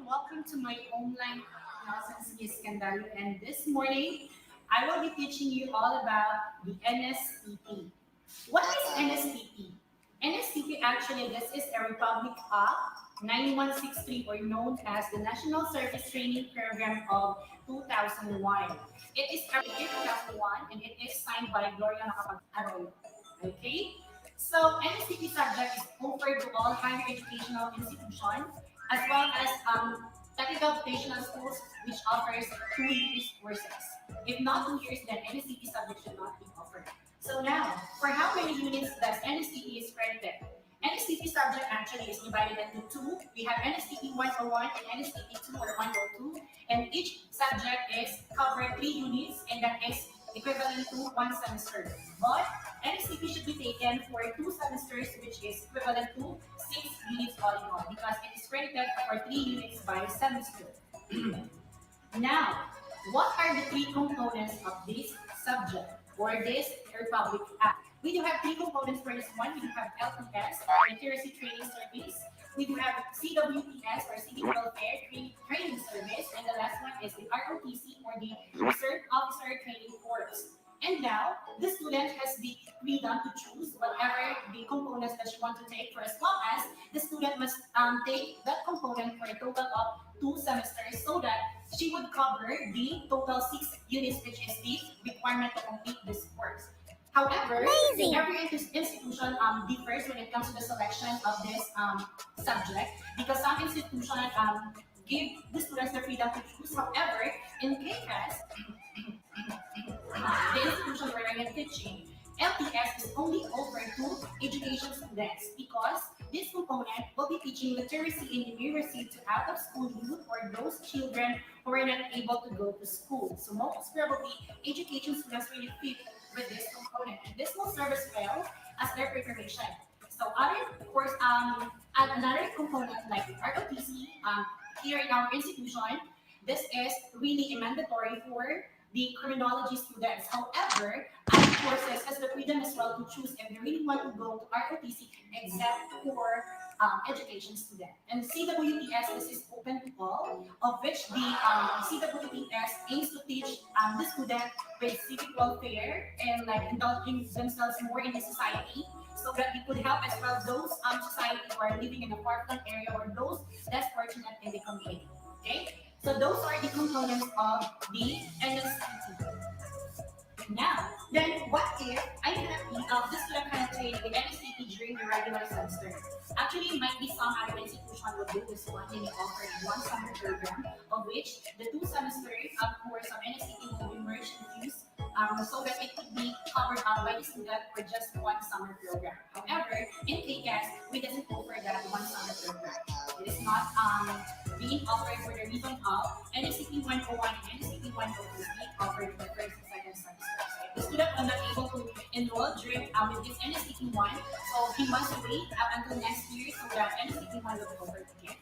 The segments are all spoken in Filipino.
Welcome to my online classes, Miss Candalu. And this morning, I will be teaching you all about the NSTP. What is NSTP? NSTP actually, this is a Republic Act 9163, or known as the National Service Training Program of 2001. It is a year 2001 and it is signed by Gloria Arroyo. Okay? So NSTP subject is offered to all higher educational institutions as well as technical vocational schools which offers 2 years courses. If not 2 years, then NSTP subject should not be offered. So now, for how many units does NSTP is credited? NSTP subject actually is divided into two. We have NSTP 101 and NSTP 2 or 102, and each subject is covered 3 units, and that is equivalent to 1 semester. But NSTP should be taken for 2 semesters, which is equivalent to 6 units all in all, because it is credited for 3 units by semester. Now, what are the three components of this subject or this Republic Act? We do have three components for this one. We do have LTS, or Literacy Training Service. We do have CWTS, or Civic Welfare Training Service. And the last one is the ROTC, or the Reserve Officer Training Course. And now, the student has the freedom to choose whatever the components that she wants to take, for as long as the student must take that component for a total of 2 semesters, so that she would cover the total 6 units, which is the requirement to complete this course. However, every institution differs when it comes to the selection of this subject, because some institutions give the students the freedom to choose. However, in KCAST, the institution where I am teaching, LTS is only offered to education students, because this component will be teaching literacy and numeracy to out-of-school youth or those children who are not able to go to school. So most probably, education students really fit with this component, and this will serve as well as their preparation. So other, of course, another component like ROTC, here in our institution, this is really a mandatory for the criminology students. However, other courses has the freedom as well to choose if they really want to go to ROTC, except for education student. And CWTS, this is open to all, of which the CWTS aims to teach the student with civic welfare and like indulging themselves more in the society, so that it could help as well those society who are living in a far-flung area or those less fortunate in the community. Okay, so those are the components of the NSTP. Now, then what if I'm happy the student can take the NSTP during the regular semester? Actually, it might be some other institution will do this one. They may offer one summer program, of which the 2 semesters of course of NSTP will be merged and fused, so that it could be covered up by the student for just one summer program. However, in KCAST, we doesn't offer that one summer program. It is not being offered for the reason of NSTP 101 and NSTP 102 is being offered in the first and second semester. So if the student was not able to enroll during with this NSTP 1, so he must wait up until next year so that NSTP 1 will be offered again.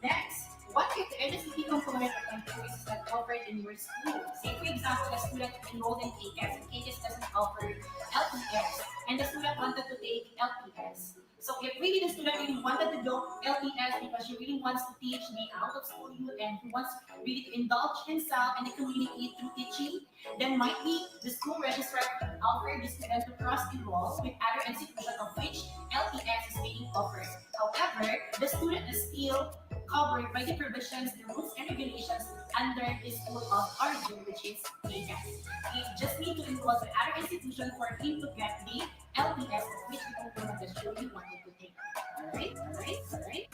Next, what if the NSTP component of employees is not offered in your school? Say, for example, a student enrolled in KCAST and KCAST doesn't offer LTS, and the student wanted to take LTS. So if really the student really wanted to go LTS because she really wants to teach the out-of-school youth and he wants really to indulge himself in the community through teaching, then might be the school registrar could offer the student to cross-enroll with other institutions of which LTS is being offered. However, the student is still covered by the provisions, the rules and regulations under the school of origin, which is KCAST. He just need to enroll with other institution for him to get the LTS, of which the component that she really wanted to take. Alright.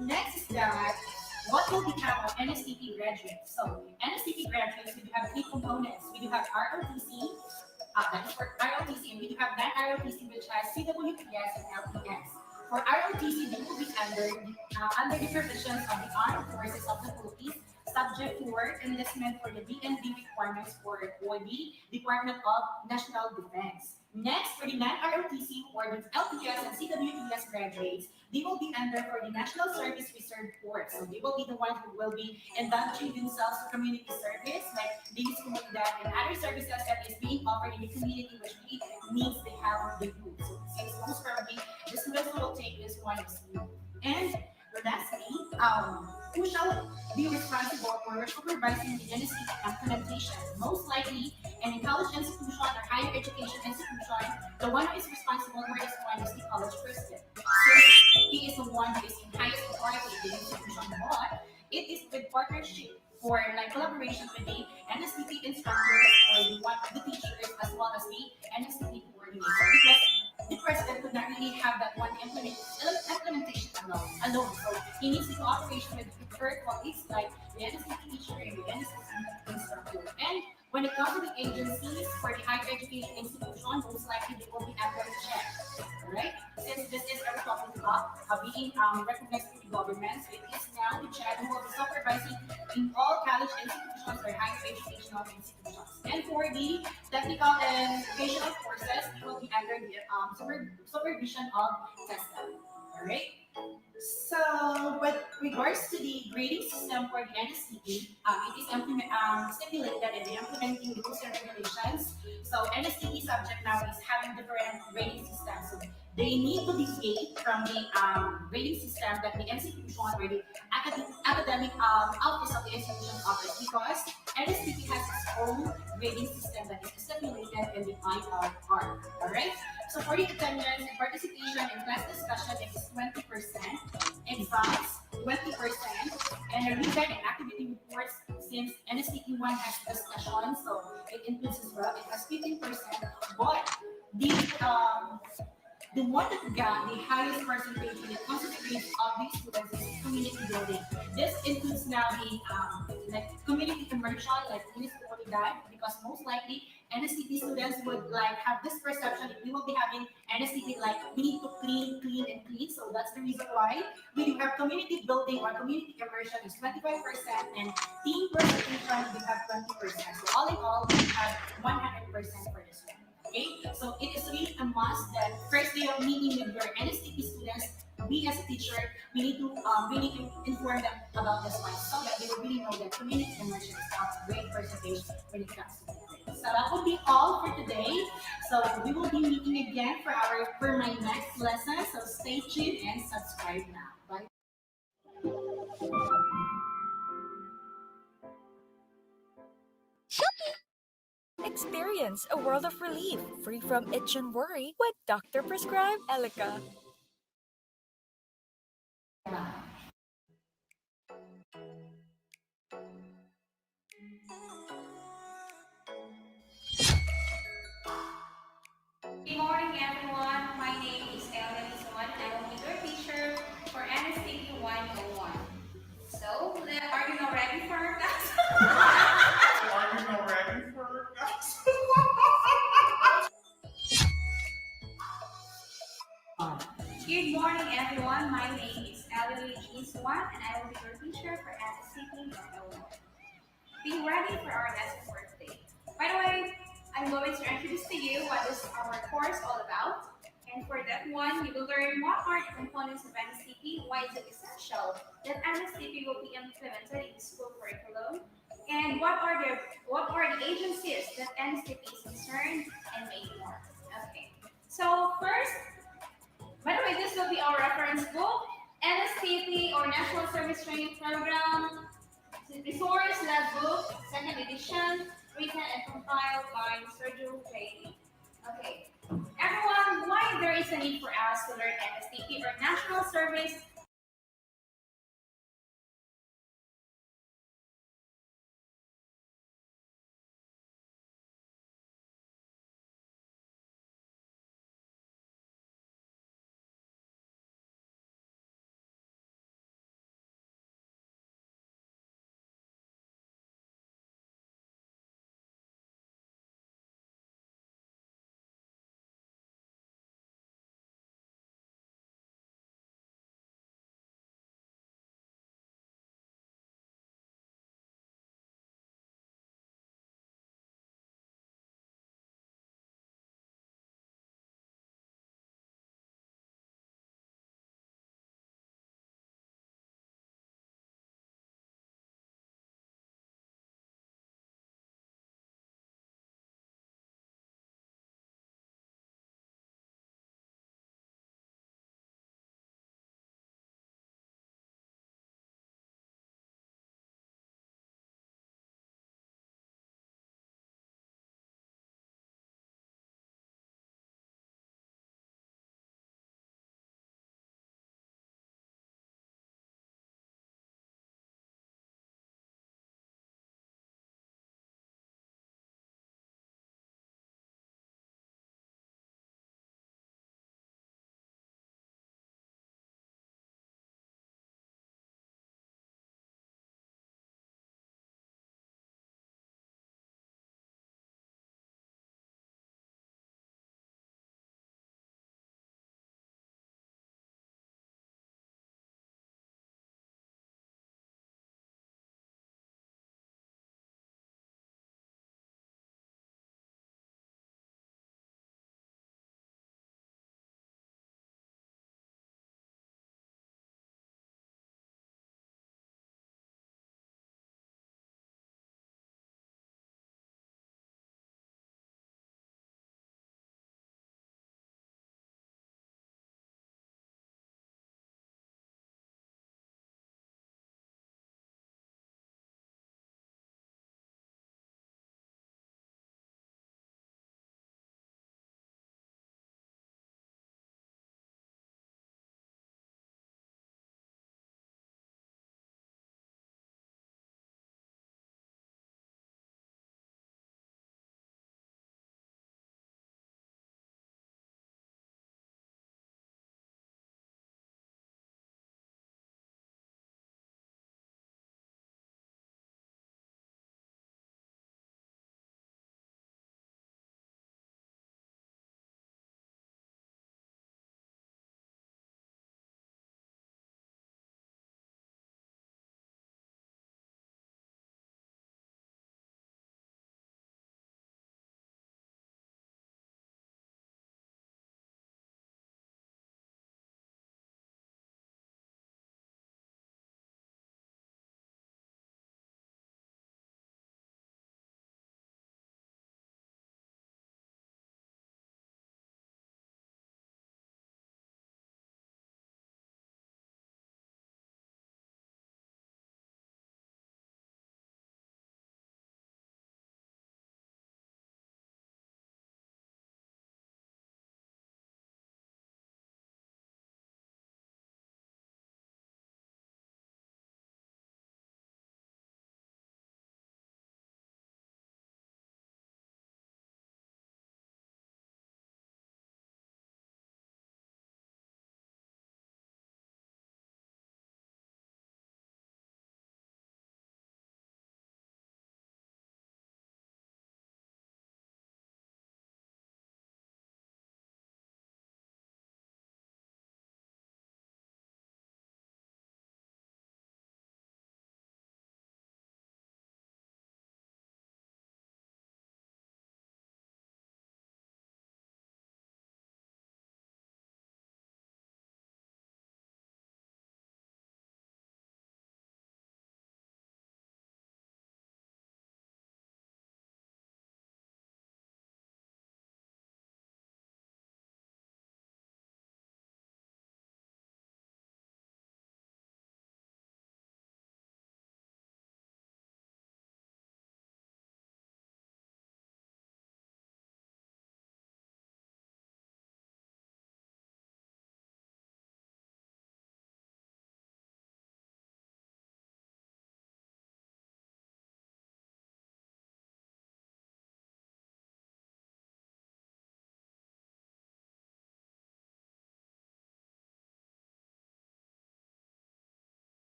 Next is that what will become of NSTP graduates? So NSTP graduates, we do have three components. We do have ROTC, that is for ROTC, and we do have non-ROTC, which has CWTS and LTS. For ROTC, they will be under the provisions of the Armed Forces of the Philippines, subject to work enlistment for the DND requirements for the Department of National Defense. Next, for the non-ROTC or the LTS and CWTS graduates, they will be under for the National Service Reserve Corps. So they will be the ones who will be indulging themselves to community service, like these comunidad and other services that is being offered in the community, which really needs the help of the youth. So since most probably the students who will take this one is you. And Lastly, who shall be responsible for supervising the NSTP implementation? Most likely, in a college institution or higher education institution, the one who is responsible for this one is the college president. Since he is the one who is in highest authority in the institution, but it is with partnership for like collaboration with the NSTP instructors or the teachers as well as the NSTP coordinator because the president could not really have that one implementation alone. So he needs the cooperation with third parties like the NSTP teacher and the NSTP instructor. And when it comes to the agencies for the higher education institution, most likely they will be under check. Alright? Since this is a Republic Cup being recognized by the government, so it is now the check who will be supervising in all college institutions or higher educational institutions. And for the technical and vocational courses, it will be under the supervision of TESDA. Alright? So, with regards to the grading system for the NSTP, it is stipulated in the implementing rules and regulations. So, NSTP subject now is having different grading systems. So, they need to deviate from the grading system that the institution or the academic office of the institution offers because NSTP has its own grading system that is stipulated in the IRR. Alright? So for the attendance and participation in class discussion, it is 20%, exams, 20%, and a written and activity reports, since NSTP 1 has discussion, so it includes as well, it has 15%, but the the one that got the highest percentage in the concentrate of these students is community building. This includes now the like community immersion, like Miss that, because most likely NSTP students would like have this perception if we will be having NSTP like we need to clean, clean, and clean. So that's the reason why we have community building or community immersion is 25% and team presentation we have 20%. So all in all, we have 100% for this one. Okay, so it is really a must that first day of meeting with your NSTP students, we as a teacher, we need to really inform them about this one so that they will really know that community immersion is a great percentage when it comes to it. So that would be all for today. So we will be meeting again for my next lesson. So stay tuned and subscribe now. Bye. Experience a world of relief, free from itch and worry with Doctor Prescribed Elica. Good morning, everyone. My name is Elealeh G, and I will be your teacher for NSTP 101. So, are you now ready for our class? Are you now ready for our class? Good morning, everyone. My name is Elealeh G, Suan, and I will be your teacher for NSTP 101. Be ready for our lesson for today. By the way, I'm going to introduce to you what is our course all about. And for that one, you will learn what are the components of NSTP, why is it essential that NSTP will be implemented in the school curriculum, and what are the agencies that NSTP is concerned, and many more. Okay. So first, by the way, this will be our reference book, NSTP or National Service Training Program, Resource Lab Book, second edition, written and compiled by Sergio J. Okay. Everyone, why there is a need for us to learn NSTP or National Service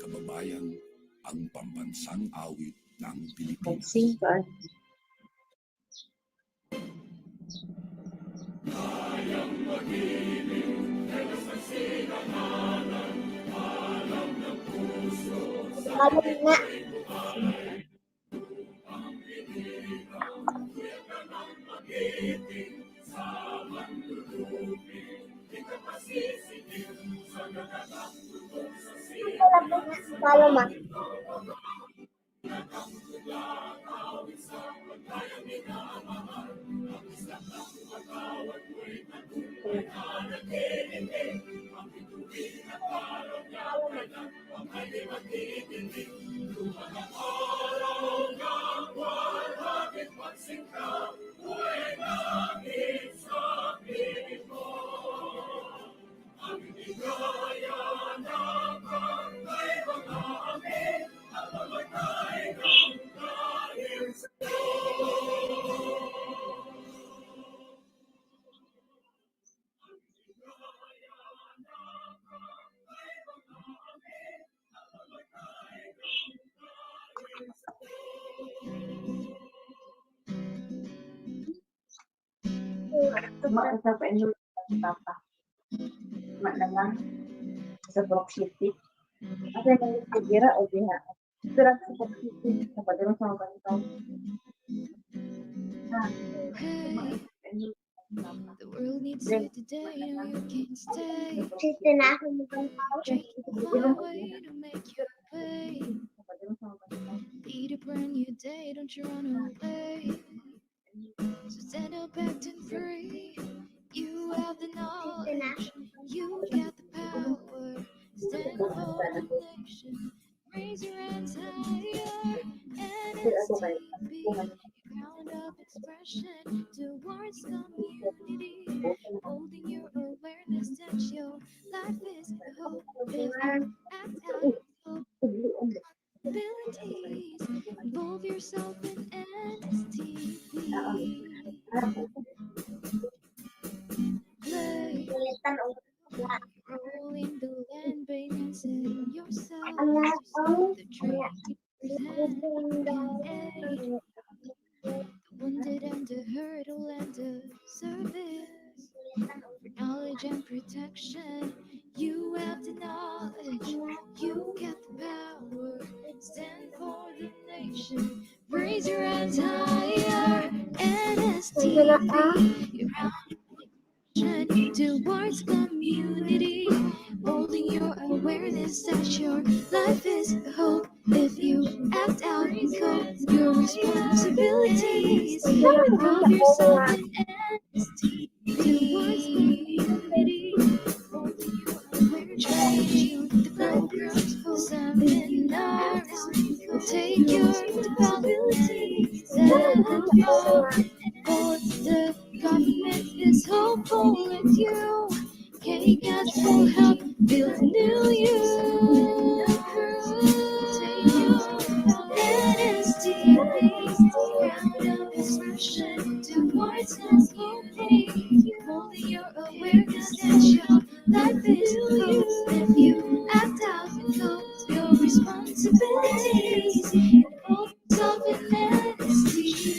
kababayan, ang pambansang awit ng Pilipinas. Sa Brook City. Kasi nagkikira o diha. Pero sa Brook City, napadalo sa mga banitaw. The world needs you today, no you can't stay. City na ako mo My way to make you pay. Lead a brand new day, don't you run away. So stand up, acting free. You have the knowledge, you got the power. Stand for the nation, raise your hands higher. NSTP, ground of expression towards community. Holding your awareness that your life is a hope. If you act out abilities, involve yourself in NSTP. Play role in the land, balancing yourself to stop the dreamers and aid the wounded and the hurtle and the service. For knowledge and protection, you have the knowledge, you got the power. Stand for the nation, raise your hands higher. NSTP, you're towards community, holding your awareness that your life is a hope. If you act out in code your responsibilities, involve yourself in NST towards community, holding your awareness, changing the programs for seminars, take your responsibilities and for the government is hopeful with you. KCAST will help build a new you. NSTP, ground of expression towards community. Holding your awareness that your life is hope. If you act out and go your responsibilities, involve yourself in NSTP.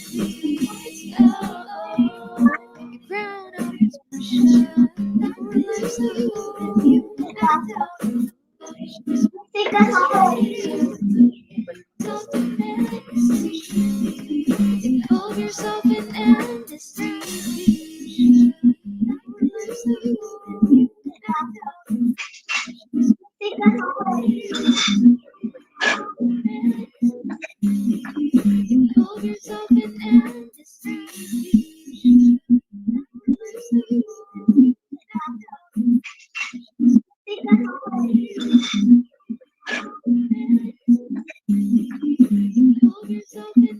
Ground of expression that will lives the hope. If you act out and go your responsibilities, involve yourself in NSTP. Involve yourself in NSTP. Involve yourself in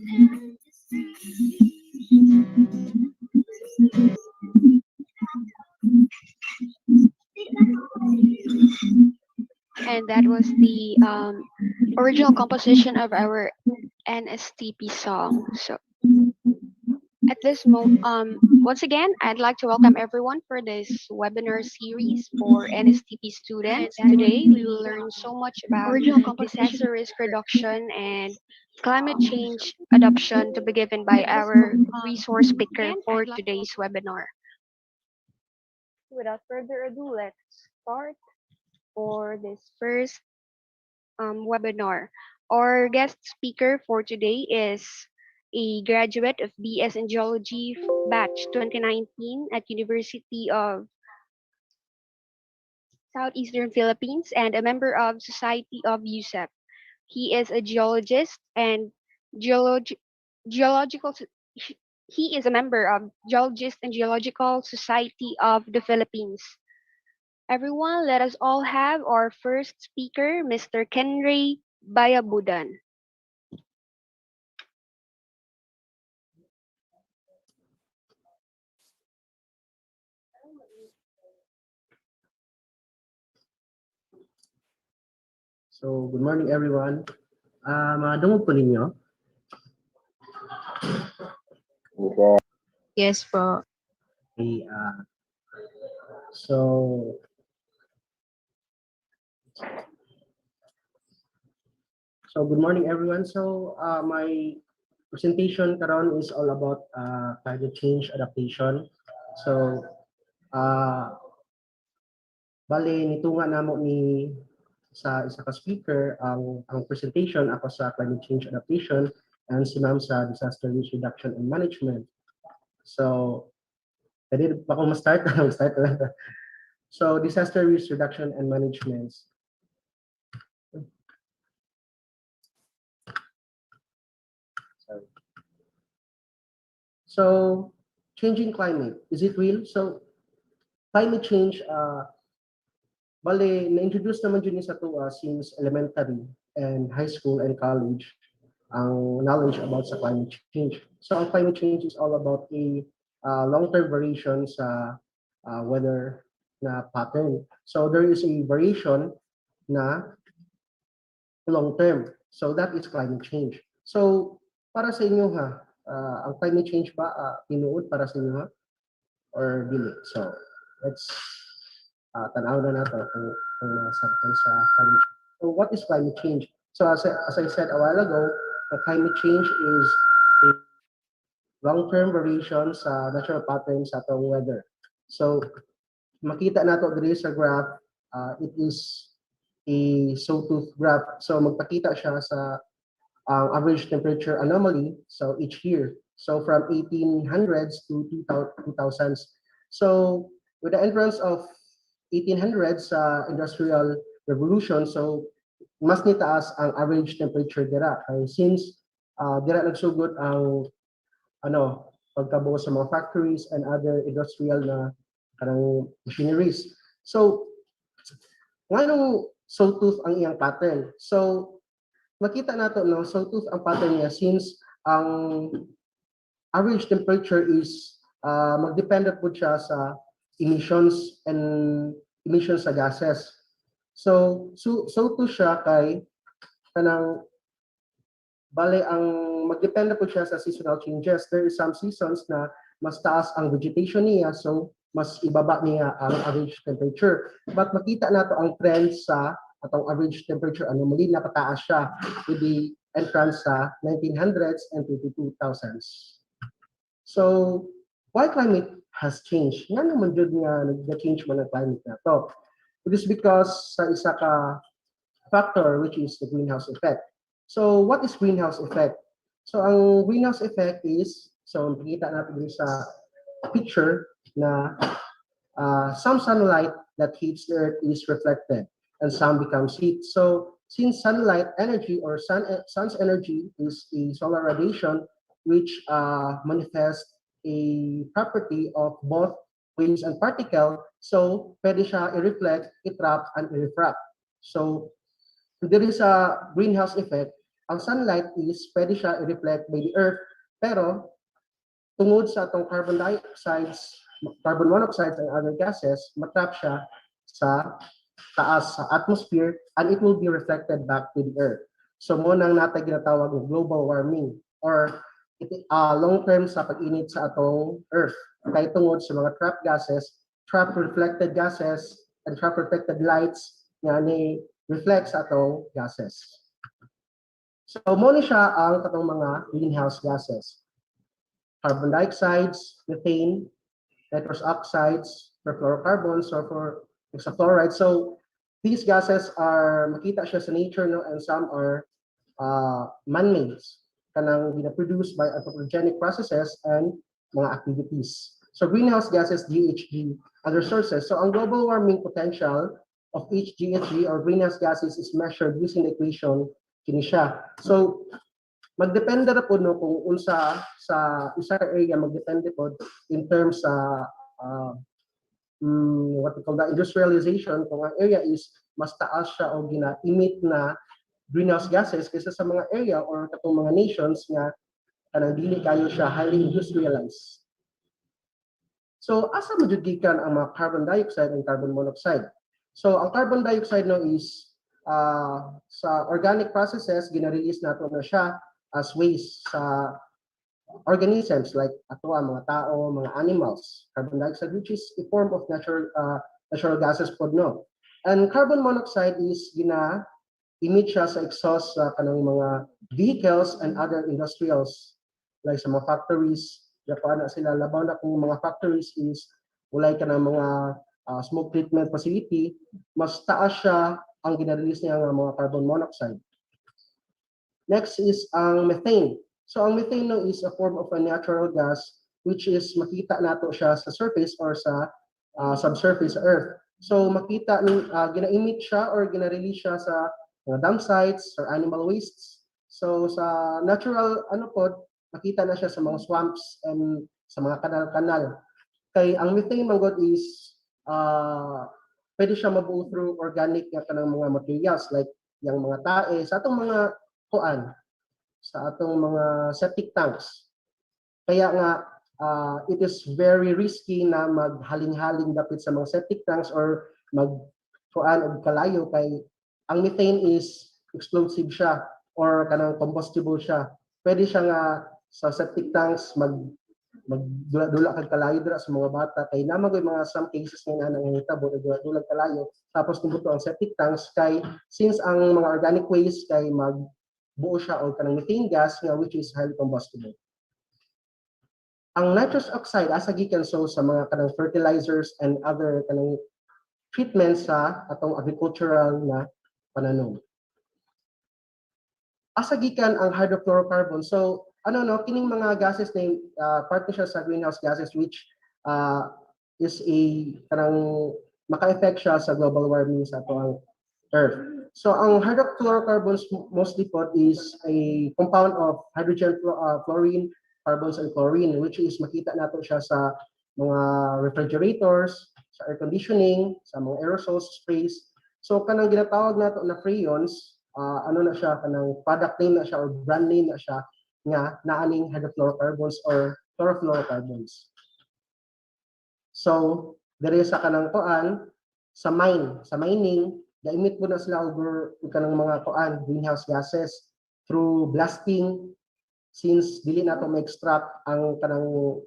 And that was the original composition of our NSTP song. So At this moment, once again, I'd like to welcome everyone for this webinar series for NSTP students. Today, we will learn so much about disaster risk reduction and climate change adoption to be given by our resource speaker for today's webinar. Without further ado, let's start for this first webinar. Our guest speaker for today is a graduate of BS in Geology batch 2019 at University of Southeastern Philippines and a member of Society of USEP. He is a geologist and geolog- geological s- he is a member of Geologist and Geological Society of the Philippines. Everyone, let us all have our first speaker, Mr. Kenray Bayabudan. So, good morning everyone. Madungog po ninyo? Yes po. Okay, so, good morning everyone. So, my presentation karon is all about climate change adaptation. So, bale nitunga namo ni sa isa ka speaker ang presentation ako sa climate change adaptation and si ma'am sa disaster risk reduction and management. So, pwede pa akong ma-start? Start lang. So, disaster risk reduction and management. Sorry. So, changing climate, is it real? So, climate change, bale, na-introduce naman dyan sa tuwa since elementary and high school and college ang knowledge about sa climate change. So, ang climate change is all about a long-term variation sa weather na pattern. So, there is a variation na long-term. So, that is climate change. So, para sa inyo ha, ang climate change ba tinuod para sa inyo ha? Or dili? So, let's tanaw na nato kung sabtan sa climate change. So, what is climate change? So, as I said a while ago, climate change is a long-term variation sa natural patterns sa atong weather. So, makita nato diri sa graph, it is a sawtooth graph. So, magpakita siya sa average temperature anomaly, so each year. So from 1800s to 2000s. So with the entrance of 1800s industrial revolution, so mas nitaas ang average temperature dira. Since dira nagsugod ang pagkabuo sa mga factories and other industrial na kanang machineries. So nganong sawtooth ang iyang pattern? So makita nato no, sawtooth ang pattern niya since ang average temperature is magdepende po siya sa emissions sa gases. So sawtooth siya kay kanang bale ang magdepende po siya sa seasonal changes. There is some seasons na mas taas ang vegetation niya, so mas ibaba niya ang average temperature. But makita nato ang trend sa atong average temperature anomaly na pataas siya with the entrance sa 1900s and 2000s. So, why climate has changed? Nga naman jud nga nag-change man ang climate na to. It is because sa isa ka factor which is the greenhouse effect. So, what is greenhouse effect? So, ang greenhouse effect is, so makita natin dito sa picture na some sunlight that hits the earth is reflected and some becomes heat. So since sunlight energy or sun's energy is a solar radiation which manifests a property of both waves and particle, so pwede siya i-reflect, i-trap, and i-refract. So there is a greenhouse effect. Ang sunlight is pwede siya i-reflect by the earth, pero tungod sa atong carbon monoxide and other gases, matrap siya sa taas sa atmosphere and it will be reflected back to the earth. So mo nang natay ginatawag ng global warming or long term sa pag-init sa atong Earth. Kay tungod sa mga trapped gases, trapped reflected gases, and trapped reflected lights nga ni reflect sa atong gases. So mo ni siya ang katong mga greenhouse gases. Carbon dioxides, methane, nitrous oxides, perfluorocarbons, sulfur hexafluoride. So these gases are makita siya sa nature, no, and some are man-made, kanang gina-produce by anthropogenic processes and mga activities. So greenhouse gases, GHG, other sources. So ang global warming potential of each GHG or greenhouse gases is measured using the equation kini siya. So magdepende ra po no kung unsa sa isa ka area, magdepende po in terms sa what we call the industrialization, kung ang area is mas taas siya o gina-emit na greenhouse gases kaysa sa mga area or katong mga nations nga kanang dili kayo siya highly industrialized. So asa majudikan ang mga carbon dioxide and carbon monoxide? So ang carbon dioxide no is sa organic processes gina-release nato na siya as waste sa organisms like ato mga tao, mga animals. Carbon dioxide, which is a form of natural gases pod no. And carbon monoxide is emit siya sa exhaust sa kanang mga vehicles and other industrials like sa mga factories. Dapat na sila labaw na kung mga factories is walay ka ng mga smoke treatment facility, mas taas siya ang ginarelease niya ng mga carbon monoxide. Next is ang methane. So ang methane no, is a form of a natural gas which is makita nato siya sa surface or sa subsurface sa Earth. So makita gina-emit siya or gina-release siya sa mga dump sites or animal wastes. So sa natural makita na siya sa mga swamps and sa mga kanal-kanal. Kay ang methane manggod is pwede siya mabuo through organic nga kanang mga materials like yung mga tae sa atong mga kuan, sa atong mga septic tanks. Kaya nga it is very risky na maghaling-haling dapit sa mga septic tanks or magkuan og kalayo kay ang methane is explosive siya or kanang combustible siya. Pwede siya nga sa septic tanks magdula kag kalayo dira sa mga bata kay namagoy mga some cases nga nangangitabo dula kalayo tapos nibuto ang septic tanks kay since ang mga organic waste kay magbuo siya og kanang methane gas nga which is highly combustible. Ang nitrous oxide asa gikan so sa mga kanang fertilizers and other kanang treatments sa atong agricultural na pananom. Asa gikan ang hydrofluorocarbon. So kining mga gases na part na siya sa greenhouse gases which is a kanang maka-effect siya sa global warming sa atong Earth. So ang hydrofluorocarbons mostly po is a compound of hydrogen, fluorine, carbons and chlorine which is makita nato siya sa mga refrigerators, sa air conditioning, sa mga aerosols, sprays. So kanang ginatawag nato na freons, na siya kanang product name na siya or brand name na siya nga naaning hydrofluorocarbons or chlorofluorocarbons. So diri sa kanang kuan sa mining, ga-emit po na sila over kanang mga kuan greenhouse gases through blasting since dili nato ma-extract ang kanang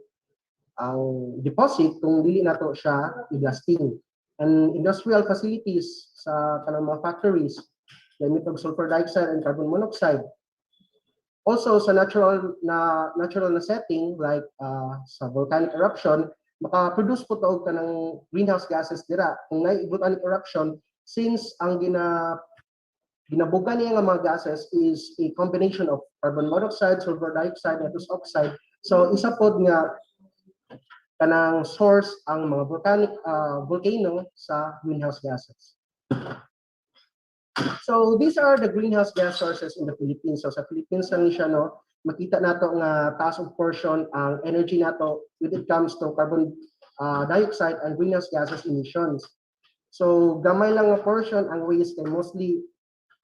deposit kung dili nato siya i-blasting. And industrial facilities sa kanang mga factories ga-emit og sulfur dioxide and carbon monoxide. Also sa natural na setting like sa volcanic eruption maka-produce po og kanang greenhouse gases dira kung nay volcanic eruption since ang ginabuga niya nga mga gases is a combination of carbon monoxide, sulfur dioxide, nitrous oxide. So isa pod nga kanang source ang mga volcano sa greenhouse gases. So these are the greenhouse gas sources in the Philippines. So sa Philippines lang siya makita nato nga taas og portion ang energy nato when it comes to carbon dioxide and greenhouse gases emissions. So gamay lang nga portion ang waste kay mostly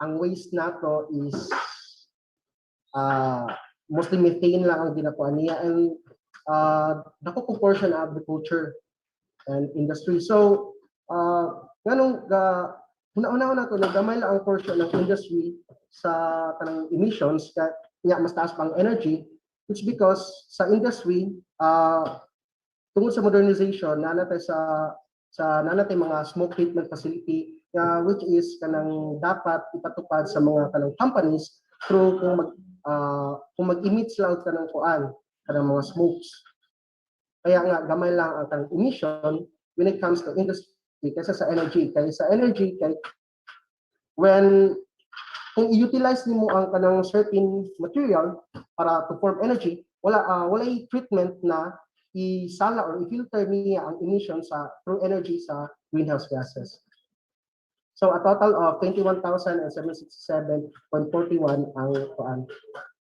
ang waste nato is mostly methane lang ang ginakuan niya and dako kong portion ang agriculture and industry. So nganong una-una to gamay lang ang portion ng industry sa kanang emissions kaya mas taas pang energy It's because sa industry, tungkol sa modernization, nanatay nanatay mga smoke treatment facility, which is kanang dapat ipatupad sa mga kanang companies through kung mag-emit sila og kanang kuan, kanang mga smokes. Kaya nga gamay lang ang kanang emission when it comes to industry kaysa sa energy. Kaya sa energy, kung i-utilize nimo ang kanang certain material para to form energy, walay treatment na isala or i-filter niya ang emission through energy sa greenhouse gases. So a total of 21,767.41 ang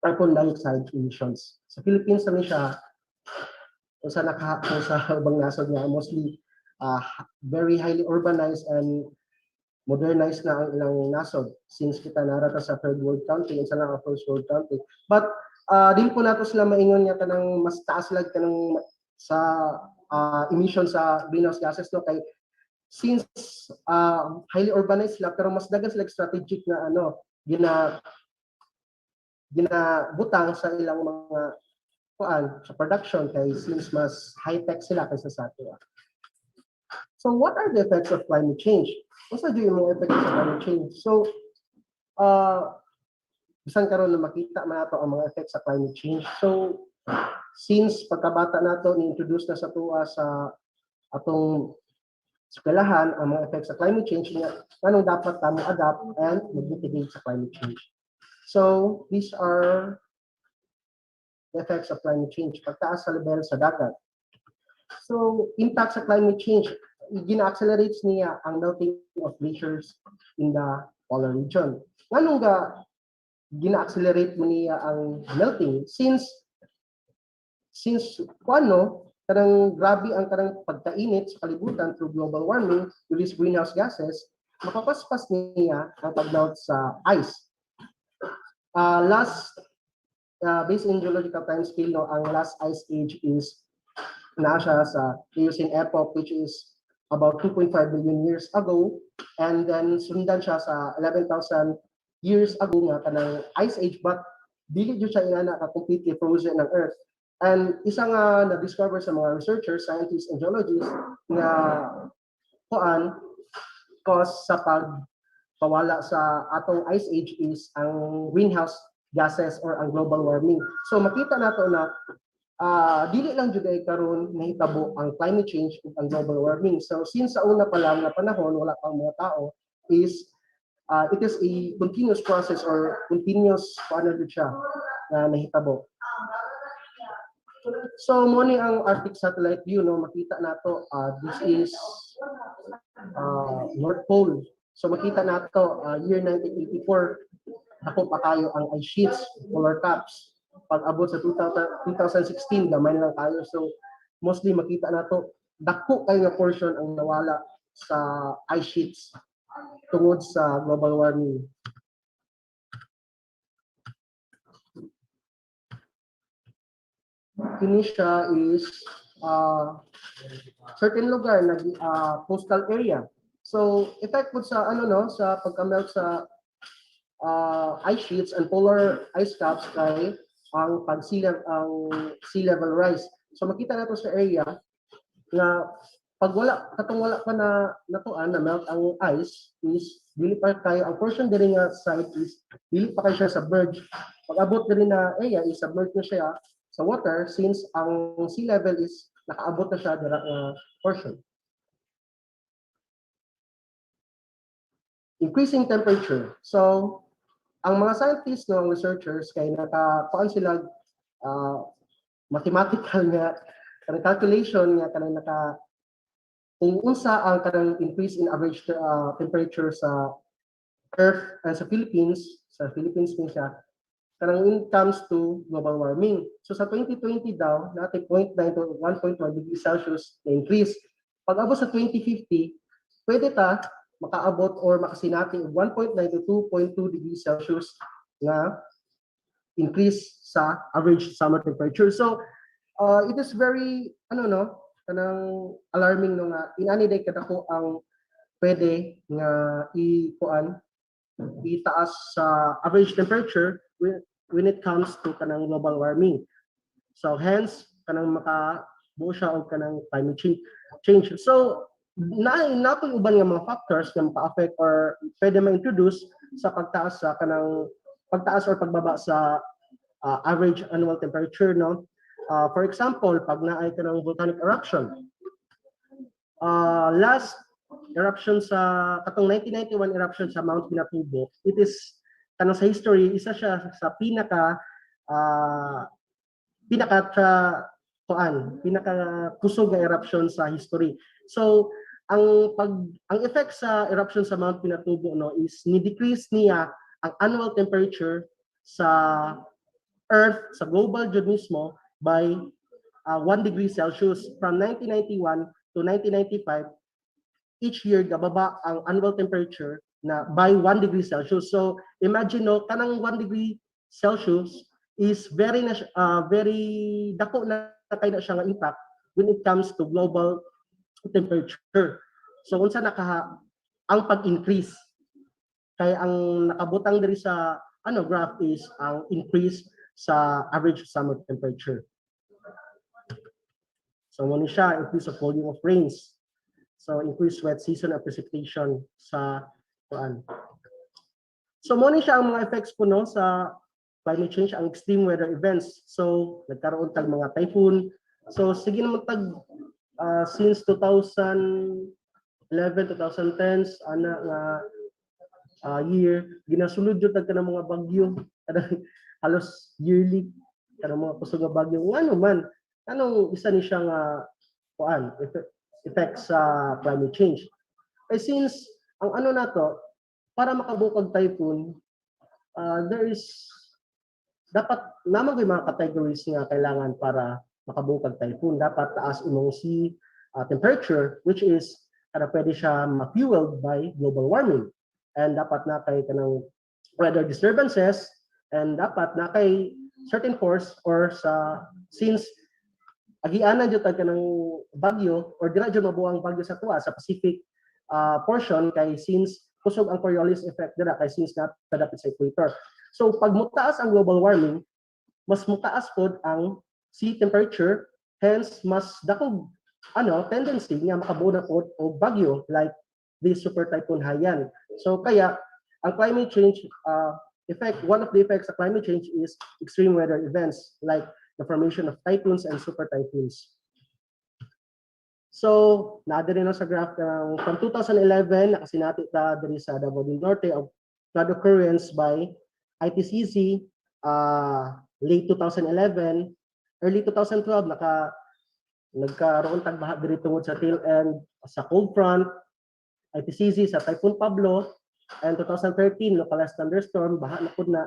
carbon dioxide emissions. Sa Philippines naman siya, kung sa ubang nasod nga, mostly very highly urbanized and modernized na ang ilang nasod since kita narata sa third world country and sa nga first world country. But din po nato sila maingon nga kanang mas taas lag kanang sa emission sa greenhouse gases no, kay since highly urbanized sila pero mas dagan sila strategic na ginabutang sa ilang mga sa production kay since mas high-tech sila kaysa sa ato. So what are the effects of climate change? Unsa gyud yung mga effects sa climate change? So bisan karon na makita man nato ang mga effects sa climate change. So since pagkabata nato ni-introduce na sa tuwa sa atong eskwelahan ang mga effects sa climate change nga anong dapat tamo adapt and mitigate sa climate change. So these are the effects of climate change. Pagtaas sa level sa dagat. So impact sa climate change, gina-accelerates niya ang melting of glaciers in the polar region. Nganong gina-accelerate mo niya ang melting since kanang grabe ang kanang pagkainit sa kalibutan through global warming, release greenhouse gases, mapapaspas niya ang pag-melt sa ice. Based in geological time scale, no, ang last ice age is siya sa Eocene epoch, which is about 2.5 billion years ago, and then sundan siya sa 11,000 years ago nga kanang ice age, but dili jud siya inana ka completely frozen ng Earth. And isa nga na-discover sa mga researchers, scientists, and geologists nga cause sa pagpawala sa atong ice age is ang greenhouse gases or ang global warming. So makita nato na dili lang jud ay karon nahitabo ang climate change ug ang global warming. So since sa una pa lang na panahon wala pang mga tao is it is a continuous process or continuous siya na nahitabo. So mo ni ang Arctic satellite view, no, makita nato this is North Pole. So makita nato year 1984 ako pa kayo ang ice sheets, polar caps. Pag abot sa 2016 gamay na lang kayo. So mostly makita nato dako kay nga portion ang nawala sa ice sheets tungod sa global warming. Kini siya is certain lugar na coastal area. So effect po sa sa pagka-melt sa ice sheets and polar ice caps kay ang sea level rise. So makita nato sa area na pag wala pa na natuan na melt ang ice is dili pa kayo ang portion diri nga side is dili pa kayo siya submerged. Pag abot diri na area is submerged na siya sa water since ang sea level is nakaabot na siya dira nga portion. Increasing temperature. So ang mga scientists ng researchers kay nakakuan sila mathematical nga kanang calculation nga kanang kung unsa ang kanang increase in average temperature sa Earth sa Philippines din siya kanang when it comes to global warming. So sa 2020 daw natin 0.9 to 1.1 degrees Celsius na increase. Pag abot sa 2050 pwede ta makaabot or makasinati 1.9 to 2.2 degrees Celsius na increase sa average summer temperature. So it is very kanang alarming no nga inani day kadako ang pwede nga itaas sa average temperature when it comes to kanang global warming. So hence kanang makabuo siya og kanang climate change. So napoy uban nga mga factors nga maka-affect or pwede ma-introduce sa pagtaas or pagbaba sa average annual temperature, no? For example, pag naay kanang volcanic eruption, last eruption sa katong 1991 eruption sa Mount Pinatubo, it is kanang sa history isa siya sa pinaka kusog nga eruption sa history. So ang effect sa eruption sa Mount Pinatubo, no, is ni-decrease niya ang annual temperature sa Earth, sa global jud mismo, by 1 degree Celsius from 1991 to 1995. Each year gababa ang annual temperature na by 1 degree Celsius. So imagine, no, kanang 1 degree Celsius is very dako na kay na siya nga impact when it comes to global temperature. So unsa ang pag-increase kay ang nakabutang diri sa graph is ang increase sa average summer temperature. So mo ni siya increase of volume of rains. So increased wet season and precipitation sa kuan. So mo ni siya ang mga effects po, no, sa climate change, ang extreme weather events. So nagkaroon tag mga typhoon. So sige naman tag since 2011, 2010s ana nga year ginasulod jud tag kanang mga bagyo halos yearly kanang mga kusog nga bagyo ngano man anong isa ni siya nga kuan effects sa climate change. Since ang nato para makabukag typhoon, there is dapat namang mga categories nga kailangan para makabukag typhoon. Dapat taas imong sea temperature, which is pwede siya ma-fueled by global warming. And dapat na kay kanang weather disturbances, and dapat na kay certain force or since agianan jud tag kanang bagyo or dira jud mabuang bagyo sa tuwa sa Pacific portion, kay since kusog ang Coriolis effect dira kay since nadapit sa equator. So pag mutaas ang global warming, mas mutaas pod ang sea temperature, hence mas dakog tendency nga makabuo na pod og bagyo like this super typhoon Haiyan. So kaya ang climate change effect, one of the effects of climate change is extreme weather events like the formation of typhoons and super typhoons. So naadiri na sa graph from 2011 nakasinati ta diri sa Davao del Norte of flood occurrence by ITCZ, late 2011, early 2012 nagkaroon tag baha diri tungod sa tail end sa cold front, ITCZ sa Typhoon Pablo, and 2013 localized thunderstorm baha na pud na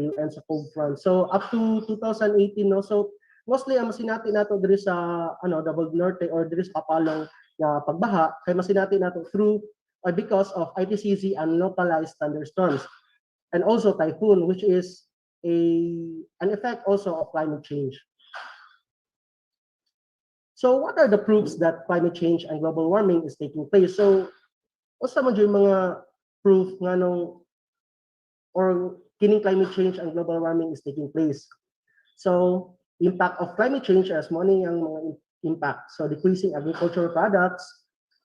tail end sa cold front. So up to 2018, no, so mostly ang masinati nato diri sa Davao del Norte or diri sa Kapalong na pagbaha kay masinati nato through or because of ITCZ and localized thunderstorms, and also typhoon, which is an effect also of climate change. So what are the proofs that climate change and global warming is taking place? So usa man jud mga proof nga or kining climate change and global warming is taking place. So impact of climate change as money ang mga impact. So decreasing agricultural products,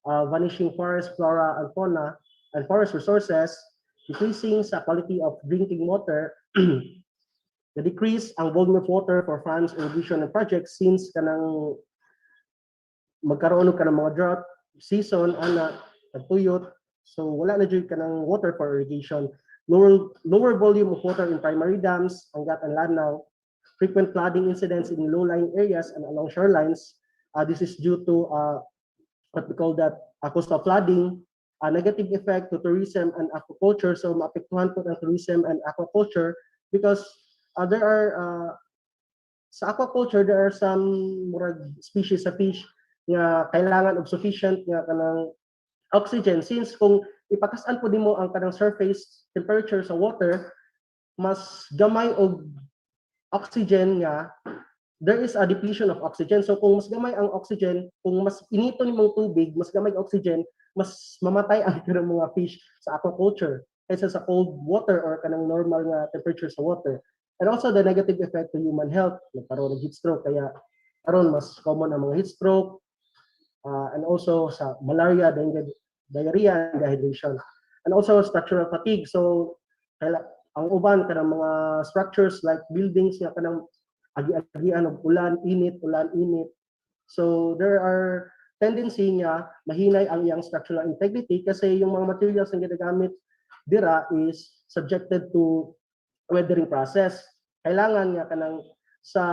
vanishing forest flora and fauna and forest resources, decreasing sa quality of drinking water, the decrease ang volume of water for farms, irrigation and projects since kanang magkaroon og kanang mga drought season nagtuyot, so wala na jud kanang water for irrigation, lower volume of water in primary dams, Angat and Lanao, frequent flooding incidents in low-lying areas and along shorelines. This is due to what we call that coastal flooding, a negative effect to tourism and aquaculture. So maapektuhan po ang tourism and aquaculture because there are sa aquaculture there are some species of fish nga kailangan og sufficient nga kanang oxygen, since kung ipatasan po nimo ang kanang surface temperature sa water, mas gamay og oxygen nga, there is a depletion of oxygen. So kung mas gamay ang oxygen, kung mas inito nimong tubig, mas gamay ang oxygen, mas mamatay ang kanang mga fish sa aquaculture kaysa sa cold water or kanang normal nga temperature sa water. And also the negative effect to human health, nagkaroon ng heat stroke, kaya karon mas common ang mga heat stroke, and also sa malaria, diarrhea, and dehydration. And also structural fatigue. So ang uban kanang mga structures like buildings nga kanang agi-agian og ulan, init. So there are tendency nga mahinay ang iyang structural integrity kasi yung mga materials na ginagamit dira is subjected to weathering process. Kailangan nga kanang sa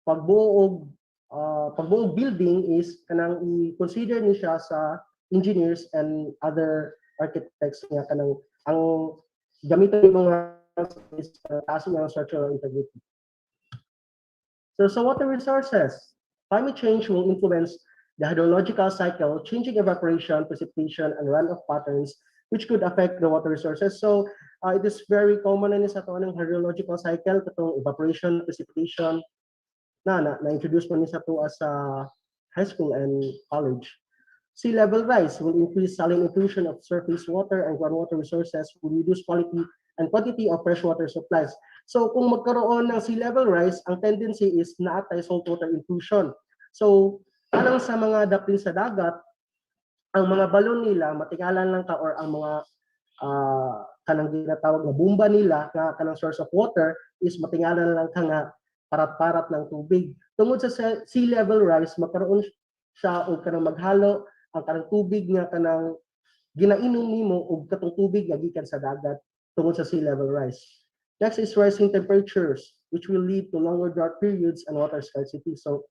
pagbuo og building is kanang i-consider ni siya sa engineers and other architects nga kanang ang gamiton ng mga taas ng structural integrity. So water resources. Climate change will influence the hydrological cycle, changing evaporation, precipitation, and runoff patterns, which could affect the water resources. So it is very common na sa ng hydrological cycle, katong evaporation, precipitation, na-introduce mo ni sa to as high school and college. Sea level rise will increase saline intrusion of surface water and groundwater resources, will reduce quality and quantity of freshwater supplies. So kung magkaroon ng sea level rise, ang tendency is naatay saltwater intrusion. So alang sa mga dapin sa dagat, ang mga balon nila matingalan lang ka or ang mga kanang ginatawag na bomba nila nga kanang source of water is matingalan lang ka nga parat-parat ng tubig. Tungod sa sea level rise, magkaroon siya og kanang maghalo ang kanang tubig nga kanang ginainom nimo og katong tubig nga gikan sa dagat tungod sa sea level rise. Next is rising temperatures, which will lead to longer drought periods and water scarcity. So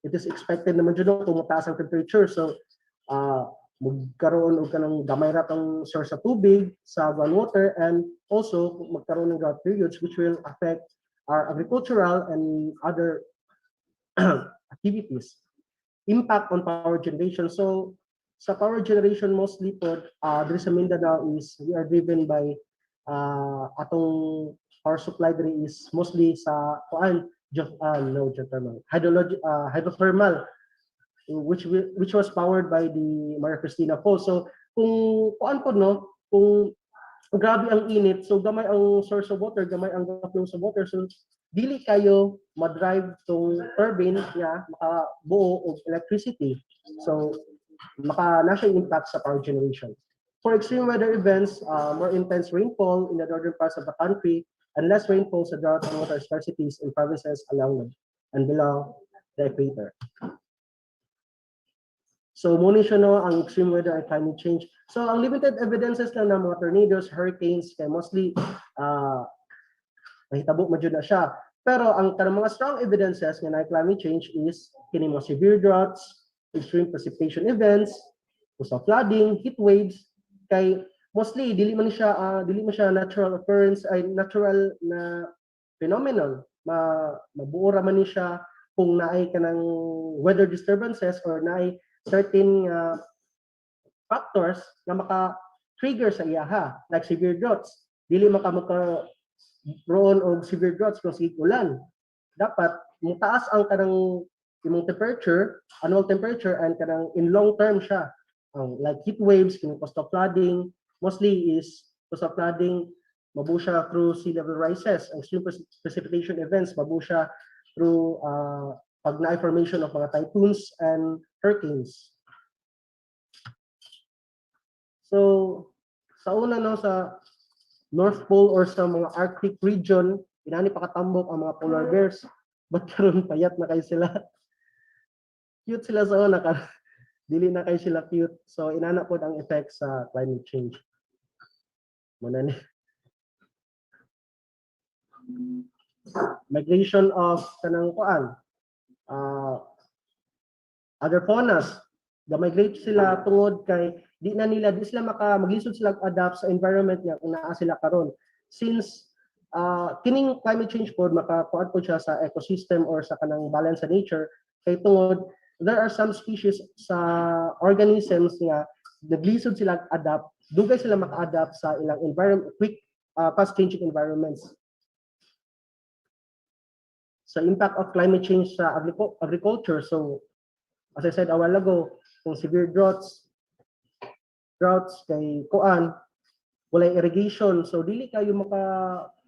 it is expected naman jud kung mataas ang temperature. So magkaroon og kanang gamay ra tong source sa tubig sa groundwater, and also magkaroon ng drought periods which will affect our agricultural and other activities. Impact on power generation. So sa power generation mostly po there sa Mindanao is we are driven by atong power supply there is mostly sa hydrothermal, which was powered by the Maria Cristina Falls. So kung kung grabe ang init, so gamay ang source of water, gamay ang flow of water, so dili kayo ma-drive tong turbine nga makabuo og electricity. So na siya impact sa power generation. For extreme weather events, more intense rainfall in the northern parts of the country and less rainfall sa drought and water scarcities in provinces along and below the equator. So muna siya ang extreme weather and climate change. So ang limited evidences lang ng mga tornadoes, hurricanes, kaya mostly nahitabo man jud na siya. Pero ang kanang mga strong evidences nga na climate change is kini mga severe droughts, extreme precipitation events, coastal flooding, heat waves, kay mostly dili man siya natural occurrence ay natural na phenomenon. Mabuo ra man ni siya kung naay kanang weather disturbances or naay certain factors na maka-trigger sa iyaha, like severe droughts. Dili maka-roon og severe droughts kung sige ulan. Dapat mutaas ang kanang imong temperature, annual temperature, and kanang in long term siya. Like heat waves, coastal flooding, mostly is coastal flooding, mabuo siya through sea level rises. Ang extreme precipitation events, mabuo siya through pag na-formation of mga typhoons and hurricanes. So, sa una sa North Pole or sa mga Arctic region, inani pakatambok ang mga polar bears. Ba't karon payat na kayo sila? Cute sila sa una, dili na kayo sila cute. So, inana po ang effect sa climate change. Muna ni. Migration of kanang kuan. Other faunas, ga-migrate sila tungod kay di sila maglisod sila adapt sa environment niya kung naa sila karon. Since kining climate change pod makakuan po siya sa ecosystem or sa kanang balance sa nature, kay tungod there are some species sa organisms nga naglisod sila adapt, dugay sila maka-adapt sa ilang environment, quick fast changing environments. Sa impact of climate change sa agriculture, so as I said a while ago, kung severe droughts kay kuan, walay irrigation, so dili kayo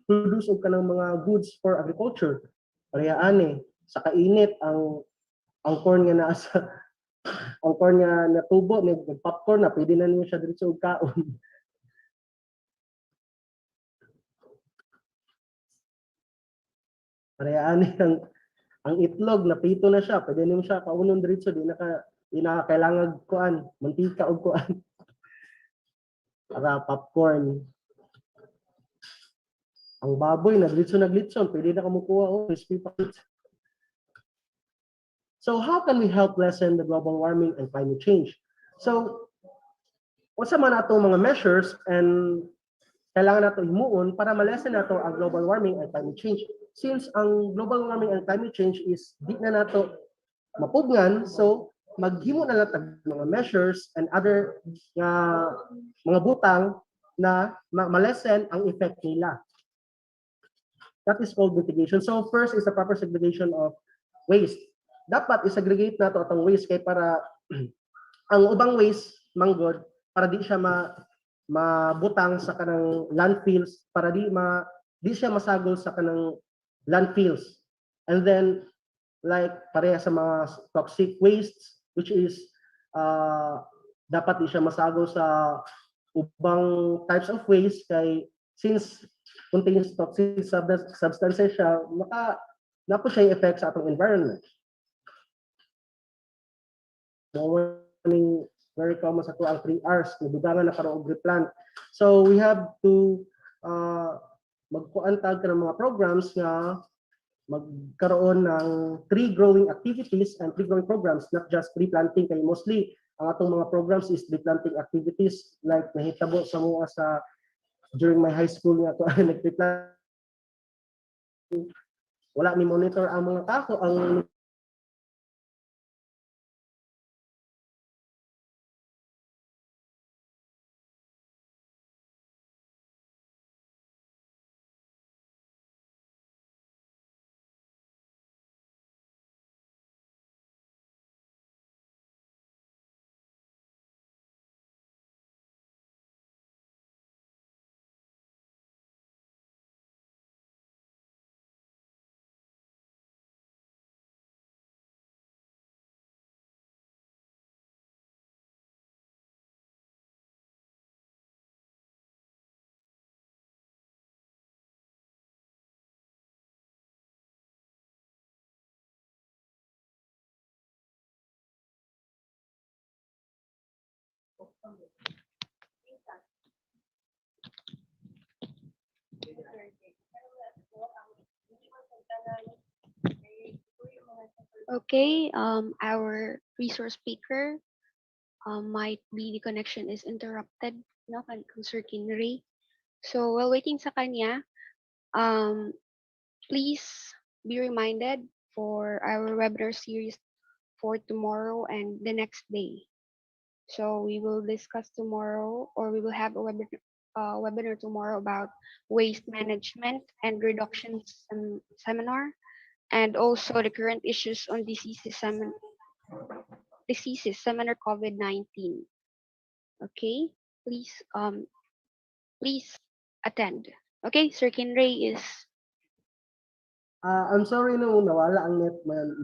mag-produce og kanang mga goods for agriculture. Parehaan sa kainit ang corn nga naa sa ang corn nga natubo ni popcorn na pwede na niyo siya diretso og kaon. Parehaan ang itlog na prito na siya, pwede niyo siya kaunon diretso di na kailangan kuan, mantika og kuan. Para popcorn. Ang baboy na diretso naglitson, pwede na kumukuha og crispy packets. So how can we help lessen the global warming and climate change? So unsa man ato mga measures and kailangan nato himuon para ma-lessen nato ang global warming and climate change. Since ang global warming and climate change is di na nato mapugnan, so maghimo na nato mga measures and other mga butang na ma-lessen ang effect nila. That is called mitigation. So first is the proper segregation of waste. Dapat i-segregate nato atong waste kay para ang ubang waste manggod para di siya mabutang sa kanang landfills, para di siya masagol sa kanang landfills. And then like pareha sa mga toxic wastes, which is dapat di siya masagol sa ubang types of waste kay since contains toxic substances siya, napo siya effect sa atong environment. Very common sa ang 3 R's, nadugangan na karon og replant. So we have to magkuantag ka ng mga programs nga magkaroon ng tree growing activities and tree growing programs, not just tree planting. Kay mostly ang atong mga programs is tree planting activities, like nahitabo sa mga sa during my high school nga ako nag-tree plant. Wala ni monitor ang mga kako, ang Okay, our resource speaker might be the connection is interrupted, no, kang Sir Kinry. So while waiting sa kanya, please be reminded for our webinar series for tomorrow and the next day. So we will discuss tomorrow, or we will have a webinar tomorrow about waste management and reduction seminar, and also the current issues on diseases seminar COVID-19. Okay, please attend. Okay, Sir Kinray is. I'm sorry nung nawala ang net,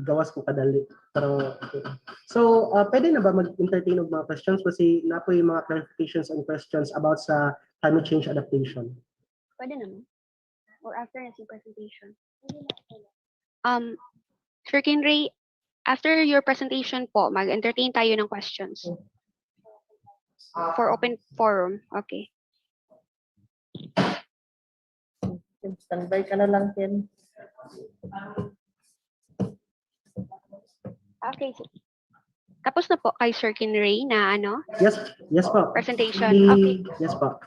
gawas ko kadali. Pero okay. So, pwede na ba mag-entertain og mga questions kasi napo yung mga clarifications and questions about sa climate change adaptation? Pwede naman. Or after na si presentation. Sir Kinray, after your presentation po, mag-entertain tayo ng questions. For open forum. Okay. Standby ka na lang, Ken. Okay. Tapos na po kay Sir Kinray na Yes po. presentation. Okay. Yes po.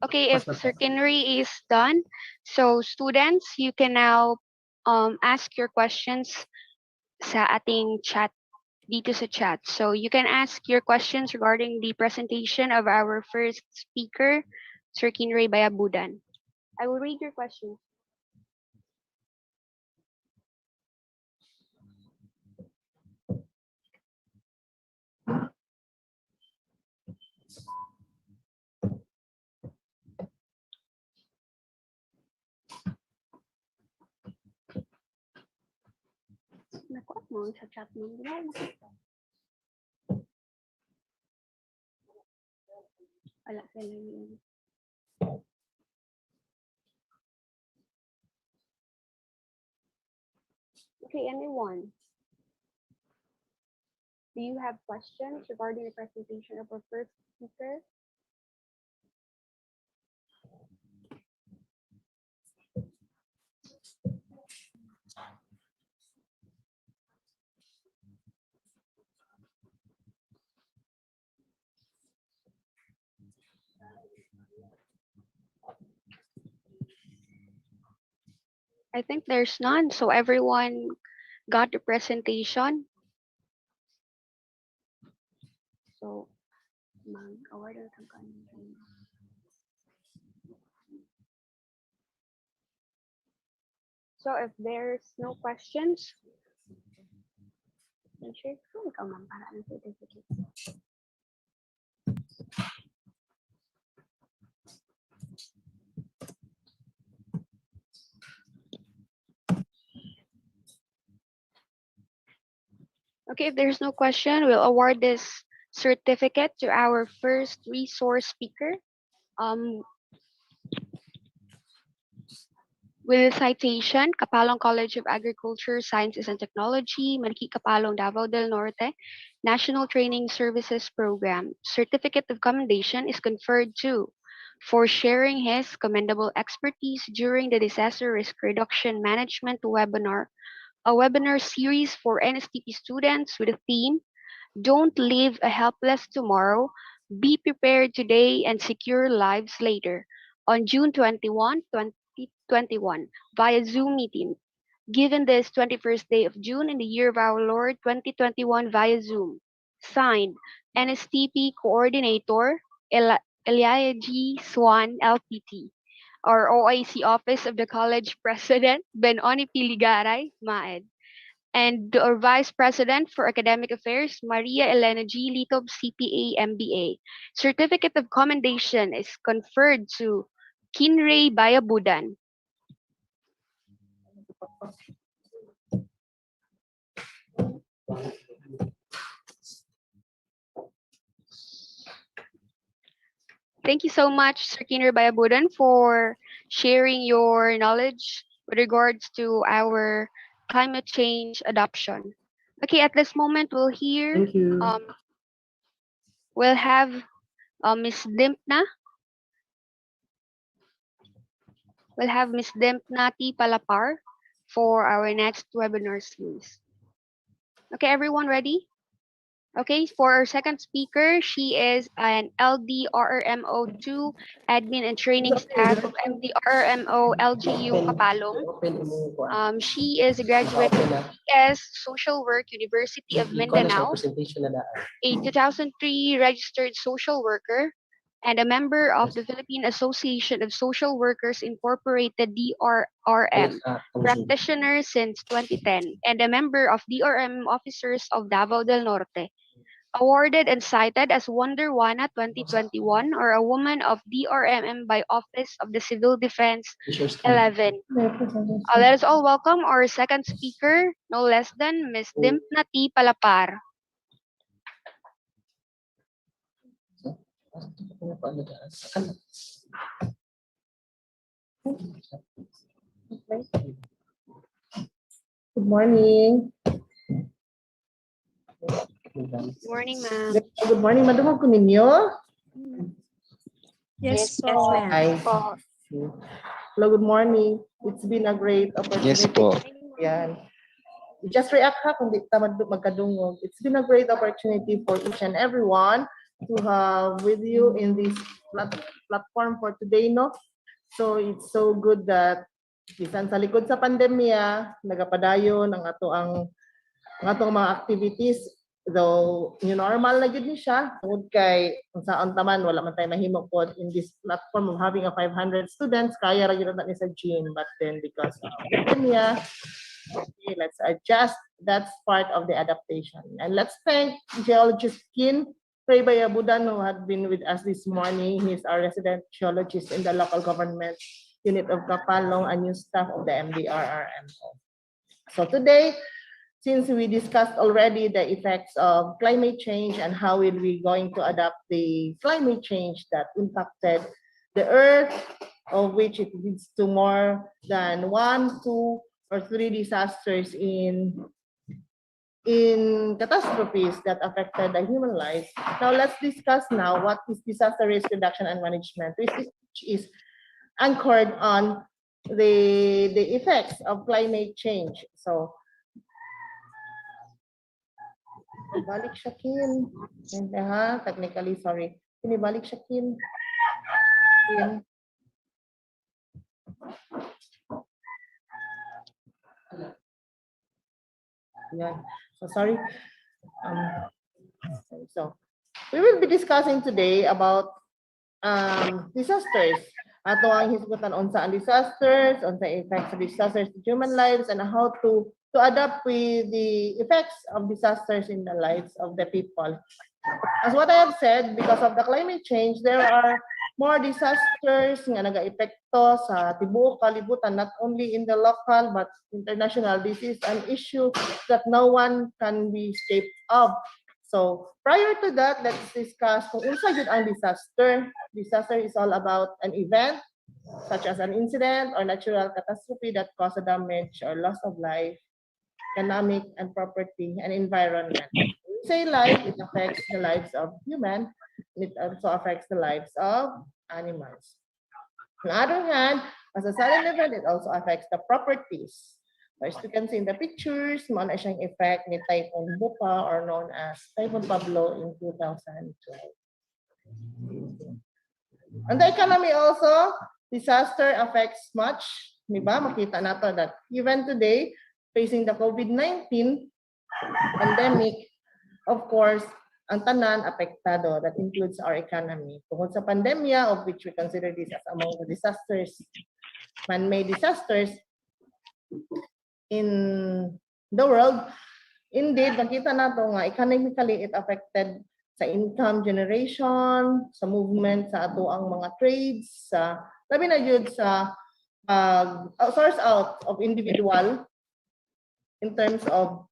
Okay, if Sir Kinray is done, so students, you can now ask your questions sa ating chat, dito sa chat. So you can ask your questions regarding the presentation of our first speaker, Sir Kinray Bayabudan. I will read your questions. Nakuha mo sa chat mo. Di ba makita? Wala sila yun. Okay, anyone? Do you have questions regarding the presentation of our first speaker? I think there's none, so everyone got the presentation. So, mag-award na ito kanina. So if there's no questions, then share ko ikaw ma'am para ang certificate. Okay, if there's no question, we'll award this certificate to our first resource speaker. With citation, Kapalong College of Agriculture, Sciences and Technology, Marikina Kapalong, Davao del Norte, National Training Services Program. Certificate of Commendation is conferred to for sharing his commendable expertise during the Disaster Risk Reduction Management webinar, a webinar series for NSTP students with a theme, Don't Leave a Helpless Tomorrow, Be Prepared Today and Secure Lives Later, on June 21, 2021, via Zoom meeting, given this 21st day of June in the year of our Lord 2021 via Zoom. Signed, NSTP Coordinator, Elealeh G, Suan, LPT. Our OIC Office of the College President, Benoni Piligaray, MAED. And our Vice President for Academic Affairs, Elealeh G, Litob, CPA, MBA. Certificate of Commendation is conferred to Kinray Bayabudan. Thank you so much, Sir Kinray Bayabudan, for sharing your knowledge with regards to our climate change adoption. Okay, at this moment, we'll hear, Thank you. we'll have Miss Dymphna. We'll have Miss Dymphna T. Palapar for our next webinar series. Okay, everyone ready? Okay, for our second speaker, she is an LDRRMO2 admin and training staff of LDRRMO LGU Kapalong. She is a graduate of PS Social Work University of Mindanao, a 2003 registered social worker, and a member of the Philippine Association of Social Workers Incorporated DRRM practitioner since 2010, and a member of DRRM officers of Davao del Norte. Awarded and cited as Wonderwana 2021 or a Woman of DRMM by Office of the Civil Defense 11. Let us all welcome our second speaker, no less than Ms. Dymphna T. Palapar. Good morning. Good morning, ma'am. Good morning, madam ko ninyo. Yes, Yes, ma'am. Hi. Hello, good morning. It's been a great opportunity. Yes po. Yan. Just react ha kung di tamad magkadungog. It's been a great opportunity for each and everyone to have with you in this platform for today, no? So it's so good that bisan sa likod sa pandemya, nagapadayon ang atong mga activities. Though new normal na gid ni siya, tungod kay unsaon taman wala man tay mahimo pod in this platform of having a 500 students, kaya ra gyud na ni sa gym, but then because of pandemya, okay, let's adjust. That's part of the adaptation. And let's thank geologist Kinray Bayabudan, who had been with us this morning. He's our resident geologist in the local government unit of Kapalong, a new staff of the MDRRMO. So today, since we discussed already the effects of climate change and how will we going to adapt the climate change that impacted the Earth, of which it leads to more than 1, 2, or 3 disasters in catastrophes that affected the human lives. Now let's discuss now what is disaster risk reduction and management, which is anchored on the effects of climate change. So, balik siya, Kim. Hindi ha, technically, sorry. Pinibalik siya, Kim. Kim. Yeah. So sorry. So we will be discussing today about disasters. Ato ang hisgutan unsa ang disasters, unsa effects of disasters to human lives, and how to adapt with the effects of disasters in the lives of the people. As what I have said, because of the climate change, there are more disasters nga nag-epekto sa tibuok kalibutan, not only in the local but international. This is an issue that no one can be escaped of. So prior to that, let's discuss kung unsa gyud ang disaster. Disaster is all about an event such as an incident or natural catastrophe that cause a damage or loss of life, economic and property and environment. When we say life, it affects the lives of humans. It also affects the lives of animals. On the other hand, as a sudden event, it also affects the properties. So as you can see in the pictures, mo na siyang effect ni Typhoon Bupa or known as Typhoon Pablo in 2012. And the economy also, disaster affects much. Diba? Makita nato that even today, facing the COVID-19 pandemic, of course, ang tanan apektado. That includes our economy. Tungkol sa pandemya, of which we consider this as among the disasters, man-made disasters in the world, indeed, nakita nato nga economically it affected sa income generation, sa movement sa ato ang mga trades, sa labi na jud sa source out of individual in terms of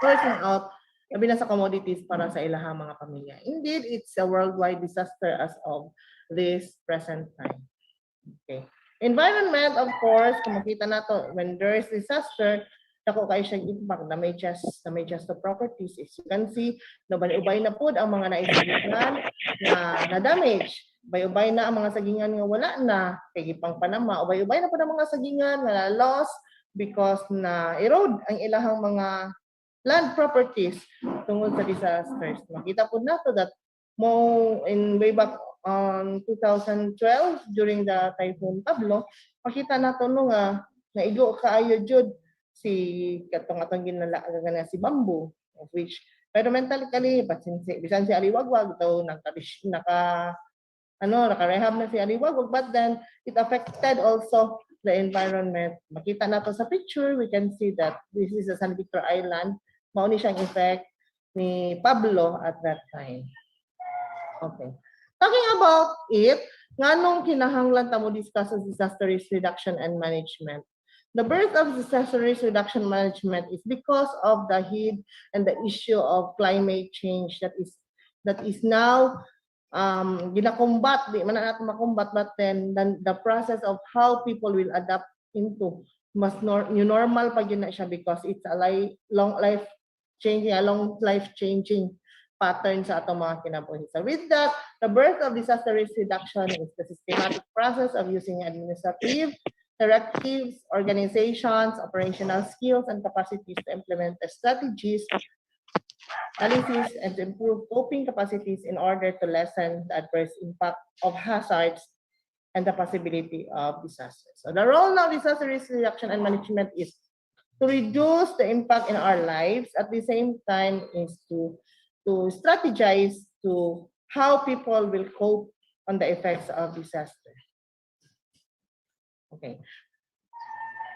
sourcing out labi na sa commodities para sa ilahang mga pamilya. Indeed, it's a worldwide disaster as of this present time. Okay. Environment, of course, kung makita nato, when there is disaster, dako kay siyang impact na may just the properties. As you can see, ubay na pod ang mga naisagingan na damage. Ubay na ang mga sagingan nga wala na, kay gipang panama. Ubay na pod ang mga sagingan nga loss because na erode ang ilahang mga land properties tungod sa disasters. Makita po nato that in way back on 2012 during the Typhoon Pablo, makita nato no nga naigo kaayo jud si katong ginala si Bamboo, of which environmentally bisan si Aliwagwag daw naka-rehab na si Aliwagwag, but then it affected also the environment. Makita nato sa picture, we can see that this is a San Victor Island. Mao ni siyang effect ni Pablo at that time. Okay. Talking about it, nganong kinahanglan ta mo discuss as disaster risk reduction and management. The birth of disaster risk reduction management is because of the heat and the issue of climate change that is now ginakombat, di man natin makombat, but then the process of how people will adapt into new normal pag yun na siya, because it's a long life changing pattern sa atong mga kinabuhi. So with that, the birth of disaster risk reduction is the systematic process of using administrative directives, organizations, operational skills, and capacities to implement the strategies, analysis, and to improve coping capacities in order to lessen the adverse impact of hazards and the possibility of disasters. So the role of disaster risk reduction and management is to reduce the impact in our lives. At the same time is to strategize to how people will cope on the effects of disaster. Okay.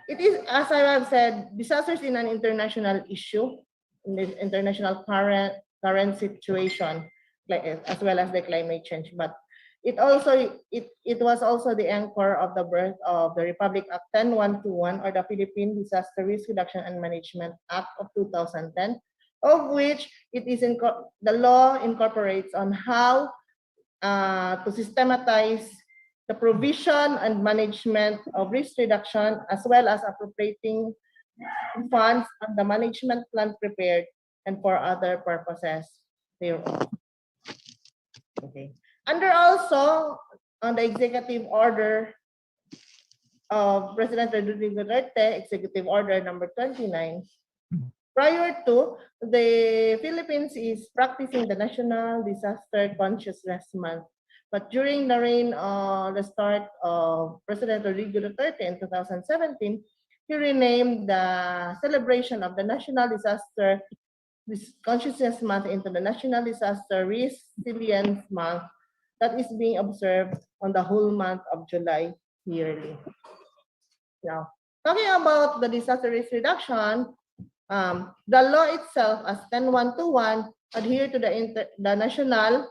It is, as I have said, disasters is an international issue, in the international current situation, as well as the climate change. But It was also the anchor of the birth of the Republic Act 10121, or the Philippine Disaster Risk Reduction and Management Act of 2010, of which the law incorporates on how to systematize the provision and management of risk reduction, as well as appropriating funds and the management plan prepared and for other purposes thereof. Okay. Under also on the executive order of President Rodrigo Duterte, executive order number 29, prior to, the Philippines is practicing the National Disaster Consciousness Month. But during the the start of President Rodrigo Duterte in 2017, he renamed the celebration of the National Disaster Consciousness Month into the National Disaster Resilience Month, that is being observed on the whole month of July yearly. Now, talking about the disaster risk reduction, the law itself, as 10121, adhere to the national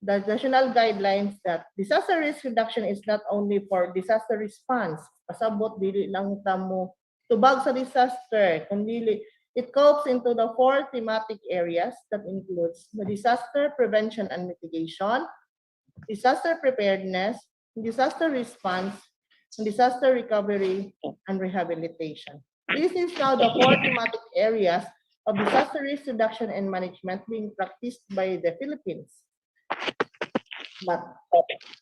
guidelines that disaster risk reduction is not only for disaster response, pasabot dili lang tamo tubag sa disaster, kundi it copes into the 4 thematic areas that includes the disaster prevention and mitigation, disaster preparedness, disaster response, disaster recovery, and rehabilitation. This is now the 4 thematic areas of disaster risk reduction and management being practiced by the Philippines. But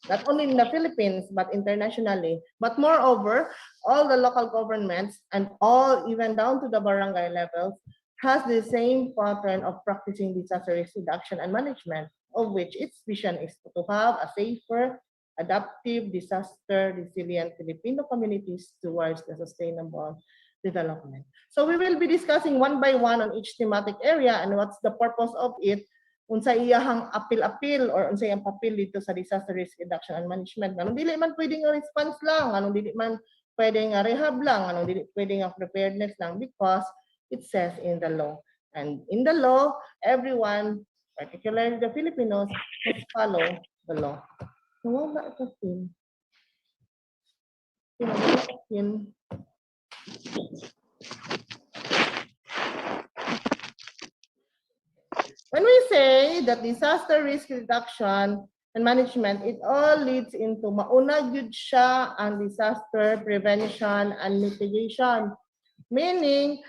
not only in the Philippines, but internationally. But moreover, all the local governments and all, even down to the barangay levels, has the same pattern of practicing disaster risk reduction and management, of which its vision is to have a safer, adaptive, disaster resilient Filipino communities towards the sustainable development. So we will be discussing one by one on each thematic area and what's the purpose of it, unsa iyahang apil-apil or unsa iyang papel dito sa disaster risk reduction and management. Anong dili man pwedeng response lang, anong dili man pwedeng rehab lang, anong dili pwedeng preparedness lang, because it says in the law. And in the law, everyone, particularly the Filipinos, must follow the law. Nawala ito pin. When we say that disaster risk reduction and management, it all leads into mauna gyud siya ang disaster prevention and mitigation. Meaning,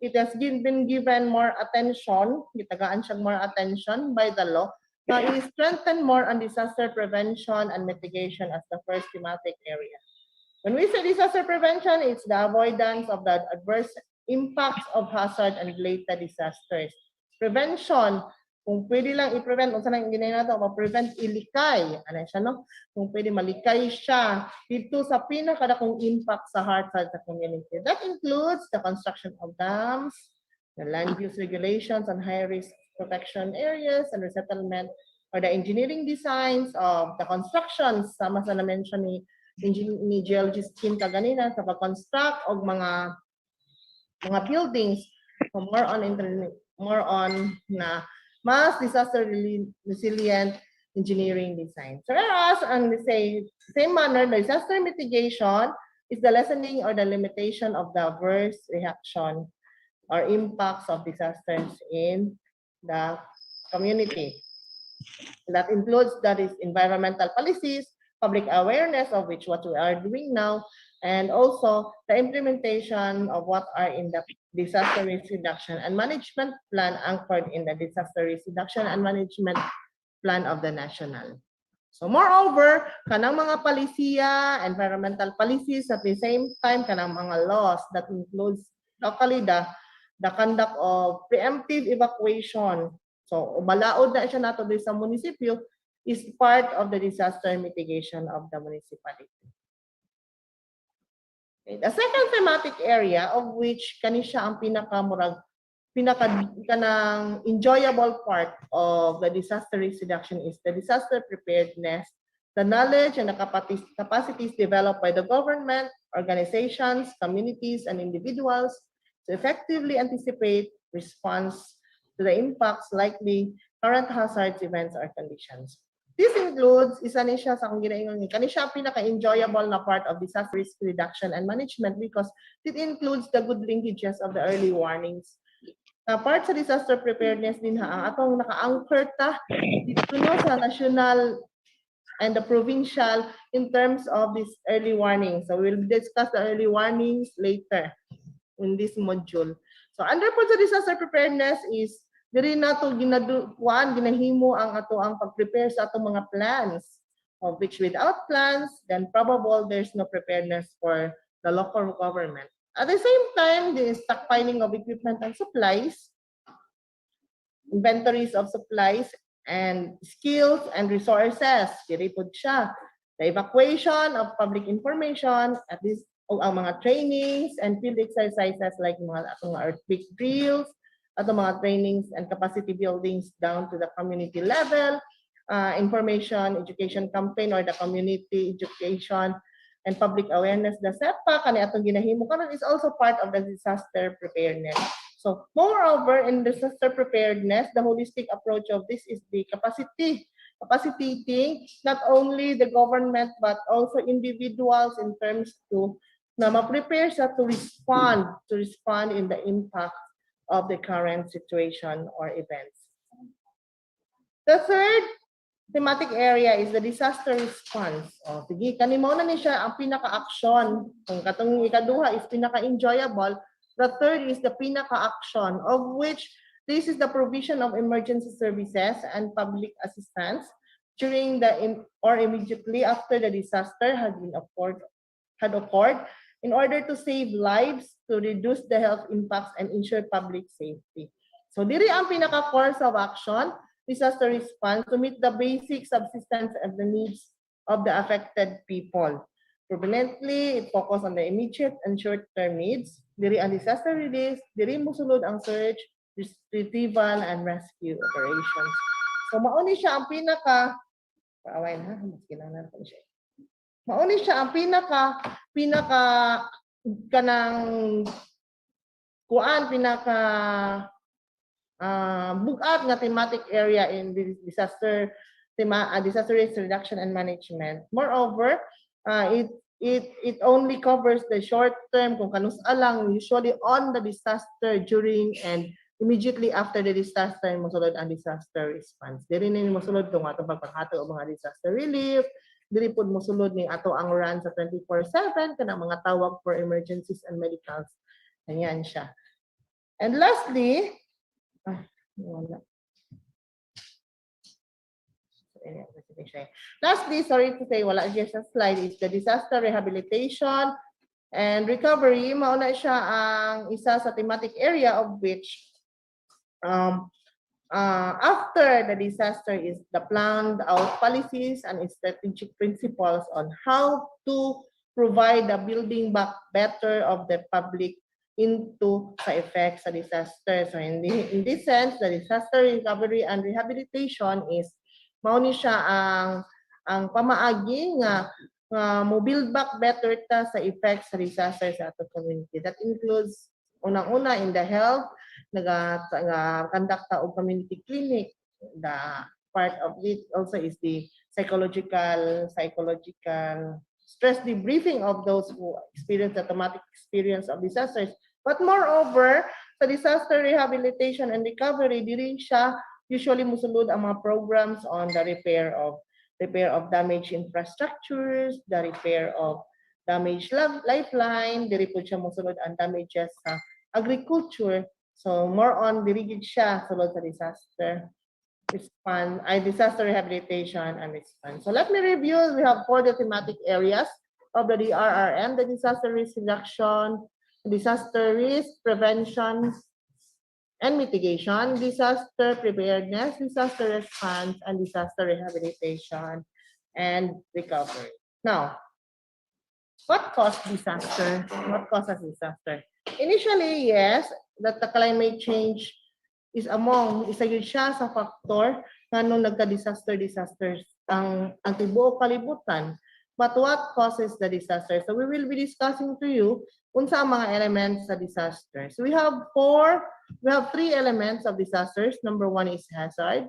it has been given more attention, gitagaan siya more attention by the law, na i-strengthen more on disaster prevention and mitigation as the first thematic area. When we say disaster prevention, it's the avoidance of the adverse impacts of hazard and related disasters. Prevention, kung pwede lang i-prevent, kung saan ginay nato, ma-prevent ilikay. Ano siya, no? Kung pwede malikay siya dito sa pinakadakong impact sa hazard sa community. That includes the construction of dams, the land use regulations on high-risk protection areas and resettlement, or the engineering designs of the constructions, sama sa na-mention ni geologist Kim kaganina, sa pag-construct og mga buildings, more on na mass disaster resilient engineering design. So whereas on the same manner, the disaster mitigation is the lessening or the limitation of the adverse reaction or impacts of disasters in the community. That includes environmental policies, public awareness of which what we are doing now, and also the implementation of what are in the disaster risk reduction and management plan anchored in the disaster risk reduction and management plan of the national. So moreover, kanang mga palisiya, environmental policies, at the same time kanang mga laws that includes locally the conduct of preemptive evacuation. So balaod na siya nato sa munisipyo is part of the disaster mitigation of the municipality. The second thematic area of which kani siya ang kanang enjoyable part of the disaster risk reduction is the disaster preparedness, the knowledge and the capacities developed by the government, organizations, communities, and individuals to effectively anticipate response to the impacts likely current hazards, events, or conditions. This includes, isa ni siya sa akong ginaingon, kani siya pinaka-enjoyable na part of disaster risk reduction and management because it includes the good linkages of the early warnings. Part sa disaster preparedness din ha, atong naka-anchor ta dito no sa national and the provincial in terms of this early warning. So we'll discuss the early warnings later in this module. So under po sa disaster preparedness is diri na to ginahimo ang ato ang pag-prepare sa atong mga plans, of which without plans, then probable there's no preparedness for the local government. At the same time, the stockpiling of equipment and supplies, inventories of supplies and skills and resources, diri po siya. The evacuation of public information, at least ang mga trainings and field exercises like mga atong earthquake drills, atong mga trainings and capacity buildings down to the community level, information education campaign or the community education and public awareness, the SEPA, kani atong ginahimo karon is also part of the disaster preparedness. So moreover, in disaster preparedness, the holistic approach of this is the capacitating not only the government but also individuals in terms to na ma-prepare siya to respond in the impact of the current situation or events. The third thematic area is the disaster response. O, sige, kanimo na ni siya ang pinaka-action. Kung katong ikaduha is pinaka-enjoyable, the third is the pinaka-action, of which this is the provision of emergency services and public assistance during or immediately after the disaster had occurred in order to save lives, to reduce the health impacts, and ensure public safety. So diri ang pinaka-course of action, disaster response, to meet the basic subsistence and the needs of the affected people. Predominantly, it focus on the immediate and short-term needs. Diri ang disaster relief, diri mosulod ang search, retrieval, and rescue operations. So mauni siya ang mauni siya ang pinaka bugat nga thematic area in the disaster risk reduction and management. Moreover, it only covers the short term kung kanus-a lang, usually on the disaster, during and immediately after the disaster, mosulod ang disaster response. Diri ni mosulod tong ato pagpanghatag og mga disaster relief. Diri pud mosulod ni ato ang run sa 24/7 kanang mga tawag for emergencies and medicals. Ganyan siya. And lastly, sorry to say, wala siya sa slide, is the disaster rehabilitation and recovery. Mauna siya ang isa sa thematic area of which after the disaster is the planned out policies and strategic principles on how to provide the building back better of the public into sa effects sa disaster. So in this sense, the disaster recovery and rehabilitation is mauni siya ang pamaagi nga mo build back better ta sa effects sa disaster sa ato community. That includes unang-una in the health, conduct og community clinic. The part of it also is the psychological stress debriefing of those who experience the traumatic experience of disasters. But moreover, sa disaster rehabilitation and recovery, diri siya usually musulod ang mga programs on the repair of damaged infrastructures, the repair of damaged lifeline, diri po siya musulod ang damages sa agriculture. So more on dirigid siya sulod sa disaster rehabilitation and response. So let me review. We have 4 thematic areas of the DRRM: the disaster risk reduction, disaster risk prevention and mitigation, disaster preparedness, disaster response, and disaster rehabilitation and recovery. Now, what caused disaster? What causes disaster? Initially, yes, that the climate change is isa yun siya sa factor nga nung disasters ang tibuok kalibutan. But what causes the disaster? So we will be discussing to you unsa ang mga elements sa disasters. We have 3 elements of disasters. Number 1 is hazard.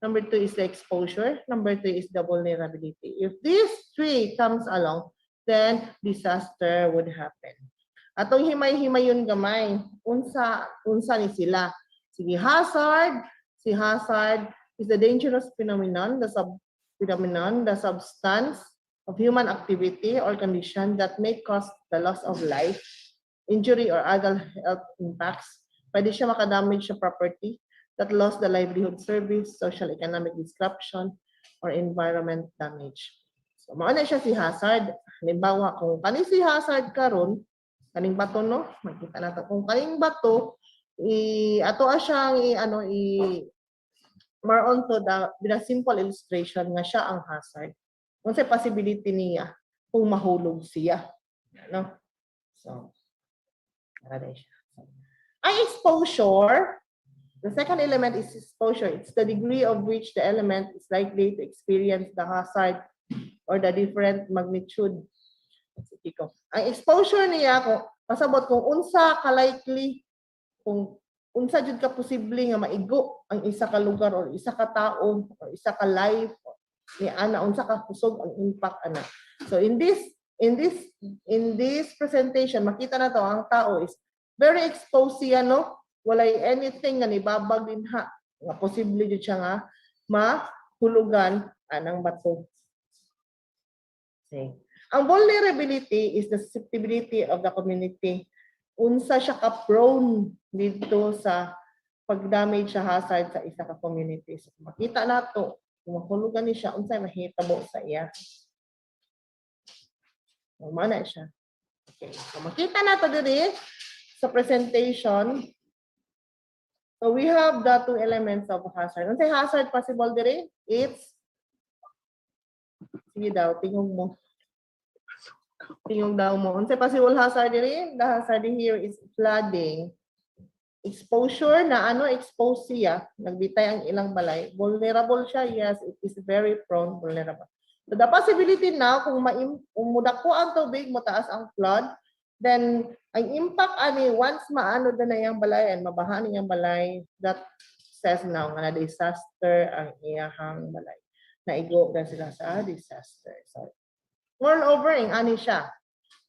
Number 2 is the exposure. Number 3 is the vulnerability. If these 3 comes along, then disaster would happen. Atong himay-himayon gamay, unsa ni sila. Sige, hazard. Si hazard is the dangerous phenomenon, the substance of human activity or condition that may cause the loss of life, injury, or other health impacts. Pwede siya makadamage sa property that lost the livelihood service, social economic disruption, or environment damage. So, mao na siya si hazard. Halimbawa, kung kani si hazard karon, kaning bato no, makita nato kung kaning bato ato siyang more on to the simple illustration nga siya ang hazard. Unsay possibility niya kung mahulog siya, no? So, ara siya. Ang exposure, the second element is exposure. It's the degree of which the element is likely to experience the hazard or the different magnitude. Ang exposure niya, kung pasabot kung unsa ka likely, kung unsa jud ka posible nga maigo ang isa ka lugar or isa ka tao or isa ka life ni ana, unsa ka kusog ang impact ana. So in this presentation, makita na to ang tao is very exposed siya, no? Walay anything nga nibabag dinha nga posible jud siya nga mahulugan anang bato. Okay. Ang vulnerability is the susceptibility of the community. Unsa siya ka-prone dito sa pag-damage sa hazard sa isa ka community. So, makita nato kung mahulugan ni siya, unsay mahitabo sa iya. Mana siya. Okay. So, makita nato diri sa presentation. So, we have the 2 elements of hazard. Unsay hazard possible diri? It's, sige daw, tingog mo. Tingog daw mo. Unsay possible hazard diri? The hazard here is flooding. Exposure na exposed siya, nagbitay ang ilang balay. Vulnerable siya, yes, it is very prone, vulnerable. So the possibility now, kung umudako ang tubig, mataas ang flood, then ang impact once maano na yung balay and mabaha niyang balay, that says now nga na disaster ang iyahang balay. Naigo na sila sa disaster. So, moreover, ani siya.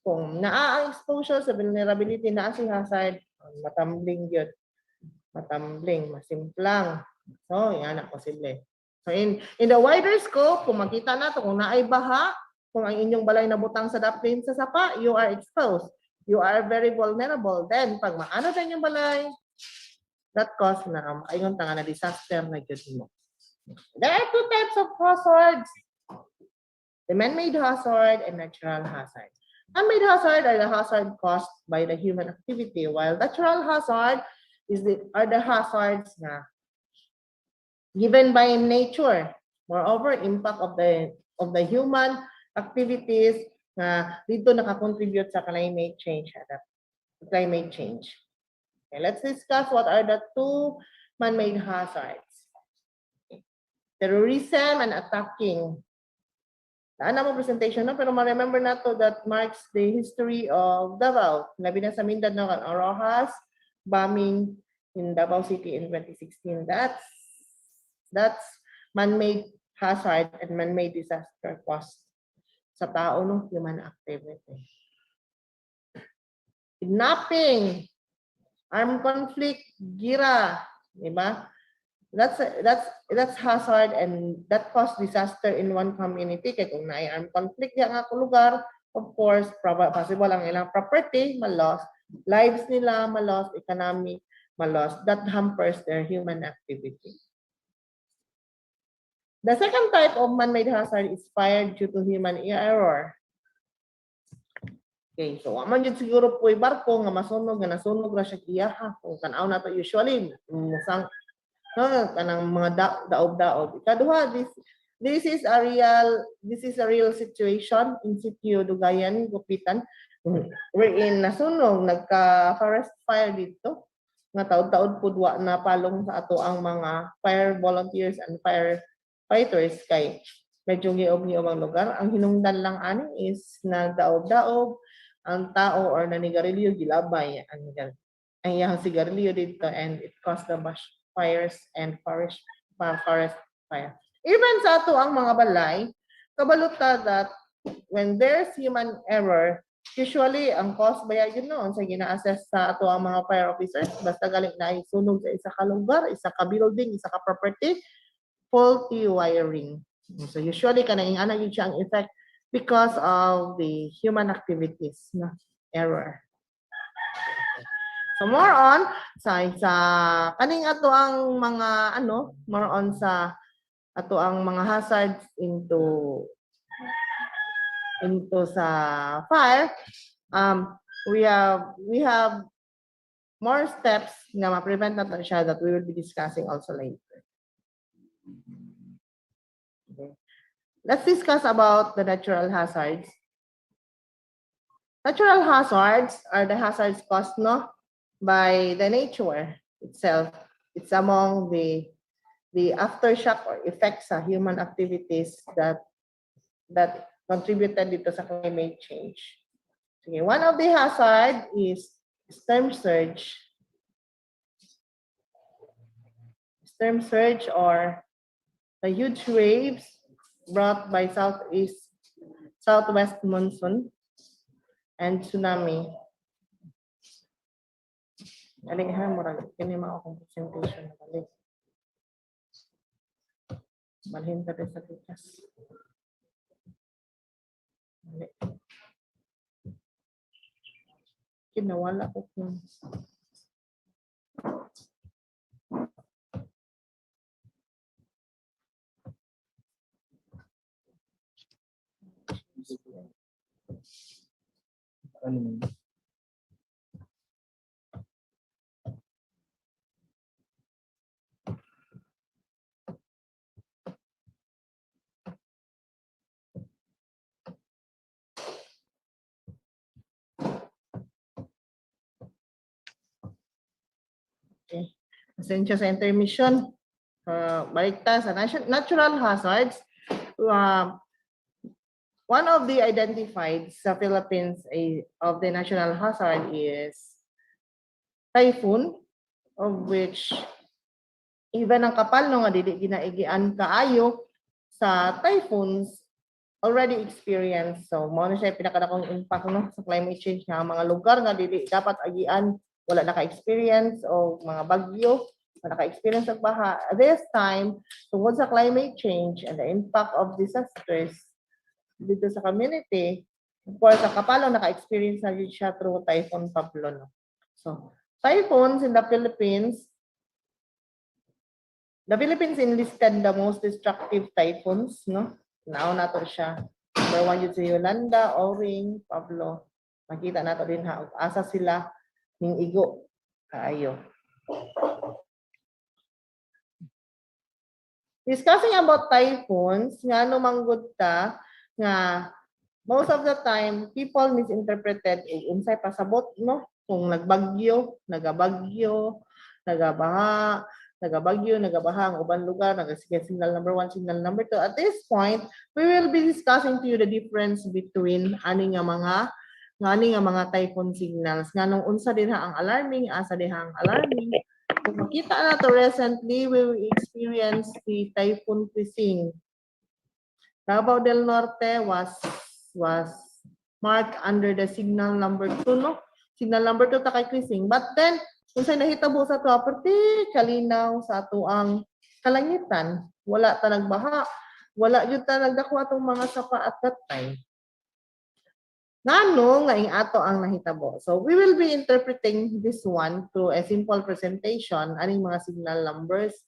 Kung naa ang exposure sa vulnerability na si hazard, matambling yun. Matambling, masimplang. So, yan ang posible. So, in the wider scope, kung makita nato kung naay baha, kung ang inyong balay nabutang sa daplin sa sapa, you are exposed. You are very vulnerable. Then, pag maano din yung balay, that cause na ayun tanga na disaster na yun mo. There are 2 types of hazards. The man-made hazard and natural hazard. Man-made hazard are the hazard caused by the human activity, while natural hazard are the hazards na given by nature. Moreover, impact of the human activities na dito nakakontribute sa climate change. Okay, let's discuss what are the 2 man-made hazards. Terrorism and attacking. Ano mo presentation, no? Pero ma-remember na to that marks the history of Davao. Labi na sa Mindanao, ang Rojas bombing in Davao City in 2016. That's man-made hazard and man-made disaster caused sa tao, no? Human activity. Kidnapping, armed conflict, gira, di ba? That's hazard and that cause disaster in one community. Kaya kung naay armed conflict diya nga lugar, of course, possible ang ilang property ma-loss, lives nila ma-loss, economic ma-loss. That hampers their human activity. The second type of man-made hazard is fire due to human error. Okay, so aman yun siguro po barko nga masunog, nga nasunog na siya iyaha. Kung tanaw na to usually, musang kanang mga daob-daob. Ikaduha, this is a real situation in situ Dugayan, Gupitan, wherein nasunog, nagka-forest fire dito. Nga taod-taod pudwa na palong sa ato ang mga fire volunteers and fire fighters kay medyo giog-giog ang lugar. Ang hinungdan lang ani is na daob-daob ang tao or nanigarilyo gilabay ang iyang sigarilyo dito and it caused the bush fires and forest fire. Even sa ato ang mga balay, kabalot ta that when there's human error, usually ang cause baya yun noon sa gina-assess sa ato ang mga fire officers, basta galing na isunog sa isa ka lugar, isa ka building, isa ka property, faulty wiring. So usually kanang ana yun siya ang effect because of the human activities na error. So more on sa kaning ato ang mga more on sa ato ang mga hazards into sa fire. We have more steps na ma-prevent natin siya that we will be discussing also later. Okay. Let's discuss about the natural hazards. Natural hazards are the hazards caused by the nature itself. It's among the aftershock or effects of human activities that contributed dito sa climate change. Okay, one of the hazard is storm surge. Storm surge or the huge waves brought by southwest monsoon and tsunami. Aling ha, murag kini mao akong presentation balik. Balhin ta sa tikas. Balik. Kinawala ko kung okay. Pasensya sa intermission. Balik ta sa natural hazards. One of the identified sa Philippines of the national hazard is typhoon, of which even ang kapal nga dili ginaigian kaayo sa typhoons already experienced. So mo na siya pinakadakong impact sa climate change nga mga lugar nga dili dapat agian wala naka-experience o mga bagyo, naka-experience ng baha. This time, tungkol sa climate change and the impact of disasters dito sa community, of course, sa Kapalo, naka-experience na din siya through Typhoon Pablo. No? So, typhoons in the Philippines enlisted the most destructive typhoons. No? Nauna to siya. Number 1 yun si Yolanda, Oring, Pablo. Makita nato din ha, asa sila ning igo kaayo. Discussing about typhoons, nga no manggod ta nga most of the time people misinterpreted unsay pasabot no kung nagbagyo, nagabagyo, nagabaha, nagabaha ang ubang lugar, nagasige signal number 1, signal number 2. At this point, we will be discussing to you the difference between ani nga mga typhoon signals. Nganong unsa din ang alarming, asa din ang alarming. Kung makita na to recently, we experienced the typhoon Krising. Davao del Norte was marked under the signal number 2, no? Signal number 2 ta kay Krising. But then, kung sa'y nahitabo sa property, kalinaw sa ato ang kalangitan. Wala ta nagbaha. Wala yun ta nagdakwa itong mga sapa at that time. Ngano nga ing ato ang nahitabo. So, we will be interpreting this one through a simple presentation, aning mga signal numbers.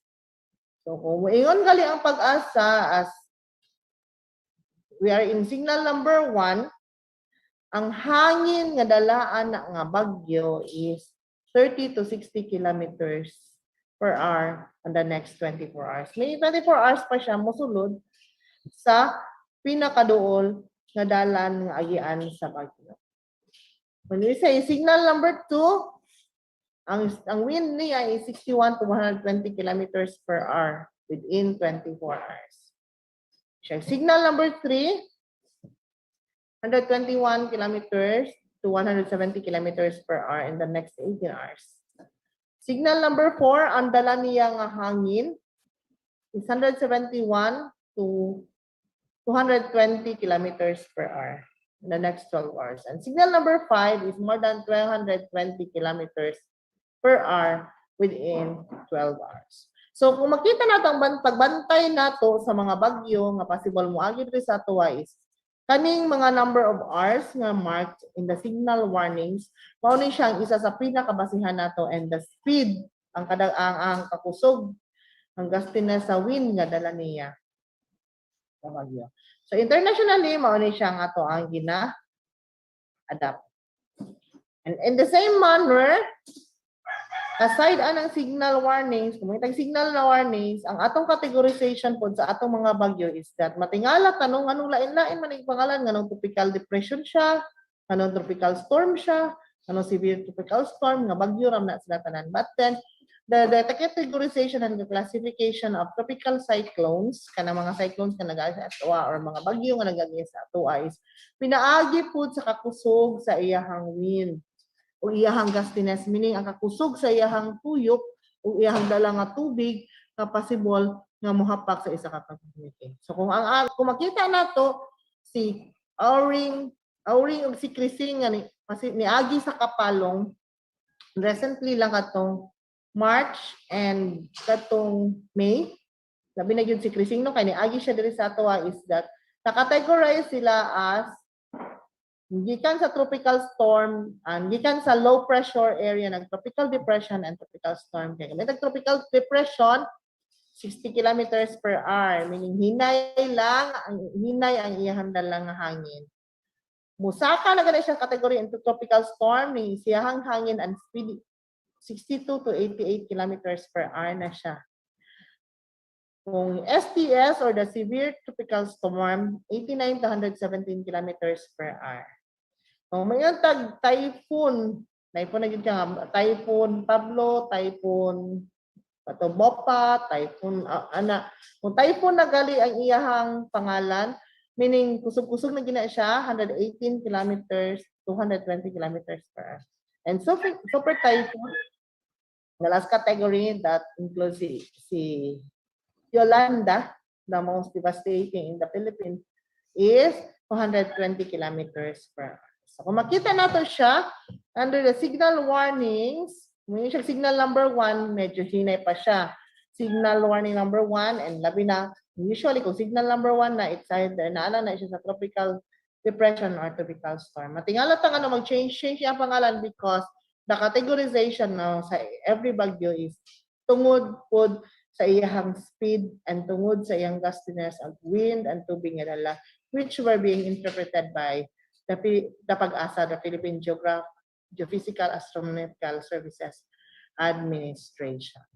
So, kung ingon gali ang pag-asa as we are in signal number 1, ang hangin nga dalaan na nga bagyo is 30 to 60 kilometers per hour on the next 24 hours. May 24 hours pa siya mosulod sa pinakaduol nga dalan nga agian sa bagyo. When we say signal number 2, ang wind niya is 61 to 120 kilometers per hour within 24 hours. Signal number 3, 121 kilometers to 170 kilometers per hour in the next 18 hours. Signal number 4, ang dala niya nga hangin is 171 to 220 kilometers per hour in the next 12 hours. And signal number 5 is more than 220 kilometers per hour within 12 hours. So kung makita natin ang pagbantay nato sa mga bagyo nga possible moagi diri sa atoa is kaning mga number of hours nga marked in the signal warnings, mao ni siya ang isa sa pinakabasihan nato, and the speed ang kakusog ang gustiness sa wind nga dala niya sa bagyo. So internationally mao ni siya ang ato ang gina-adapt. And in the same manner, aside anang signal warnings, kung may signal na warnings, ang atong categorization po sa atong mga bagyo is that matingala tanong anong lain-lain man ang pangalan, anong tropical depression siya, anong tropical storm siya, anong severe tropical storm, nga bagyo ram na sila tanan. But then, the categorization and the classification of tropical cyclones, kanang mga cyclones nga nag-agi sa atoa or mga bagyo nga nag-agi sa atoa is pinaagi po sa kakusog sa iyahang wind o iyahang gustiness, meaning ang kakusog sa iyahang tuyok o iyahang dala nga tubig nga possible nga mohapak sa isa ka community. So kung makita nato si Auring og si Krising nga niagi sa Kapalong recently lang katong March and katong May, labi na gyud si Krising no kay niagi siya diri sa atoa is that nakategorize sila as gikan sa tropical storm, gikan sa low pressure area ng tropical depression and tropical storm. Kaya may tropical depression, 60 kilometers per hour, meaning hinay ang iyahandal lang nga hangin. Musaka na ganun siya category into tropical storm, ni siyahang hangin and speed 62 to 88 kilometers per hour na siya. Kung STS or the severe tropical storm, 89 to 117 kilometers per hour. Kung may typhoon na yun ka, typhoon Pablo, typhoon Bopa, typhoon kung typhoon na gali ang iyahang pangalan, meaning kusog-kusog na gina siya, 118 kilometers to 120 kilometers per hour. And super typhoon, the last category that includes si Yolanda, the most devastating in the Philippines, is 220 kilometers per hour. So kung makita nato siya, under the signal warnings, may siya signal number 1, medyo hinay pa siya. Signal warning number 1, and labi na, usually kung signal number 1 na, it's either naala na siya sa tropical depression or tropical storm. Matingala tang mag-change ang pangalan because the categorization now sa every bagyo is tungod pod sa iyang speed and tungod sa iyang gustiness of wind and tubig nga dala, which were being interpreted by the PAG-ASA, the Philippine Geophysical Astronomical Services Administration.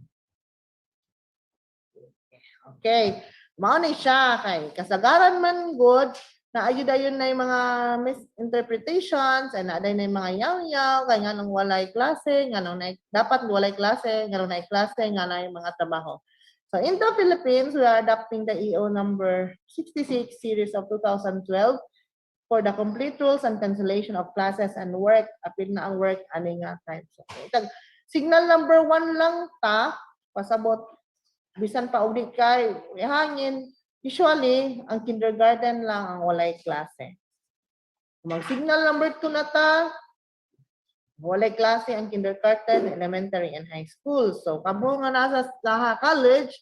Okay, mao ni siya kay kasagaran man good na ayudayon na yung mga misinterpretations and na yung mga yaw-yaw kay nganong walay klase, nganong dapat walay klase, nganong na klase, nganong yung mga trabaho. So in the Philippines, we are adopting the EO number 66 series of 2012 for the complete rules and cancellation of classes and work. Apil na ang work, ani nga time. So, signal number 1 lang ta, pasabot, bisan pa uli kay hangin, usually, ang kindergarten lang ang walay klase. Mag-signal number 2 na ta, walay klase ang kindergarten, elementary, and high school. So, kabo nga nasa college,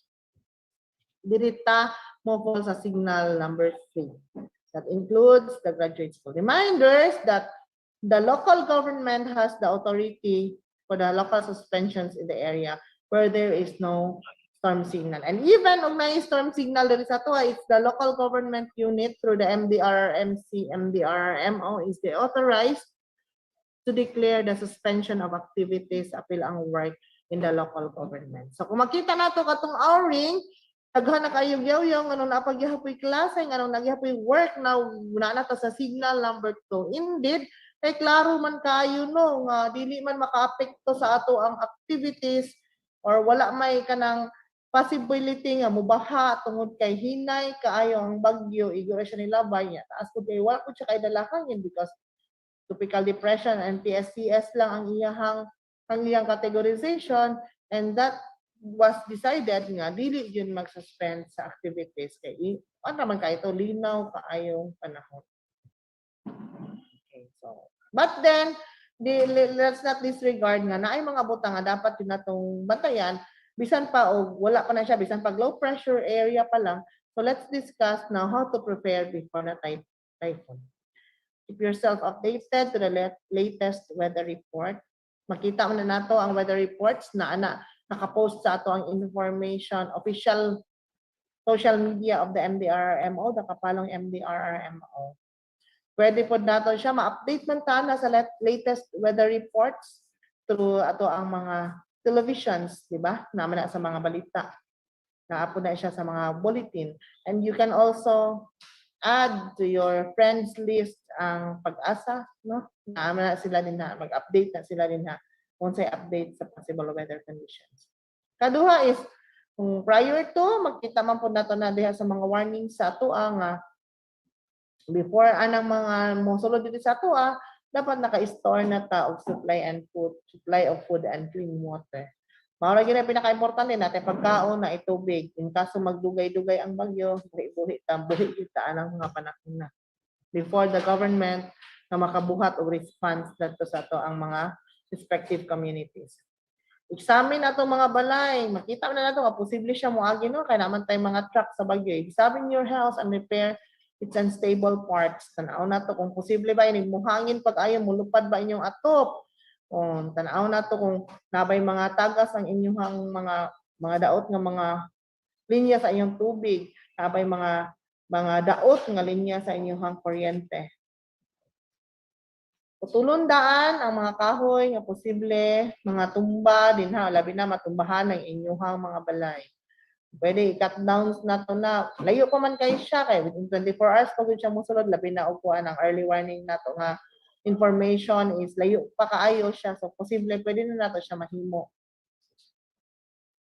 dirita mo po sa signal number 3. That includes the graduate school. Reminders that the local government has the authority for the local suspensions in the area where there is no storm signal. And even kung may storm signal there is ato, it's the local government unit through the MDRRMO is the authorized to declare the suspension of activities apil ang work in the local government. So kung makita nato katong Auring, daghan na kayong yaw-yaw, nga nung napagyahapoy klase, nga nung nagyahapoy work, na to sa signal number 2. Indeed, kay klaro man kayo no, nga dili man maka-apekto sa ato ang activities or wala may kanang possibility nga mubaha tungod kay hinay kaayo ang bagyo, igura siya nilabay niya. Taas ko kay wala ko siya kay dalahangin because tropical depression and TSCS lang ang iyang categorization, and that was decided nga dili yun mag-suspend sa activities kay ano naman kay ito linaw kaayong panahon. Okay, so but then let's not disregard nga na ay mga butang nga dapat yun natong bantayan bisan pa o wala pa na siya bisan pag low pressure area pa lang. So let's discuss now how to prepare before the typhoon. Keep yourself updated to the latest weather report. Makita mo na nato ang weather reports na nakapost sa ato ang information, official social media of the MDRRMO, the kapalong MDRRMO. Pwede po nato siya ma-update man ta na sa latest weather reports through ato ang mga televisions, di ba? Naman na sa mga balita. Naapo na siya sa mga bulletin. And you can also add to your friends list ang pag-asa, no? Naman na sila din na mag-update na sila din na kung say update sa possible weather conditions. Kaduha is kung prior to makita man po nato na diha sa mga warnings sa ato nga before anang mga mosulod dito sa ato dapat naka-store na ta og supply of food and clean water. Mao ra gyud ang pinaka-importante natin pagkaon na itubig. In kaso magdugay-dugay ang bagyo, buhi kita anang mga panahon na. Before the government na makabuhat og response dito sa ato ang mga respective communities. Examine ato mga balay, makita na nato nga posible siya moagi no kay naman tay mga truck sa bagyo. Examine your house and repair its unstable parts. Tanaw nato kung posible ba ini muhangin pag ayo mulupad ba inyong atop. Tanaw nato kung nabay mga tagas ang inyong mga daot nga mga linya sa inyong tubig, nabay mga daot nga linya sa inyong kuryente. Putulon daan ang mga kahoy nga posible, mga tumba din labi na matumbahan ang inyong mga balay. Pwede i-cut down na to na layo pa man kay siya kay within 24 hours pag siya mosulod labi na upuan ang early warning nato nga information is layo pa kaayo siya so posible pwede na nato siya mahimo.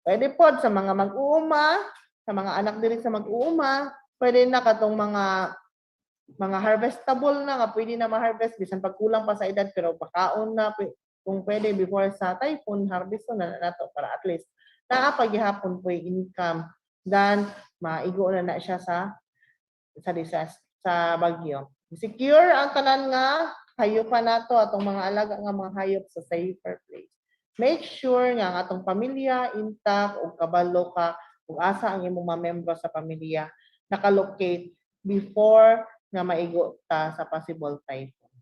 Pwede pod sa mga mag-uuma, sa mga anak diri sa mag-uuma, pwede na katong mga harvestable na nga pwede na ma-harvest bisan pag kulang pa sa edad pero pakaon na kung pwede before sa typhoon harvest na nato para at least naapagihapon po yung income then maigo na siya sa bagyo. Secure ang tanan nga hayupan nato atong mga alaga nga mga hayop sa safer place. Make sure nga ang atong pamilya intact ug kabalo ka ug asa ang imong mga membro sa pamilya nakalocate before nga maigo ta sa possible typhoon.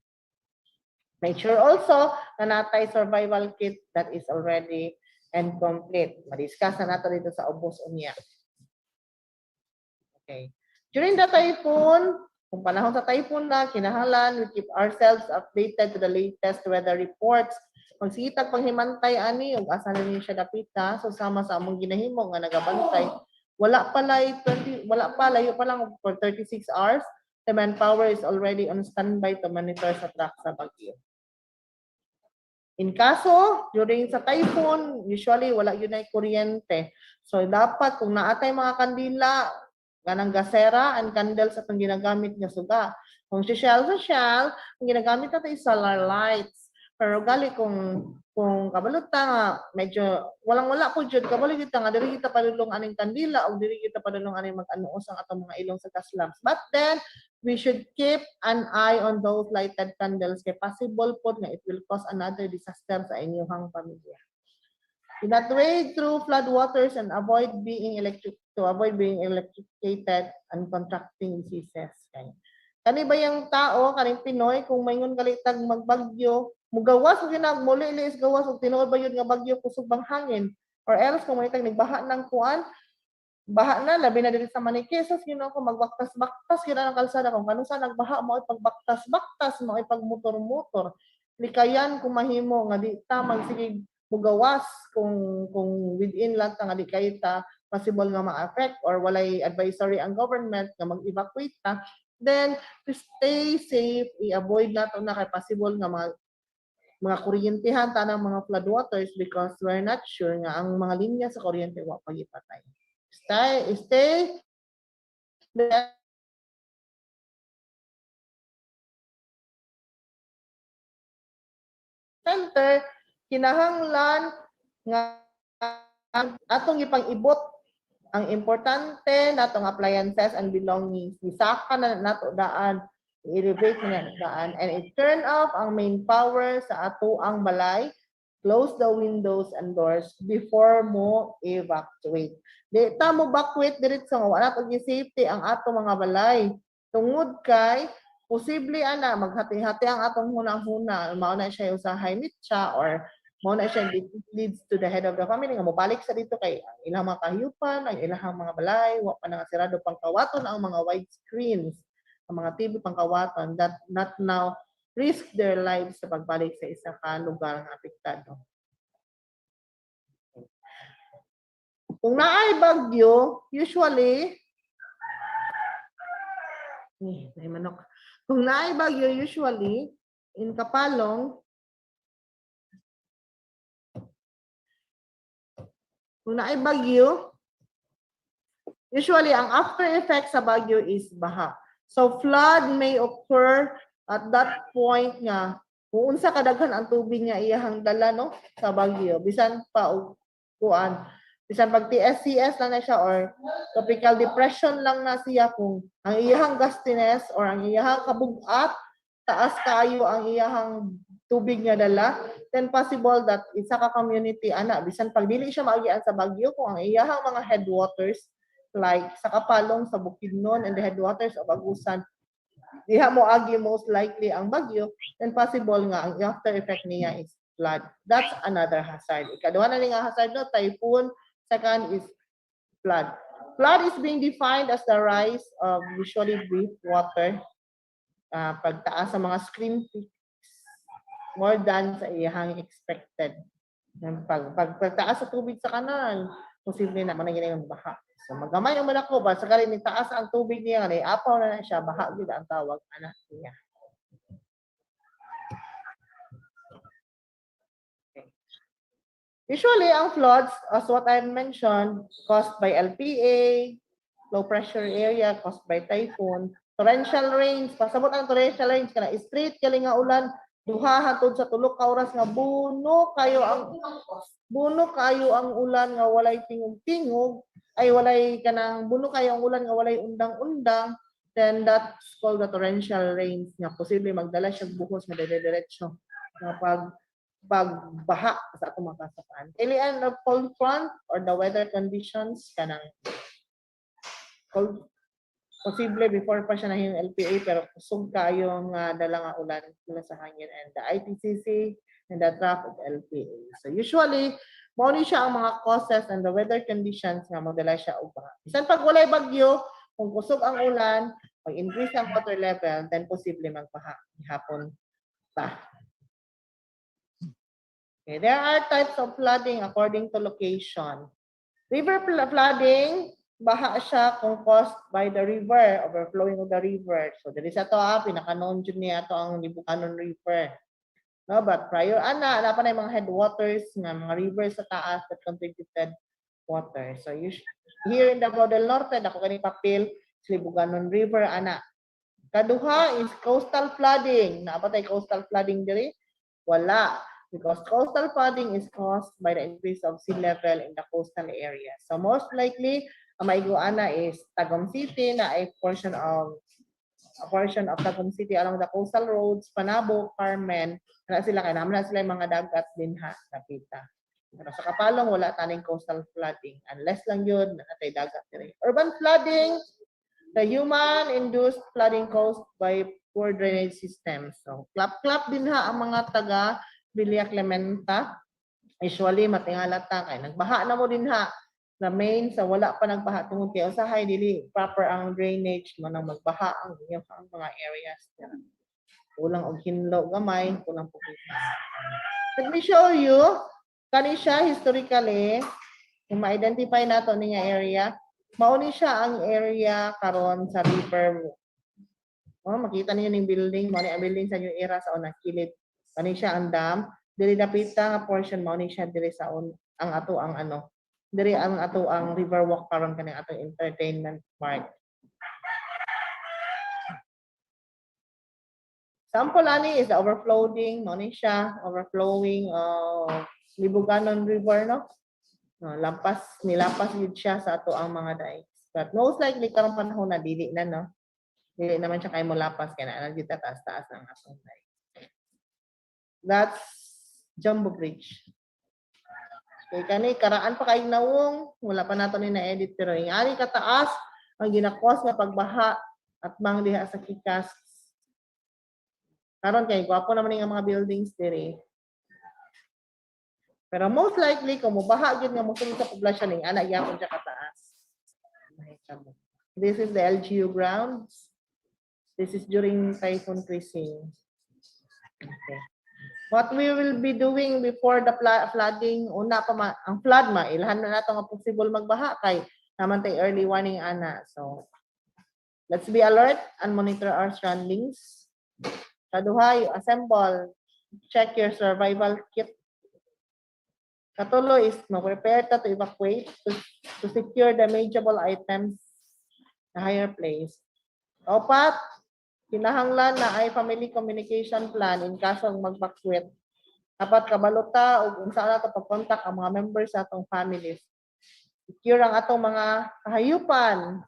Make sure also na natay survival kit that is already and complete. Ma-discuss na nato dito sa ubos unya. Okay. During the typhoon, kung panahon sa typhoon na, kinahanglan we keep ourselves updated to the latest weather reports. Magsitag panghimantay ani ug asa na niyo siya dapita so sama sa among ginahimo nga nagabantay. Wala pa layo pa lang for 36 hours. The manpower is already on standby to monitor sa track sa bagyo. In kaso, during sa typhoon, usually wala yun ay kuryente. So dapat kung naatay mga kandila, ganang gasera and candles atong ginagamit nga suga. Kung social, ang ginagamit natin is solar lights. Pero gali kung kabalot ta nga medyo walang-wala po jud kabalo kita nga diri kita padulong aning kandila o diri kita padulong aning mag-anuos ang atong mga ilong sa gas lamps. But then we should keep an eye on those lighted candles kay possible po nga it will cause another disaster sa inyong pamilya. Do not wade through flood waters and avoid being electrocuted and contracting diseases. Kani ba yung tao, kaning Pinoy, kung mayngon kalitag magbagyo, mugawas o muli is gawas o tinuod ba yun nga bagyo kusog bang hangin? Or else kung may nagbaha ng kuan, baha na, labi na dito sa Maniquesos, kung magbaktas-baktas, kina ng kalsada, kung kano sa nagbaha, mo ipagbaktas-baktas, mo ipagmotor-motor. Likayan kung mahimo, nga di ta, magsigig mugawas, kung within lang ta, nga di kayo ta, possible nga ma-affect, or walay advisory ang government, nga mag-evacuate ta, then to stay safe, i-avoid nato na kay possible nga mga kuryentehan tanang mga flood waters because we're not sure nga ang mga linya sa kuryente wa pagipatay. Stay center kinahanglan nga atong ipang-ibot ang importante natong appliances and belongings. Isaka na nato daan, i-elevate na daan, and i-turn off ang main power sa ato ang balay. Close the windows and doors before mo evacuate. Di ta mo evacuate diretso nga wala pag safety ang ato mga balay. Tungod kay posible ana maghati-hati ang atong hunang-huna, mao na siya usahay mitsa or mao na siya leads to the head of the family nga mobalik sa dito kay ang ilang mga kahiyupan, ang ilang mga balay, wa pa nga sirado pang kawaton ang mga wide screens, ang mga TV pang kawaton that not now risk their lives sa pagbalik sa isa ka lugar nga apektado. Kung naay bagyo, usually may manok. Kung naay bagyo, usually in Kapalong, kung naay bagyo, usually ang after effect sa bagyo is baha. So flood may occur at that point nga kung unsa kadaghan ang tubig nga iyahang dala no sa bagyo bisan pa og kuan bisan pag TSCS lang na siya or tropical depression lang na siya kung ang iyahang gustiness or ang iyahang kabug-at taas kaayo ang iyahang tubig nga dala, then possible that isa ka community ana bisan pag dili siya maagian sa bagyo kung ang iyahang mga headwaters like sa Kapalong, sa Bukidnon and the headwaters of Agusan diha mo agi most likely ang bagyo, then possible nga ang after effect niya is flood. That's another hazard. Ikaduha na nga hazard no, typhoon. Second is flood. Flood is being defined as the rise of usually brief water pagtaas sa mga stream peaks more than sa iyang expected. Pagtaas sa tubig sa kanal, posible na mangyayari ng baha. So magamay ang malako ba sa galing taas ang tubig niya nga apaw na siya baha gyud ang tawag ana niya. Okay. Usually ang floods as what I mentioned caused by LPA, low pressure area caused by typhoon, torrential rains, pasabot ang torrential rains kana straight kali nga ulan duha hangtod sa tulo ka oras nga buno kayo ang ulan nga walay tingog-tingog ay walay kanang buno kayo ang ulan nga walay undang-undang, then that's called the torrential rains nga posible magdala siya buhos nga dire-diretso nga pagbaha sa atong mga kasapaan. Kailan of cold front or the weather conditions kanang cold posible before pa siya na yung LPA pero kusog kayo nga dala nga ulan mula sa hangin and the IPCC and the trough of LPA. So usually mao ni siya ang mga causes and the weather conditions nga magdala siya og baha. Bisan pag walay bagyo, kung kusog ang ulan, pag increase ang water level, then posible magbaha hapon pa. Okay, there are types of flooding according to location. River flooding, baha siya kung caused by the river, overflowing of the river. So there is ato pinaka-known dyan niya ito ang Libucanon River. No, but prior ana pa na yung mga headwaters nga mga rivers sa taas that contributed water. So here in the Del Norte, dako kani papel Libucanon River ana. Kaduha is coastal flooding. Napatay coastal flooding diri? Wala. Because coastal flooding is caused by the increase of sea level in the coastal area. So most likely, ang maiguana is Tagum City na a portion of Tagum City along the coastal roads, Panabo, Carmen, na sila kaya naman na sila yung mga dagat din ha, napita. Pero sa Kapalong, wala taning coastal flooding. Unless lang yun, natay dagat din. Urban flooding, the human-induced flooding caused by poor drainage systems. So, klap-klap din ha ang mga taga Villa Clementa. Usually, matingala ta kay nagbaha na mo din ha. Na main sa wala pa nagbaha tungod kay usahay dili proper ang drainage mo nang magbaha ang mga areas. Kulang og hinlo gamay, kulang pugita. Let me show you kani siya historically kung ma-identify nato niya area. Mauni siya ang area karon sa river. Oh, makita niyo ning building, mo ni ang building sa new era sa unang kilid. Kani siya ang dam, dili dapita nga portion mauni siya diri sa ang ato ang ano. Diri ang ato ang river walk karon kani atong entertainment park. Sample ani is the overflowing, mo ni siya overflowing of Libuganon River no. No, nilapas yun siya sa ato ang mga dikes. But most likely karong panahon na dili na, no? Dili naman siya kay mo lapas kaya na dito taas-taas ng atong dike. That's Jumbo Bridge. Okay, kani karaan pa kay nawong, wala pa nato ni na-edit pero yung ari kataas ang ginakos nga pagbaha at mang diha sa KCAST. Karon kay gwapo naman nga mga buildings diri. Pero most likely kung mubaha gyud nga mosulod sa poblasyon ning ana gyapon siya kataas. This is the LGU grounds. This is during typhoon Christine. Okay. What we will be doing before the flooding, una pa ang flood ilhan na nato nga possible magbaha kay naman tay early warning ana. So let's be alert and monitor our surroundings. Kaduha, you assemble, check your survival kit. Katulo is prepare to evacuate to secure damageable items na higher place. Opat, kinahanglan na ay family communication plan in kaso mag-evacuate. Dapat kabalota o unsa na to pag-contact ang mga members sa atong families. Secure ang atong mga kahayupan,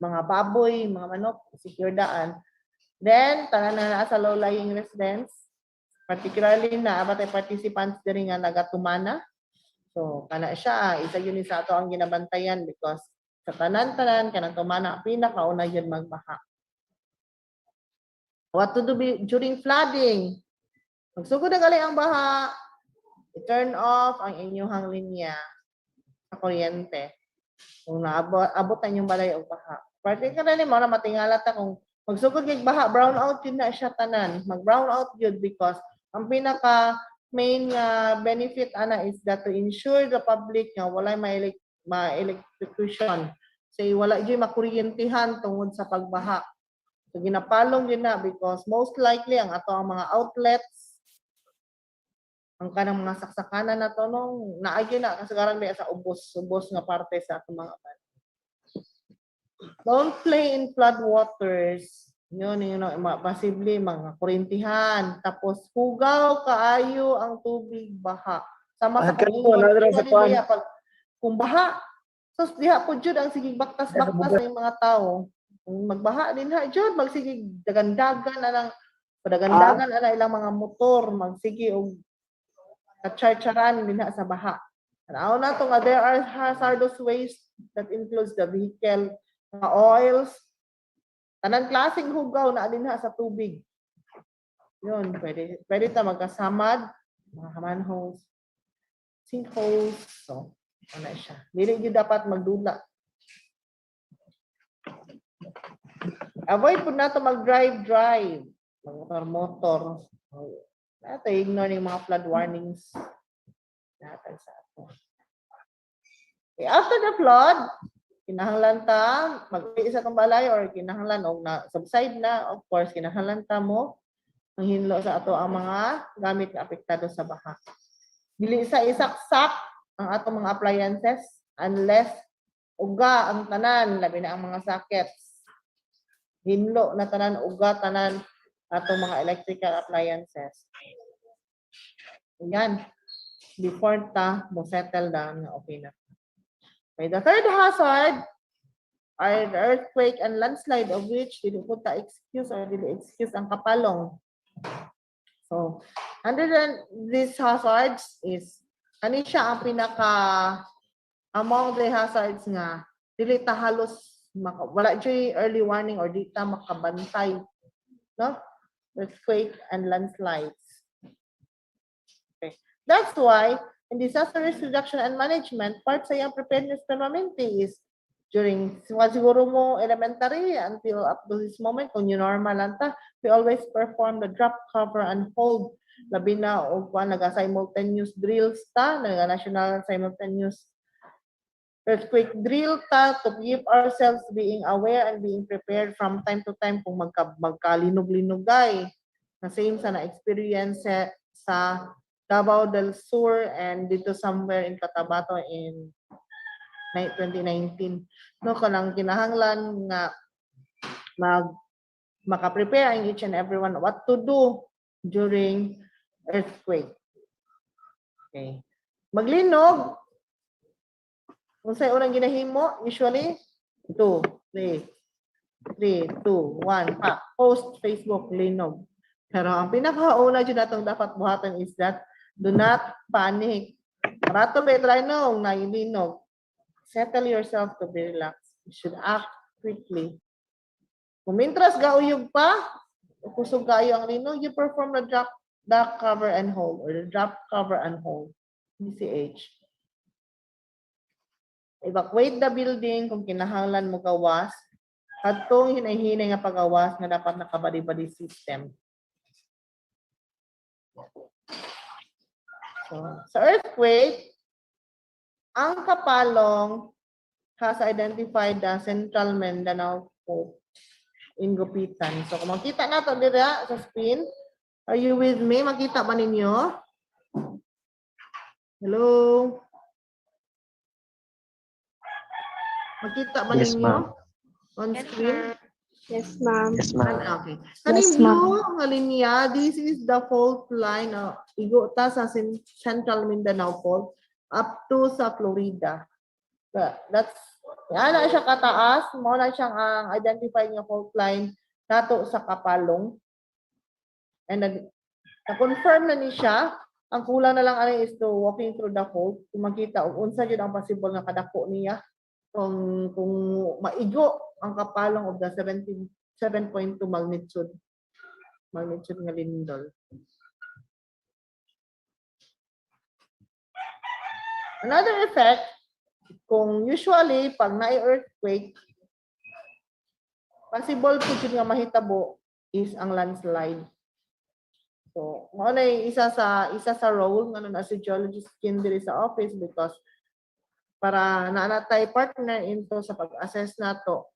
mga baboy, mga manok, secure daan. Then, tanan na sa low-lying residents, particularly na abatay participants diri nga nagatumana. So, kana siya, isa yun sa ato ang ginabantayan because sa tanan-tanan, kanang tumana, pinakauna yun magbaha. What to do during flooding? Magsugod na gali ang baha, i-turn off ang inyong linya sa kuryente. Kung naabot na yung balay o baha. Particularly mo na matingala ta kung magsugod kay baha, brown out yun na siya tanan. Mag-brown out yun because ang pinaka main benefit ana is that to ensure the public nga walay ma-electrocution. Say wala gyud makuryentehan tungod sa pagbaha. So ginapalong yun na because most likely ang ato ang mga outlets ang kanang mga saksakanan na to nung naagi na kasagaran ba sa ubos nga parte sa atong mga ban. Don't play in flood waters. Yun, possibly mga kurintihan. Tapos hugaw kaayo ang tubig baha. Sama sa kung baha. So diha po jud ang sigig baktas-baktas ng mga tao. Kung magbaha din ha jud magsigig dagandagan ana ilang mga motor magsige og charcharan din sa baha. Ano na to nga there are hazardous waste that includes the vehicle, oils, tanang klaseng hugaw na din sa tubig. Yun, pwede ta magkasamad, mga manholes, sinkholes, so ano siya. Dili gyud dapat magdula. Avoid po nato mag-drive, motor. Nato ignore yung mga flood warnings. Natin sa ato. Okay, after the flood, kinahanglan ta mag-uwi sa tong balay or kinahanglan og na subside na, of course kinahanglan ta mo manghinlo sa ato ang mga gamit na apektado sa baha. Dili sa isaksak ang atong mga appliances unless uga ang tanan labi na ang mga sockets. Hinlo na tanan uga tanan atong mga electrical appliances. Yan. Before ta mo settle down na okay na. Okay, the third hazard are the earthquake and landslide of which dili po ta excuse ang kapalong. So, under these hazards is kani siya ang pinaka among the hazards nga dili ta halos wala jay early warning or di ta makabantay, no? Earthquake and landslides. Okay. That's why in disaster risk reduction and management, part sa yung preparedness permanente is during siguro mo elementary until up to this moment, kung yung normal lang ta, we always perform the drop, cover, and hold. Labi na o naga-simultaneous drills ta, naga-national simultaneous earthquake drill ta to keep ourselves being aware and being prepared from time to time kung magkalinog-linugay. Na same sa na-experience sa Davao del Sur and dito somewhere in Cotabato in 2019. No, kanang kinahanglan nga maka-prepare ang each and everyone what to do during earthquake. Okay. Maglinog, Kung sa'yo unang ginahimo, usually, 2, 3, 3, 2, 1, pa. Post Facebook, linog. Pero ang pinakauna dyan natong dapat buhatan is that do not panic. Rato ba try nung nailinog. Settle yourself to be relaxed. You should act quickly. Kung mintras gauyog pa, kusog kayo ang linog, you perform the drop cover and hold or the drop cover and hold. DCH. Evacuate the building kung kinahanglan mo gawas. Atong hinay-hinay nga pagawas nga dapat nakabadi-badi system. So, sa earthquake, ang Kapalong has identified the Central Mindanao Fault in Gupitan. So, kung makita nato dira sa spin, are you with me? Makita ba ninyo? Hello? Makita ba Yes, ninyo? ma'am. On screen? Yes, ma'am. Yes, ma'am. Okay. Kaning blue nga linya, this is the fault line. Igo ta sa Central Mindanao Fault up to sa Florida. That's yan na siya kataas, mo na siyang identified nga fault line nato sa Kapalong. And na-confirm na ni siya. Ang kulang na lang ani is to walking through the fault. Kung makita unsa jud ang possible nga kadako niya. Kung maigo ang Kapalong of the 7.2 magnitude nga lindol. Another effect, kung usually pag na-earthquake, possible po yun nga mahitabo is ang landslide. So, mao na isa sa role nga na si geologist kin diri sa office because para naanatay partner into sa pag-assess nato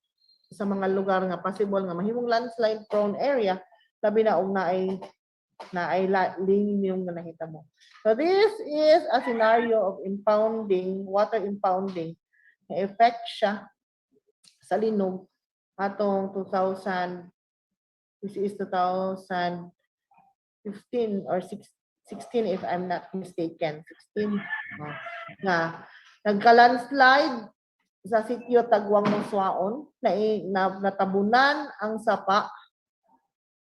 sa mga lugar nga possible nga mahimong landslide prone area labi na og naay linium nga nahitabo. So this is a scenario of impounding, water impounding. Na-effect siya sa linog atong 2000, this is 2015 or 16 if I'm not mistaken. 16 nga nagka-landslide sa sitio Tagwang ng Suan, natabunan ang sapa,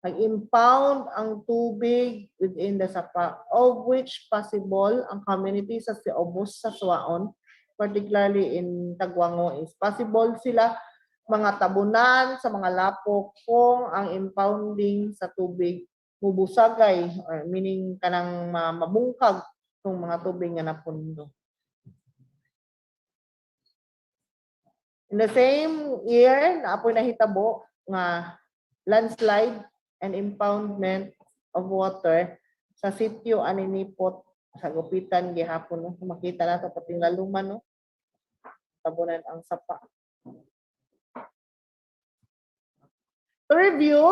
nag-impound ang tubig within the sapa, of which possible ang community sa Siobos sa Suan, particularly in Tagwango, is possible sila mga tabunan sa mga lapok kung ang impounding sa tubig mubusagay, or meaning kanang mabungkag kung mga tubig nga napundo. In the same year, naapoy nahitabo nga landslide and impoundment of water sa sitio Aninipot sa Gupitan gihapon. No? Makita na ito pati laluman, no? Tabunan ang sapa. To review,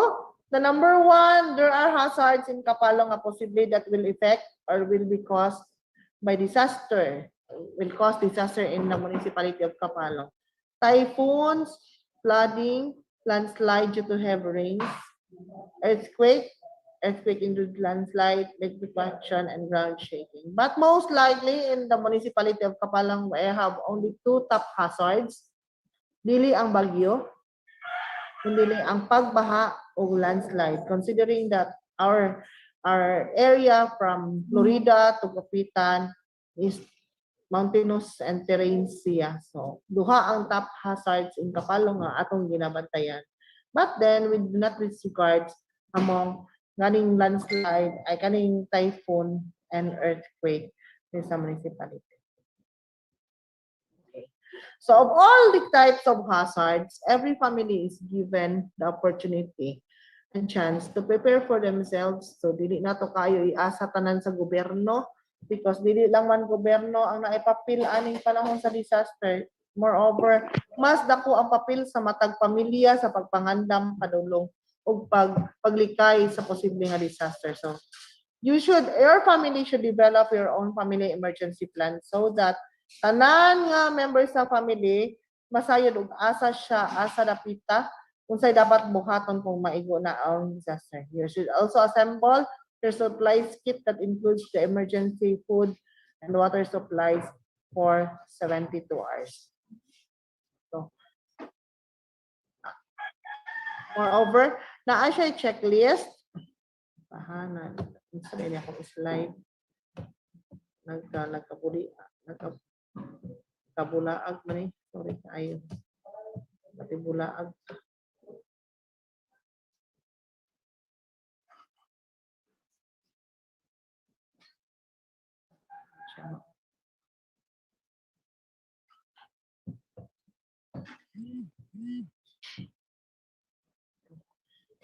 the number one, there are hazards in Kapalong possibly that will affect or will be caused by disaster, will cause disaster in the municipality of Kapalong. Typhoons, flooding, landslide due to heavy rains, earthquake-induced landslide, liquefaction, and ground shaking. But most likely in the municipality of Kapalong, we have only two top hazards. Dili ang bagyo, kundi ang pagbaha o landslide. Considering that our area from Florida to Gupitan is mountainous and terrain siya. So, duha ang top hazards in Kapalong nga atong ginabantayan. But then, we do not disregard among kaning landslide, ay kaning typhoon and earthquake sa municipality. Okay. So, of all the types of hazards, every family is given the opportunity and chance to prepare for themselves. So, dili na to kayo iasa tanan sa gobyerno, because dili lang man gobyerno ang naipapil aning panahon sa disaster. Moreover, mas dako ang papel sa matag pamilya sa pagpangandam, padulong o paglikay sa posibleng nga disaster. So, your family should develop your own family emergency plan so that tanan nga members sa family masayod og asa dapita unsay dapat buhaton kung maigo na ang disaster. You should also assemble your supplies kit that includes the emergency food and water supplies for 72 hours. So, moreover, naa siya checklist. Tahanan. Isa din akong slide. Nagkabulaag man eh. Sorry, ayun. Pati bulaag.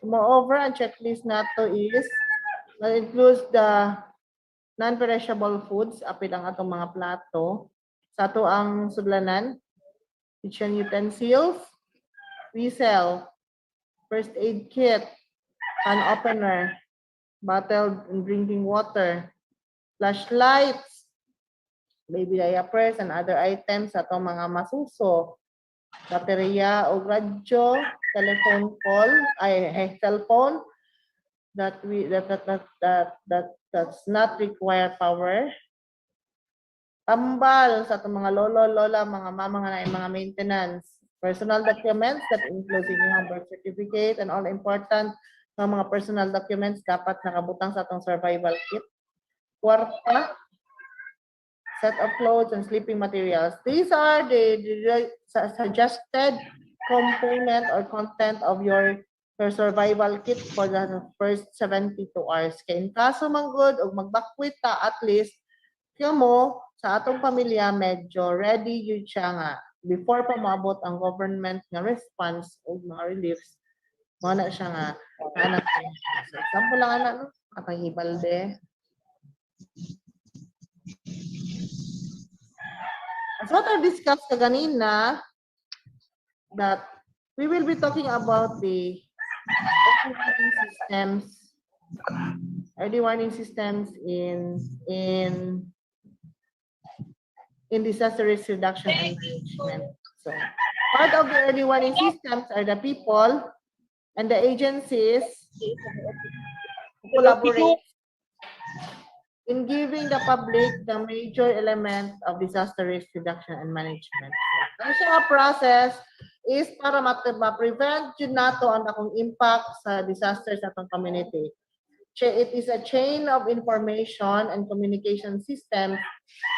Moreover, ang checklist nato is that includes the non-perishable foods, apil ang atong mga plato. Sa ato ang sudlanan, kitchen utensils, whistle, first aid kit, can opener, bottled and drinking water, flashlights, baby diapers, and other items sa atong mga masuso, baterya o radyo, telephone call, cellphone that does not require power. Tambal sa itong mga lolo, lola, mga mama nga na mga maintenance. Personal documents that includes inyong birth certificate and all important mga personal documents dapat nakabutang sa itong survival kit. Kwarta, set of clothes and sleeping materials. These are the suggested component or content of your survival kit for the first 72 hours. Kaya in kaso manggod o magbakwit ta, at least mo sa atong pamilya medyo ready yun siya nga before pa maabot ang government nga response o mga reliefs mo na siya nga anak. So, example lang anak no? Atang ibalde. As what I discussed kaganina, that we will be talking about the early warning systems in disaster risk reduction and management. So, part of the early warning systems are the people and the agencies who collaborate in giving the public the major element of disaster risk reduction and management. Ang siya process is para ma-prevent yun nato ang akong impact sa disasters sa atong community. It is a chain of information and communication systems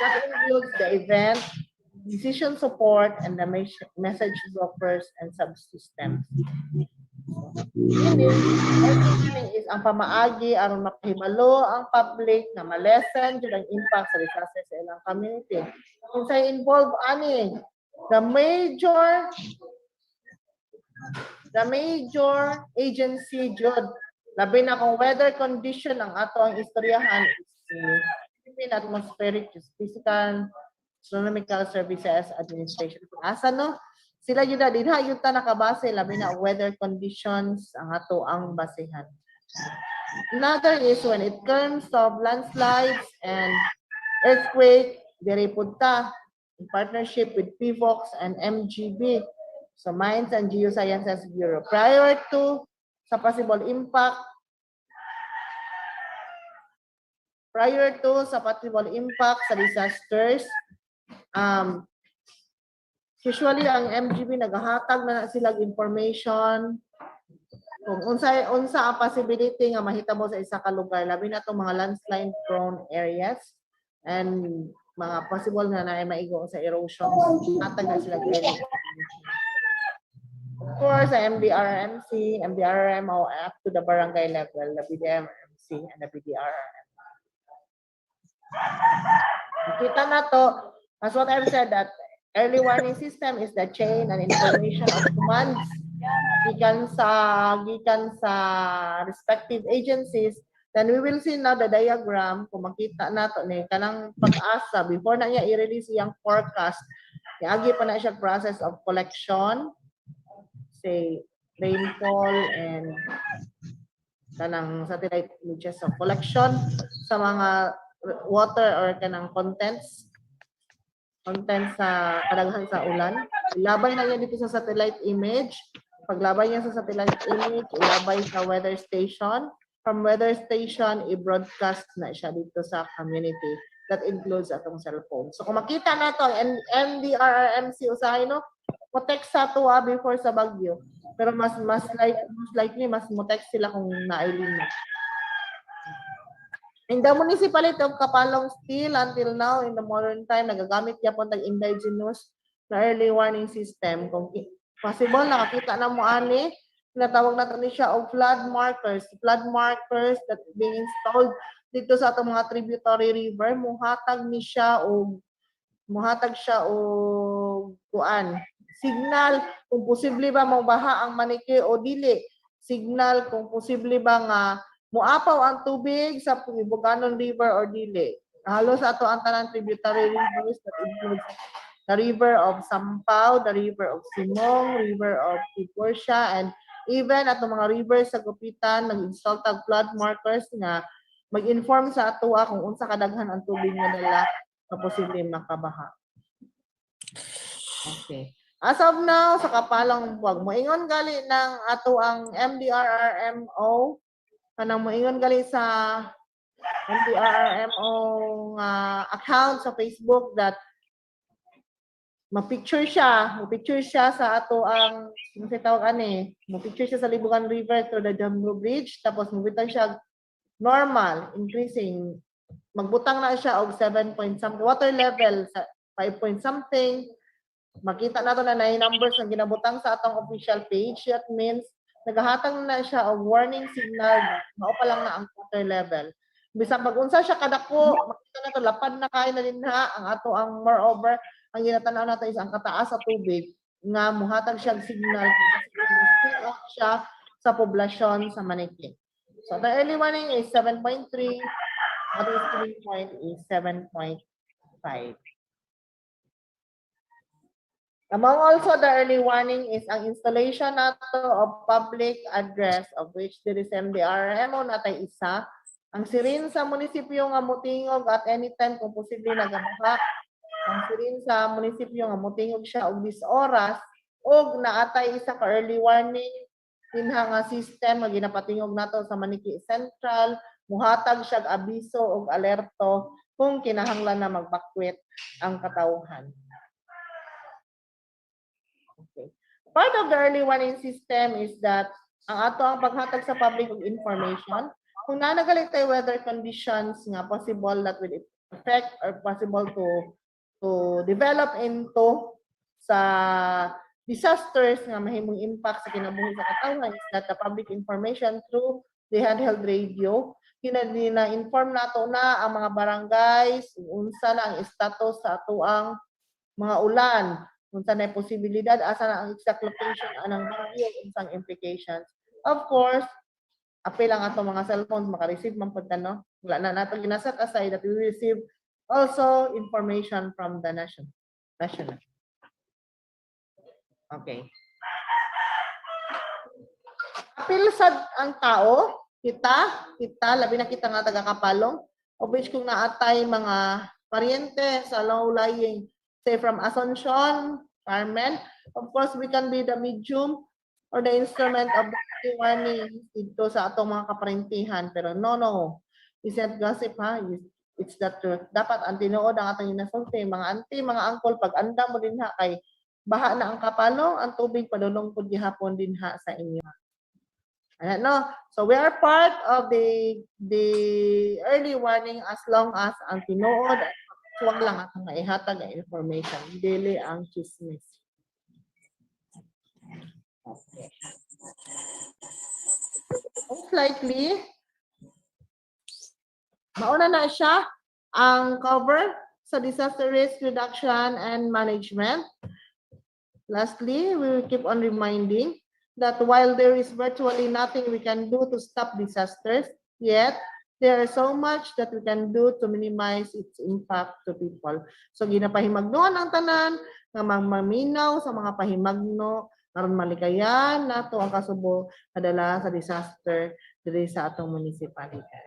that includes the event, decision support, and the message brokers and subsystems. Everything is ang pamaagi aron makahibalo ang public na ma-lessen jud ang impact sa disaster sa ilang community. Kung sa involve ani the major agency jud labi na kung weather condition ang ato ang istoryahan is Philippine Atmospheric Physical Astronomical Services Administration. Asa no? Sila yun na din ha, yun ta nakabase labi na weather conditions ang ato ang basehan. Another is when it comes of landslides and earthquake, diri punta in partnership with PVOX and MGB, so Mines and Geosciences Bureau. Prior to sa possible impact sa disasters, usually ang MGB naghahatag na silang information kung unsa ang possibility nga mahitabo sa isa ka lugar, labi na itong mga landslide prone areas and mga possible na maigo sa erosion. Hatag na sila of course, sa MDRRM o up to the barangay level, the BDMC and the BDRRM. Kita na to, as what I've said, that early warning system is the chain and information of commands gikan sa respective agencies. Then we will see now the diagram kung makita nato ni kanang pag-asa before na niya i-release iyang forecast. Agi pa na siya process of collection, say rainfall and kanang satellite images of collection sa mga water or kanang contents sa kadaghan sa ulan. Ilabay na niya dito sa satellite image. Paglabay niya sa satellite image, ilabay sa weather station. From weather station, i-broadcast na siya dito sa community. that includes atong cellphone. So kung makita na to, NDRRMC usahay no, mo-text sa to before sa bagyo. Pero most likely mas mo-text sila kung nailin. In the municipality of Kapalong still until now in the modern time nagagamit gyapon tag indigenous na early warning system. Kung possible nakakita na mo ani, tinatawag nato ni siya og flood markers. Flood markers that being installed dito sa atong mga tributary river, muhatag siya og kuan. Signal kung posible ba mabaha ang Maniki o dili. Signal kung posible ba nga muapaw ang tubig sa Buganon River or dili. Halos ato ang tanan tributary rivers that includes the river of Sampaw, the river of Simong, river of Tiporsia, and even ato mga rivers sa Gupitan, nag-install tag flood markers nga mag-inform sa ato kung unsa kadaghan ang tubig nga nila na posibleng makabaha. Okay. As of now, sa Kapalong Buwag, moingon gali ng ato ang MDRRMO, kanang moingon gali sa MDRRMO account sa Facebook that ma-picture siya sa ato ang tawag mo-picture siya sa Libugan River through the Jumbo Bridge, tapos mabutang siya normal, increasing. Magbutang na siya og 7 point something, water level sa 5 point something. Makita nato na numbers ang ginabutang sa atong official page. That means nagahatag na siya og warning signal, mao pa lang na ang water level. Bisan pag-unsa siya kadako, makita nato lapad na kay na dinha ang ato ang moreover ang ginatanaw nato is ang kataas sa tubig nga muhatag siya og signal kung siya sa poblasyon sa Maniki. So the early warning is 7.3, other stream point is 7.5. Among also the early warning is ang installation nato of public address of which there is MDRMO natay isa. Ang sirin sa munisipyo nga mutingog at anytime kung posible nagabaha. Ang sirin sa munisipyo nga mutingog siya og 10 oras og naatay isa ka early warning dinha nga system nga ginapatingog nato sa Maniki Central, muhatag siya abiso og alerto kung kinahanglan na magbakwet ang katawhan. Okay. Part of the early warning system is that ang ato ang paghatag sa public og information kung nanagalit tayo weather conditions nga possible that will affect or possible to develop into sa disasters nga mahimong impact sa kinabuhi sa katawhan is that the public information through the handheld radio na-inform nato na ang mga barangays unsa na ang status sa atoang mga ulan, unsa na posibilidad, asa na ang exact location anang bagyo, unsang implications. Of course, apil ang ato mga cellphones maka-receive man pud no. Wala na nato ginasat aside that we receive also information from the national. Okay. Apil sad ang tao, kita labi na kita nga taga Kapalong, of which kung naatay mga paryente sa low-lying, say from Asuncion, Carmen, of course we can be the medium or the instrument of the warning dito sa atong mga kaparentihan. Pero no. Isn't gossip ha? It's the truth. Dapat ang tinuod ang atong inasulti. Mga auntie, mga uncle, pag anda mo din ha kay baha na ang Kapalong, ang tubig padulong po gihapon din ha sa inyo. No? So we are part of the early warning as long as ang tinuod at actual lang atong maihatag ang information. Dili ang chismis. Okay. Most likely, mauna na siya ang cover sa disaster risk reduction and management. Lastly, we will keep on reminding that while there is virtually nothing we can do to stop disasters, yet there is so much that we can do to minimize its impact to people. So ginapahimagnoan ang tanan nga maminaw sa mga pahimagno aron malikayan nato ang kasubo kadala sa disaster diri sa atong municipality.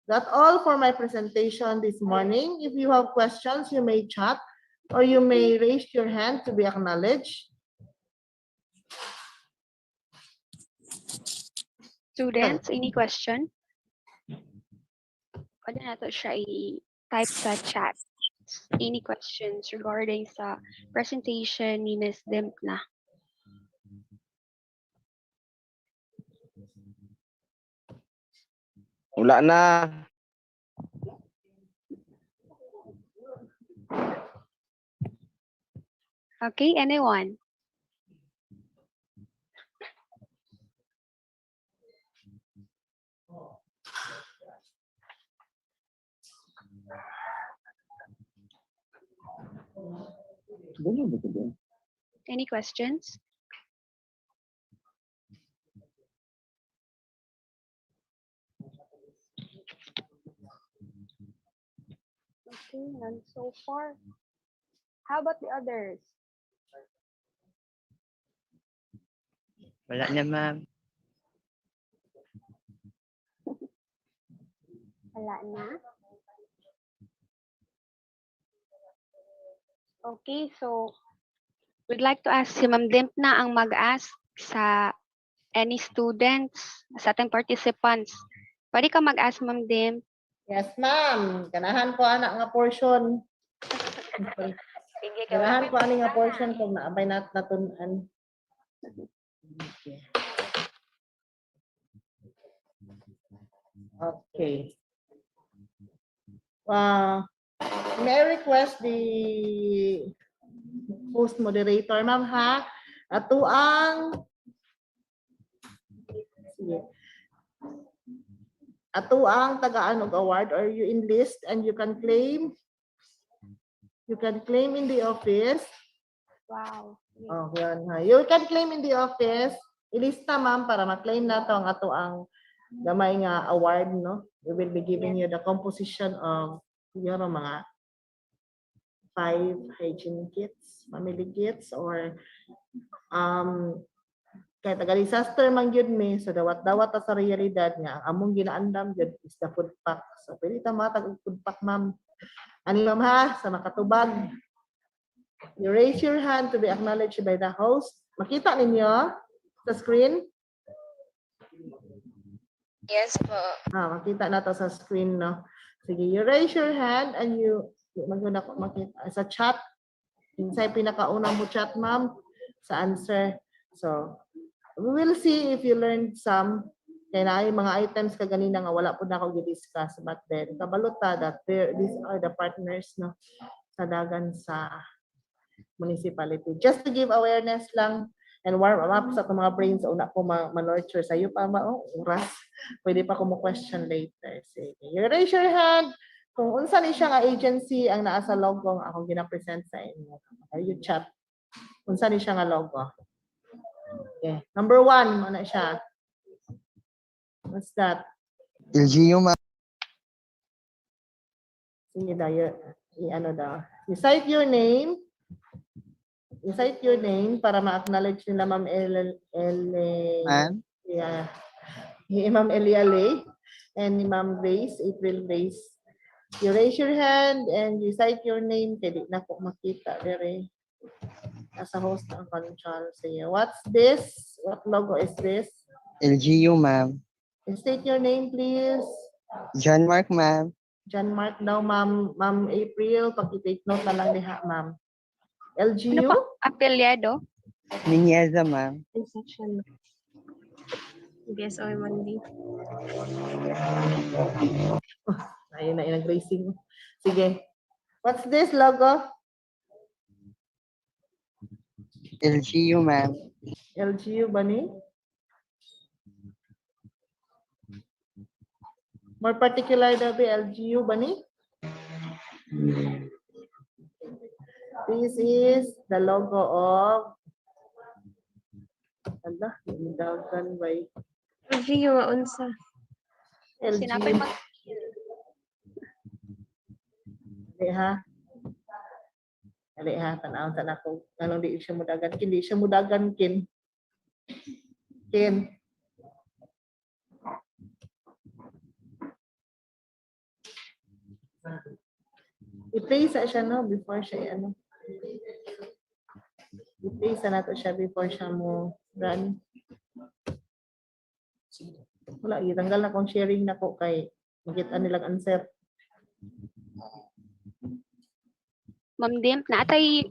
That's all for my presentation this morning. If you have questions, you may chat or you may raise your hand to be acknowledged. Students, any question? Pwede na to siya type sa chat. Any questions regarding sa presentation ni Ms. Dymphna? Wala na. Okay, anyone? Any questions? Okay, none so far. How about the others? Wala na, ma'am. Wala na. Okay, so we'd like to ask si Ma'am Dymphna ang mag-ask sa any students, sa ating participants. Pwede ka mag-ask, Ma'am Dym. Yes, ma'am. Ganahan ko anak nga portion. Sige, Ganahan ko ani nga portion kung naabay natunan. Okay. May I request the host moderator, ma'am, ha? Ato ang sige. Ato ang tagaan og award or you enlist and you can claim in the office. Wow. Oh, yan ha. You can claim in the office. Ilista, ma'am, para ma-claim nato ang ato ang gamay nga award, no? We will be giving you the composition of mga 5 hygiene kits, family kits, or kaya taga-disaster man gyud mi, so dawat-dawat ta sa realidad nga ang among ginaandam gyud is the food pack. So pwede ta matag og food pack, ma'am. Ani ma'am ha, sa makatubag. You raise your hand to be acknowledged by the host. Makita ninyo sa screen? Yes po. Makita na to sa screen, no? Sige, you raise your hand and you makita sa chat. Insay pinakauna mo chat, ma'am, sa answer. So, we will see if you learned some. Kaya na mga items kaganina nga wala po na ako i-discuss. But then, kabalot ta that these are the partners, no, sa dagan sa municipality. Just to give awareness lang and warm up sa mga brains sa una po ma-nurture sa iyo pa oras. Pwede pa ko mo question later. Sige. You raise your hand kung unsa ni siya nga agency ang naa sa logo nga akong gina-present sa inyo. You chat. Unsa ni siya nga logo? Okay. Number 1, ano siya? What's that? LGU, ma'am. Sige daw, ano daw. You cite your name. You cite your name para ma-acknowledge nila Ma'am Ma'am? Yeah. Ma'am Elealeh and Ma'am Grace, April Grace. You raise your hand and you cite your name. Kaya di na po makita. Very as a host ng control. Sige, what's this? What logo is this? LGU, ma'am. State your name, please. John Mark, ma'am. John Mark daw, Ma'am April. Pag-take note na lang diha, ma'am. LGU? Ano pa? Apelyado? Ninyeza, ma'am. Section. Yes, or Monday. Ayun na, nag-racing. Sige. What's this logo? LGU, ma'am. LGU ba ni? More particular daw ba LGU ba ni? This is the logo of dagan by LGU nga unsa. Sinapay LGU. mag... Dali ha. Dali ha, tanaw ko. Anong di siya mudagan? Hindi siya mudagan, Kin. Kin. I-play sa siya, no? Before siya, ano? I-play sa nato siya before siya mo run. Wala, itanggal na kong sharing na ko kay makita nilang answer. Ma'am Dymphna, atay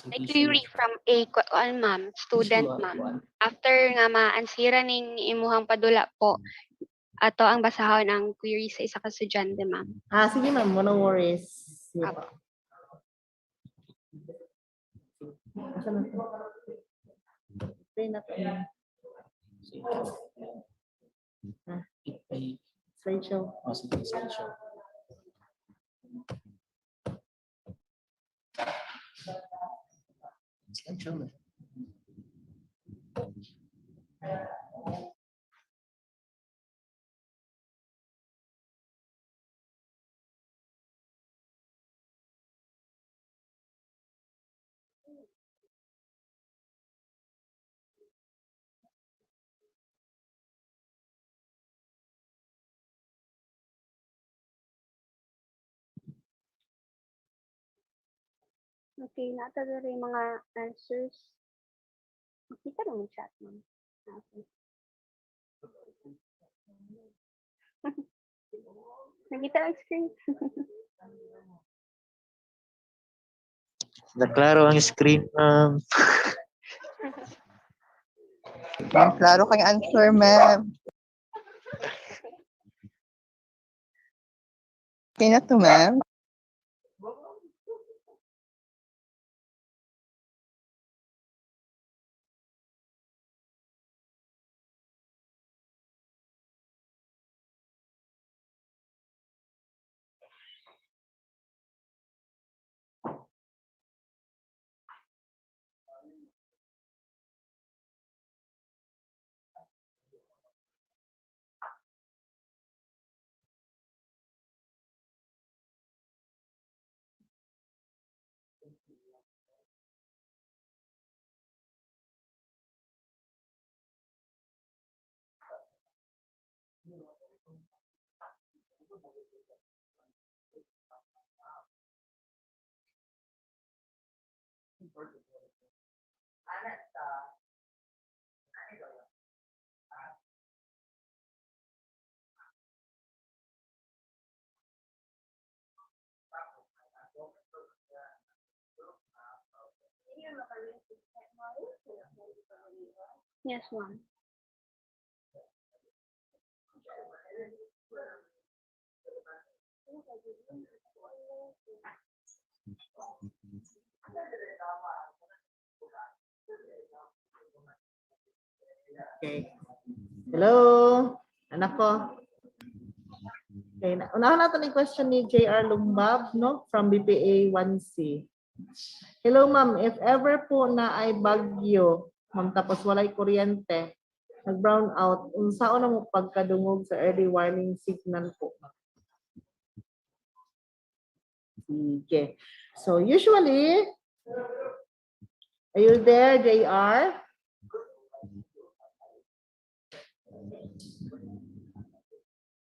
may query from a ma'am, student ma'am. After nga maansira ning imuhang padula po, ato ang basahon ang query sa isa ka estudyante ma'am. Sige ma'am, no worries. Sige po. Asan na to? Play na to. Slideshow. Slideshow. Slideshow na. Okay, nata rin mga answers. Makita naman chat ma'am. Okay. Nakita ang screen. Naklaro ang screen, ma'am. Ma'am, klaro kang answer, ma'am. Okay na to, ma'am. Yes, ma'am. Okay. Hello, anak ko. Okay, unahan natin yung question ni JR Lumbab, no, from BPA 1C. Hello ma'am, if ever po na ay bagyo, ma'am, tapos walay kuryente, nag-brown out, unsaon na mo pagkadungog sa early warning signal po? Okay. So usually, are you there, JR?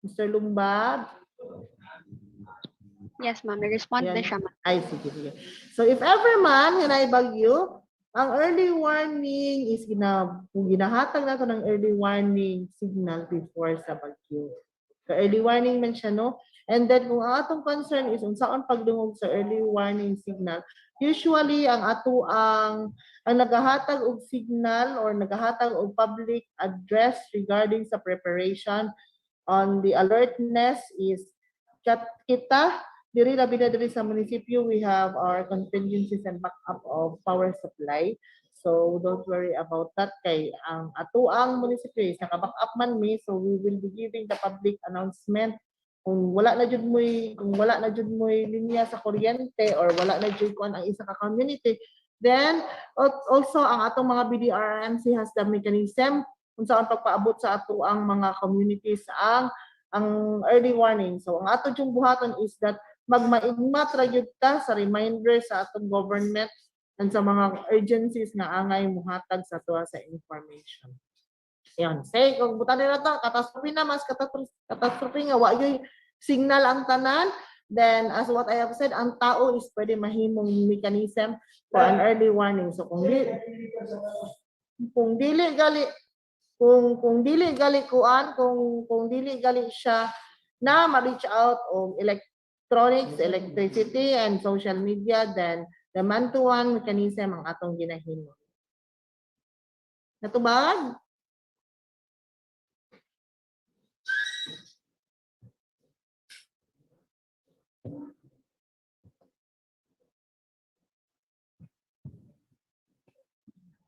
Mr. Lumbab? Yes, ma'am. Nag-respond na siya, ma'am. Ay, sige. So if ever man, hinay bagyo, ang early warning is ginahatag nato ng early warning signal before sa bagyo. So early warning man siya, no? And then kung ang atong concern is unsaon pagdungog sa early warning signal, usually ang nagahatag og signal or nagahatag og public address regarding sa preparation on the alertness is kita diri labi na diri sa munisipyo, we have our contingencies and backup of power supply. So don't worry about that kay ang atuang munisipyo is naka-backup man mi, so we will be giving the public announcement kung wala na jud moy linya sa kuryente or wala na jud kuan ang isa ka community. Then also ang atong mga BDRRMC has the mechanism kung saan pagpaabot sa atuang mga communities ang early warning. So ang ato yung buhaton is that magmaigmat ra gyud ta sa reminder sa atong government and sa mga agencies na angay muhatag sa tuwa sa information. Yan. Say, kung buta nila to, catastrophe na, mas catastrophe nga, wa yung signal ang tanan, then as what I have said, ang tao is pwede mahimong mechanism for an early warning. So kung dili gali siya na ma-reach out o electronics, electricity, and social media, then the man-to-one mechanism ang atong ginahimo. Natubag?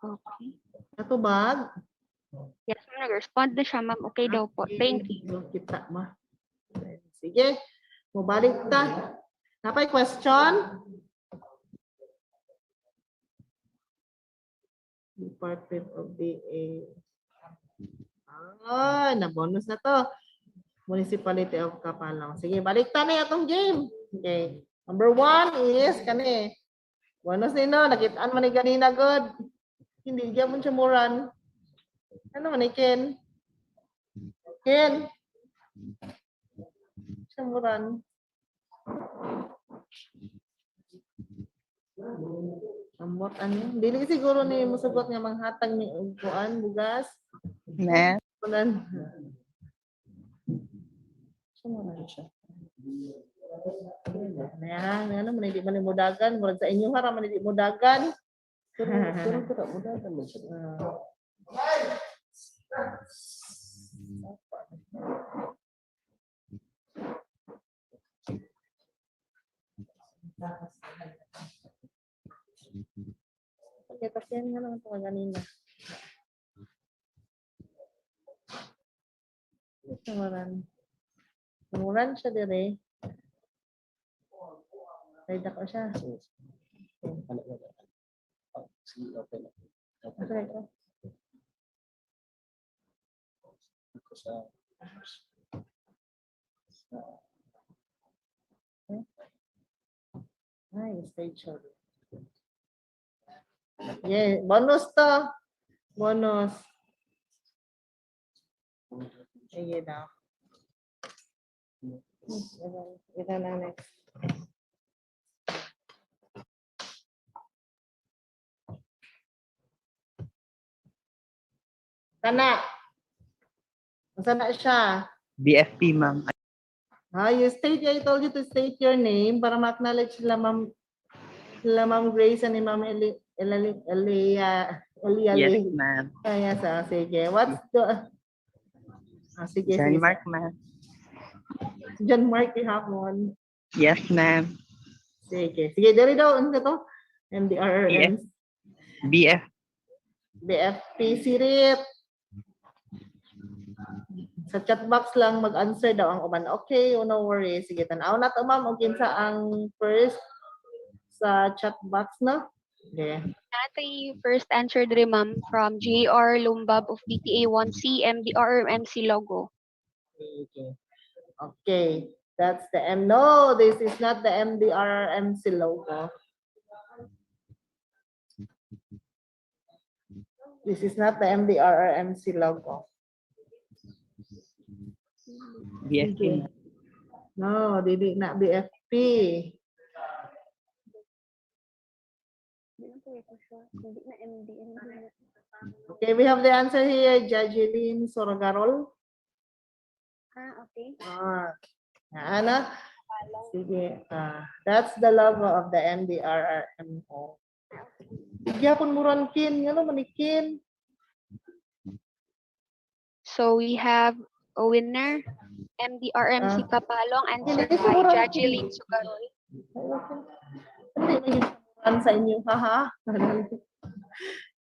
Okay. Natubag? Yes, ma'am. Nag-respond na siya, ma'am. Okay daw po. Thank you. Kita ma. Sige. Mubalik ta. Napay question? Department of DA. Na-bonus na to. Municipality of Kapalong. Sige, balik ta na itong game. Okay. Number 1 is kani. Bonus nino, nakitaan man ni ganina good. Hindi diya mo siya muran. Ano man ni Ken? Ken? Siya muran. Ambot ano? Dili siguro ni musugot nga manghatag ni upuan, bugas. Ma'am. Kunan. Siya muran siya. Ayan, ano man hindi man mudagan, murag sa inyo hara man hindi mudagan. Pero kada mudagan man siya. Okay, tapyan nga lang ito kanina. Tumuran siya dire. Ay, dako siya. Okay. Ay, stage show. Yeah, bonus to. Bonus. Sige daw. Ito na next. Kana. Sana siya. BFP, ma'am. You state, I told you to state your name para ma-acknowledge sila Ma'am Grace and ni Ma'am Elealeh. Yes, ma'am. Yes, sige. What's the... sige, Johnny sige. Mark, ma'am. John Mark, ihapon. Yes, ma'am. Sige. Sige, dari daw. Ano to? DRRM. BFP Sirit. Sa chat box lang mag-answer daw ang uban. Okay, no worries. Sige, tanaw na to, ma'am. Okay, sa ang first sa chat box, no? Okay. Natay first answer diri, ma'am, from JR Lumbab of BTA1C MDRMC logo. Okay. Okay. That's the M. No, this is not the MDRMC logo. This is not the MDRRMC logo. BFP. No, dili na BFP. Okay, we have the answer here, Jajeline Sorogarol. Okay. Ana? Sige. That's the logo of the MDRRMO. Gyapon mo ron kin, ngano man ni kin? So we have a winner, MDRMC Kapalong, answered Hindi, by siguro. Jajeline Sugaroy. Hindi may sa inyo, haha.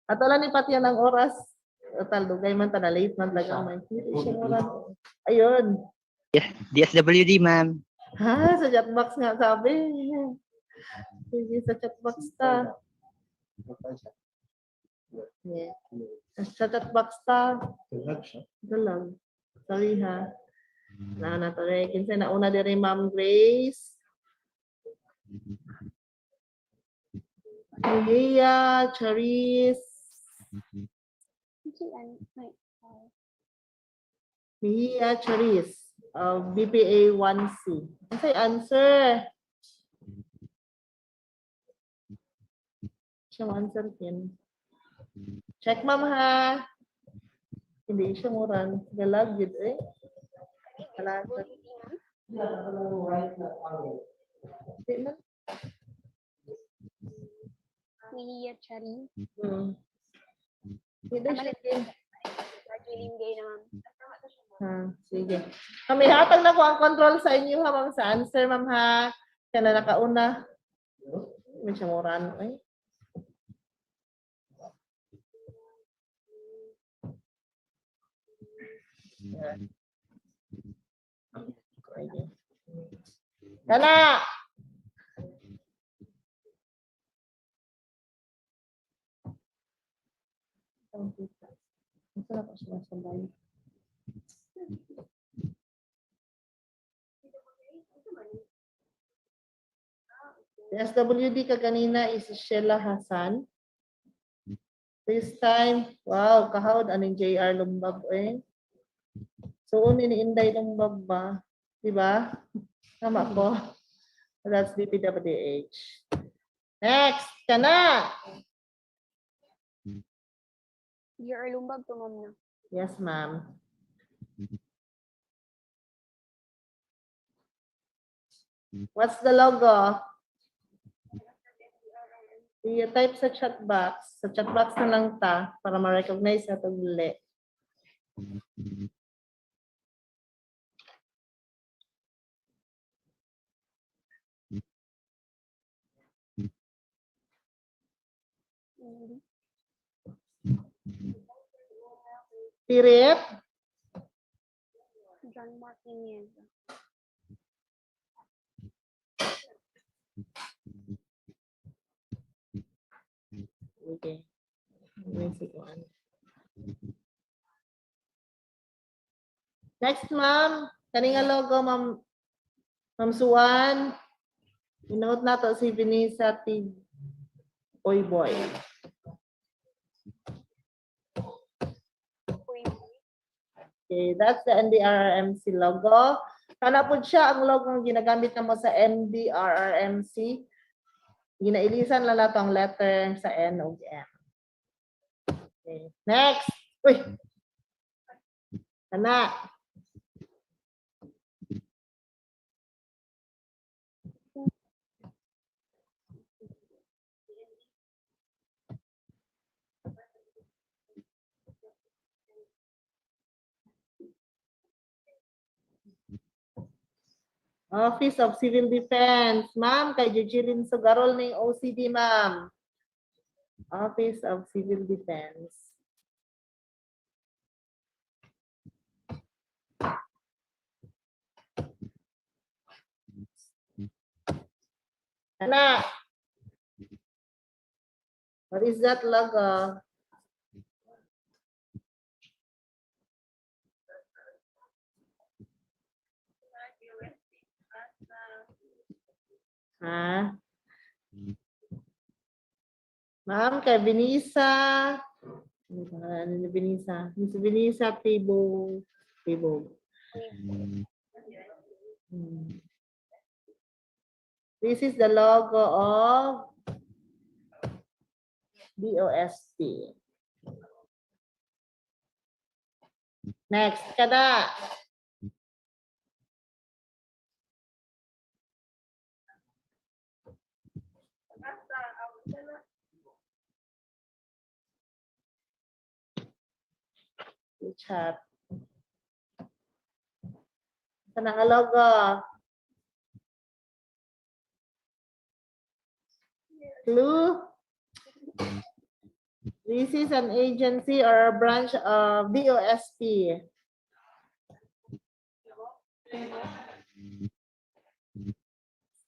Ato lang ni Patyan ang oras. Talugay man ta na late man talaga man. Ayun. Yes, DSWD, ma'am. Ha, sa chatbox nga sabi. Sige, sa chatbox ta. Yeah. Sa chatbox ta. Dalag. Sorry ha. Na to rin. Kinsa na una diri Ma'am Grace. Leah, Charis. Mia Charis of BPA 1C. Say answer. Siya answer kin. Check ma'am ha. Hindi siya muran. Galag yun eh. Galag. Di man. Mia Chari. Hindi siya din. Lingay na ma'am. Sige. Kami hatag na ko ang control sa inyo ha, ma'am, sa answer, ma'am, ha. Kaya na nakauna. May siya moran. Ay. Kana! Ito na po siya sabay. SWD ka kanina is Sheila Hassan. This time, wow, kahawd aning JR Lumbab eh. So, ni Inday Lumbab ba? Diba? Tama ko. That's DPWH. Next, kana! Your lumbag to ma'am na. Yes, ma'am. What's the logo? I-type sa chat box. Sa chat box na lang ta para ma-recognize na ito uli. Pirit? John Martinez. Okay. Next, ma'am. Kaninga logo, ma'am Suan. Inote na to si Vanessa T. Boy. Okay, that's the NDRRMC logo. Kana po siya ang logo ang ginagamit na mo sa NDRRMC. Ginailisan lang nato ang letter sa N o M. Okay. Next. Uy. Kana. Office of Civil Defense. Ma'am, kay Jujilin Sugarol ng OCD, ma'am. Office of Civil Defense. Anak. What is that logo? Ha? Ma'am, kay Vanessa. Ano ni Vanessa? Miss Vanessa Tibog. This is the logo of DOST. Next, kada. Chat. Sana ang logo. Clue. This is an agency or a branch of DOST.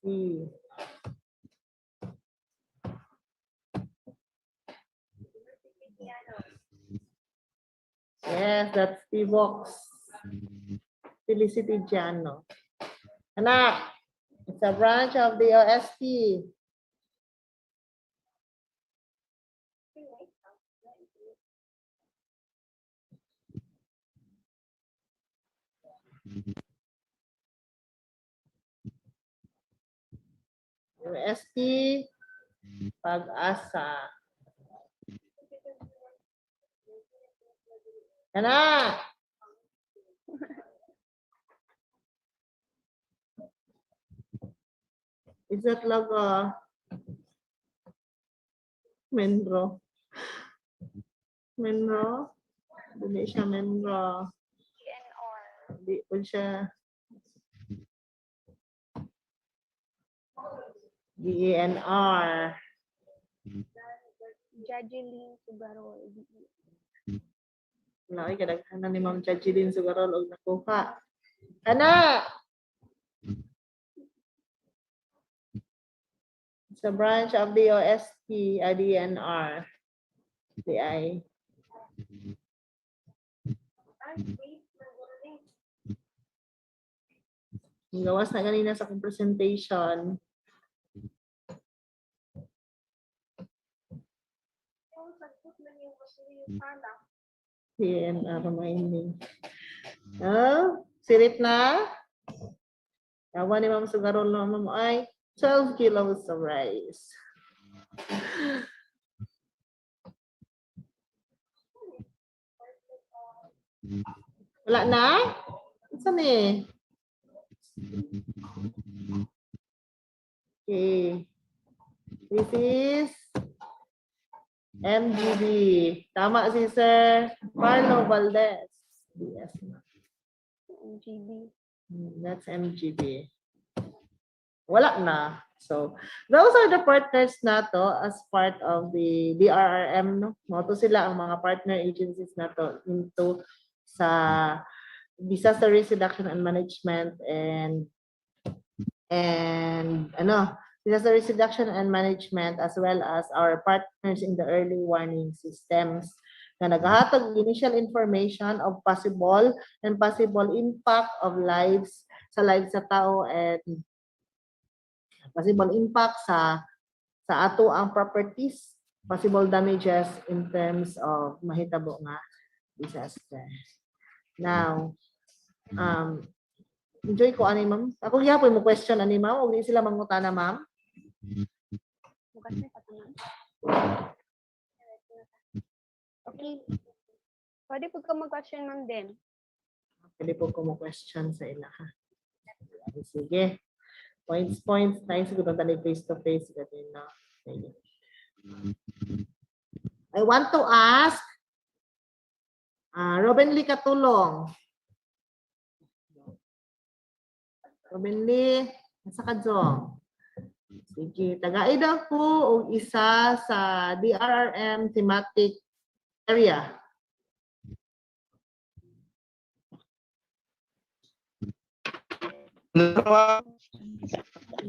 C. Yes, that's the box. Felicity Giano. Anak, it's a branch of the OST. OST Pag-asa. Anak. Is that logo? Menro. Menro? Hindi siya Menro. Hindi po siya. DENR. Jajeline Sugarol. Wala ay kadaghanan ni Ma'am Jajilin Sugarol og nakuha. Ana! It's a branch of the OST, IDNR. DI. Gawas na ganina sa akong presentation. DNR mining. Oh, sirit na? Yawa ni Ma'am Sugarol na Ma'am ay 12 kilos of rice. Wala na? Saan eh? Okay. This is MGB. Tama si Sir Marlo Valdez. Yes. MGB. That's MGB. Wala na. So, those are the partners na to as part of the DRRM. No? Moto sila ang mga partner agencies na to into sa disaster risk reduction and management and disaster risk reduction and management as well as our partners in the early warning systems na naghahatag initial information of possible impact of lives sa tao and possible impact sa ato ang properties, possible damages in terms of mahitabo nga disaster. Now, enjoy ko ani ma'am. Ako gyapon mo question ani ma'am, og di sila mangutana ma'am. Okay. Pwede po ka mag-question ma'am din. Pwede po ko mo question sa ila ha. Sige. Points. Tayo siguro tali face to face. I want to ask Robin Lee Katulong. Robin Lee, nasa kadzong. Sige, tagay daw po og isa sa DRRM thematic area.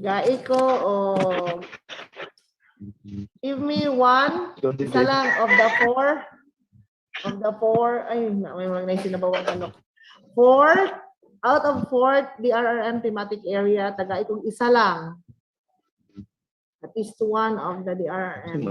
Gai ko o give me one, isa lang of the four, ay, may mga naisinabawan ano. 4 out of 4 DRRM thematic area, taga itong isa lang. At least one of the DRRM.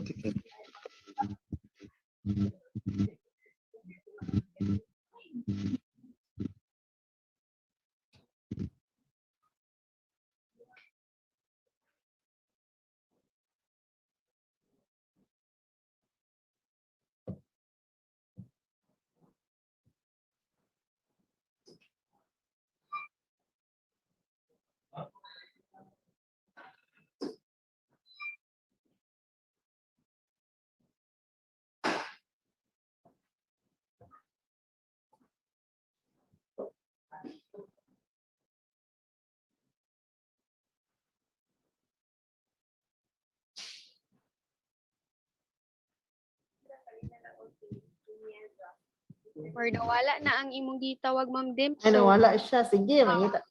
Or nawala na ang imong gitawag ma'am Dim. Ay, nawala siya. Sige, mangita.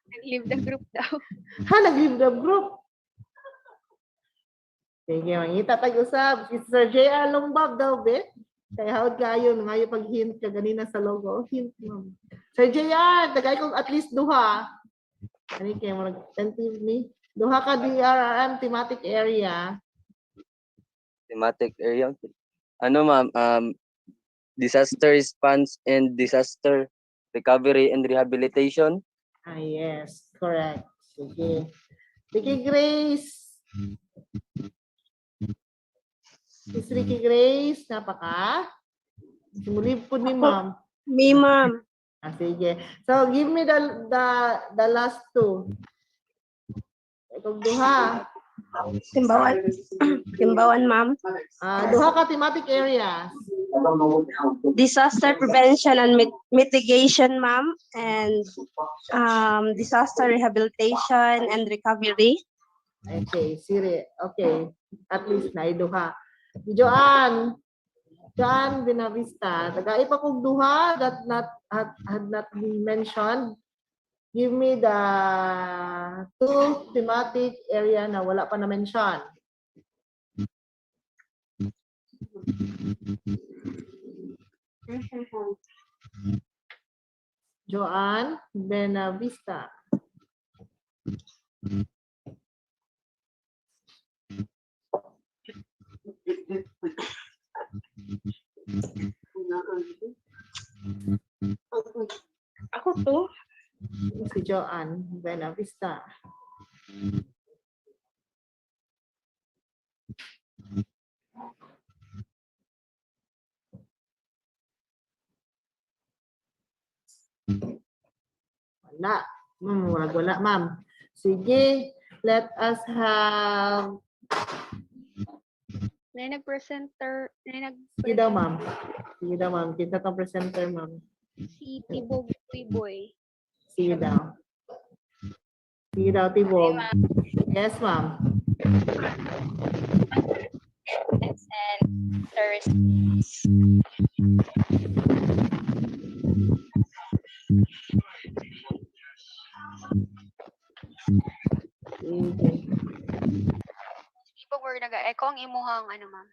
Nag-leave the group daw. Ha, nag-leave the group. Sige, mangita tag-usab. Si Sir J.R. Lombab daw, be. Kaya hawad kayo, ngayon pag-hint ka ganina sa logo. Hint, ma'am. Sir J.R., tagay kong at least duha. Ano kayo, mag-attentive me? Duha ka DRRM thematic area. Thematic area. Ano ma'am, disaster response and disaster recovery and rehabilitation. Ah, yes, correct. Sige. Sige, Grace. Miss Ricky Grace, napaka. Simulib po ni ma'am. Me, ma'am. Ah, sige. So, give me the last two. Itong duha. Timbawan. Timbawan, ma'am. Duha ka thematic areas. Disaster prevention and mitigation, ma'am, and disaster rehabilitation and recovery. Okay, Siri. Okay, at least na duha. Joanne Binavista. Tagai pa kong duha that had not been mentioned. Give me the two thematic area na wala pa na mention. Joanne Benavista. Ako to. Si Joanne Benavista. Wala. Wala, ma'am. Sige, let us have... Presenter. Sige daw, ma'am. Sige daw, ma'am. Kita tong presenter, ma'am. Si Tibog Boy. Sige daw. Sige daw, Tibog. Yes, ma'am. And Thursday. Tibog word naga-echo ang imuhang ano, ma'am.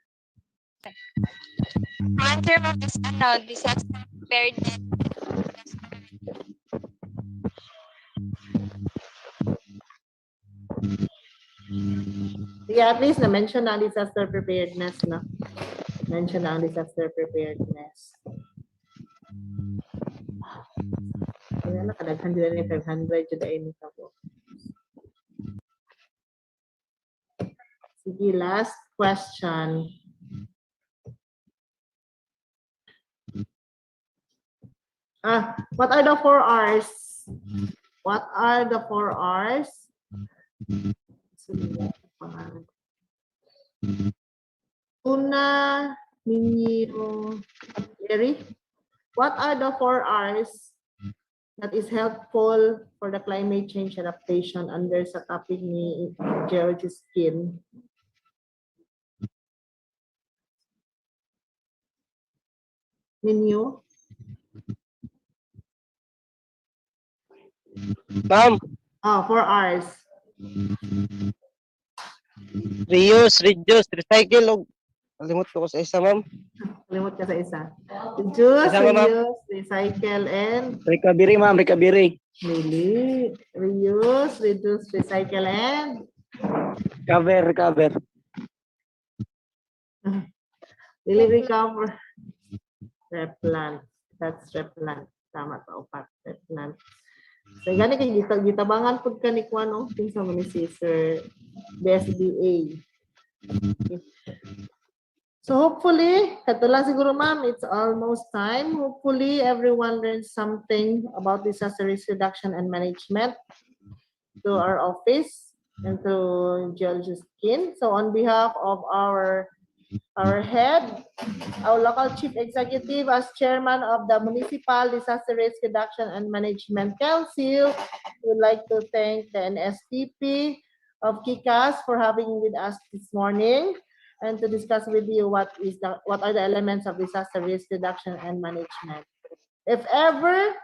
Answer mo is disaster preparedness. Yeah, at least na-mention na ang disaster preparedness, no? Mention na ang disaster preparedness. Kaya na, kadaghan din ni 500 yun ay nito po. Sige, last question. What are the 4 R's? What are the 4 R's? Una, Minyo, Jerry. What are the 4 R's that is helpful for the climate change adaptation under sa topic ni George Skin? Minyo? Ma'am. 4 R's. Reuse, reduce, recycle, o kalimot ko sa isa, ma'am. Kalimot ka sa isa. Reduce, Isa, ma'am. reuse, recycle, and... Recovery, ma'am, recovery. Really? Reuse, reduce, recycle, and... Recover. Really recover. Replant. That's replant. Tama to, upat. Replant. So, gani kay gitabangan pud ka ni Kuan, no? Kinsa man ni si Sir BSBA. Okay. So hopefully, kato lang siguro ma'am, it's almost time. Hopefully, everyone learns something about disaster risk reduction and management to our office and to George Skin. So on behalf of our head, our local chief executive as chairman of the Municipal Disaster Risk Reduction and Management Council, we would like to thank the NSTP of KCAST for having with us this morning and to discuss with you what are the elements of disaster risk reduction and management. If ever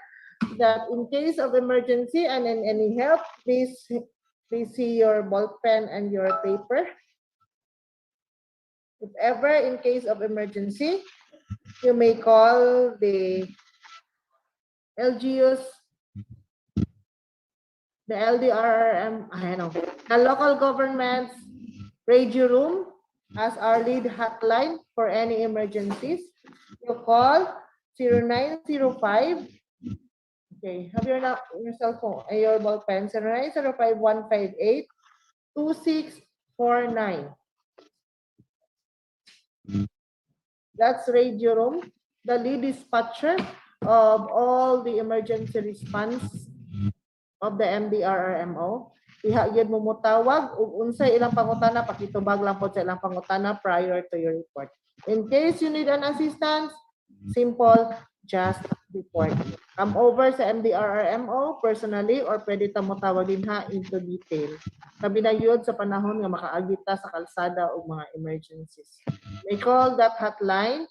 that in case of emergency and in any help, please see your ball pen and your paper. If ever, in case of emergency, you may call the LGUs, the LDRRM, the local government's radio room as our lead hotline for any emergencies. You call 0905. Okay, have your cell phone, your ball pen, 0905-158-2649. That's radio room, the lead dispatcher of all the emergency response of the MDRRMO. Diha gyud mo motawag ug unsay ilang pangutana pakitubag lang pod sa ilang pangutana prior to your report. In case you need an assistance, simple, just report. Come over sa MDRRMO personally or pwede ta motawag din ha into detail. Sabi na yun sa panahon nga makaagit ta sa kalsada o mga emergencies. May call that hotline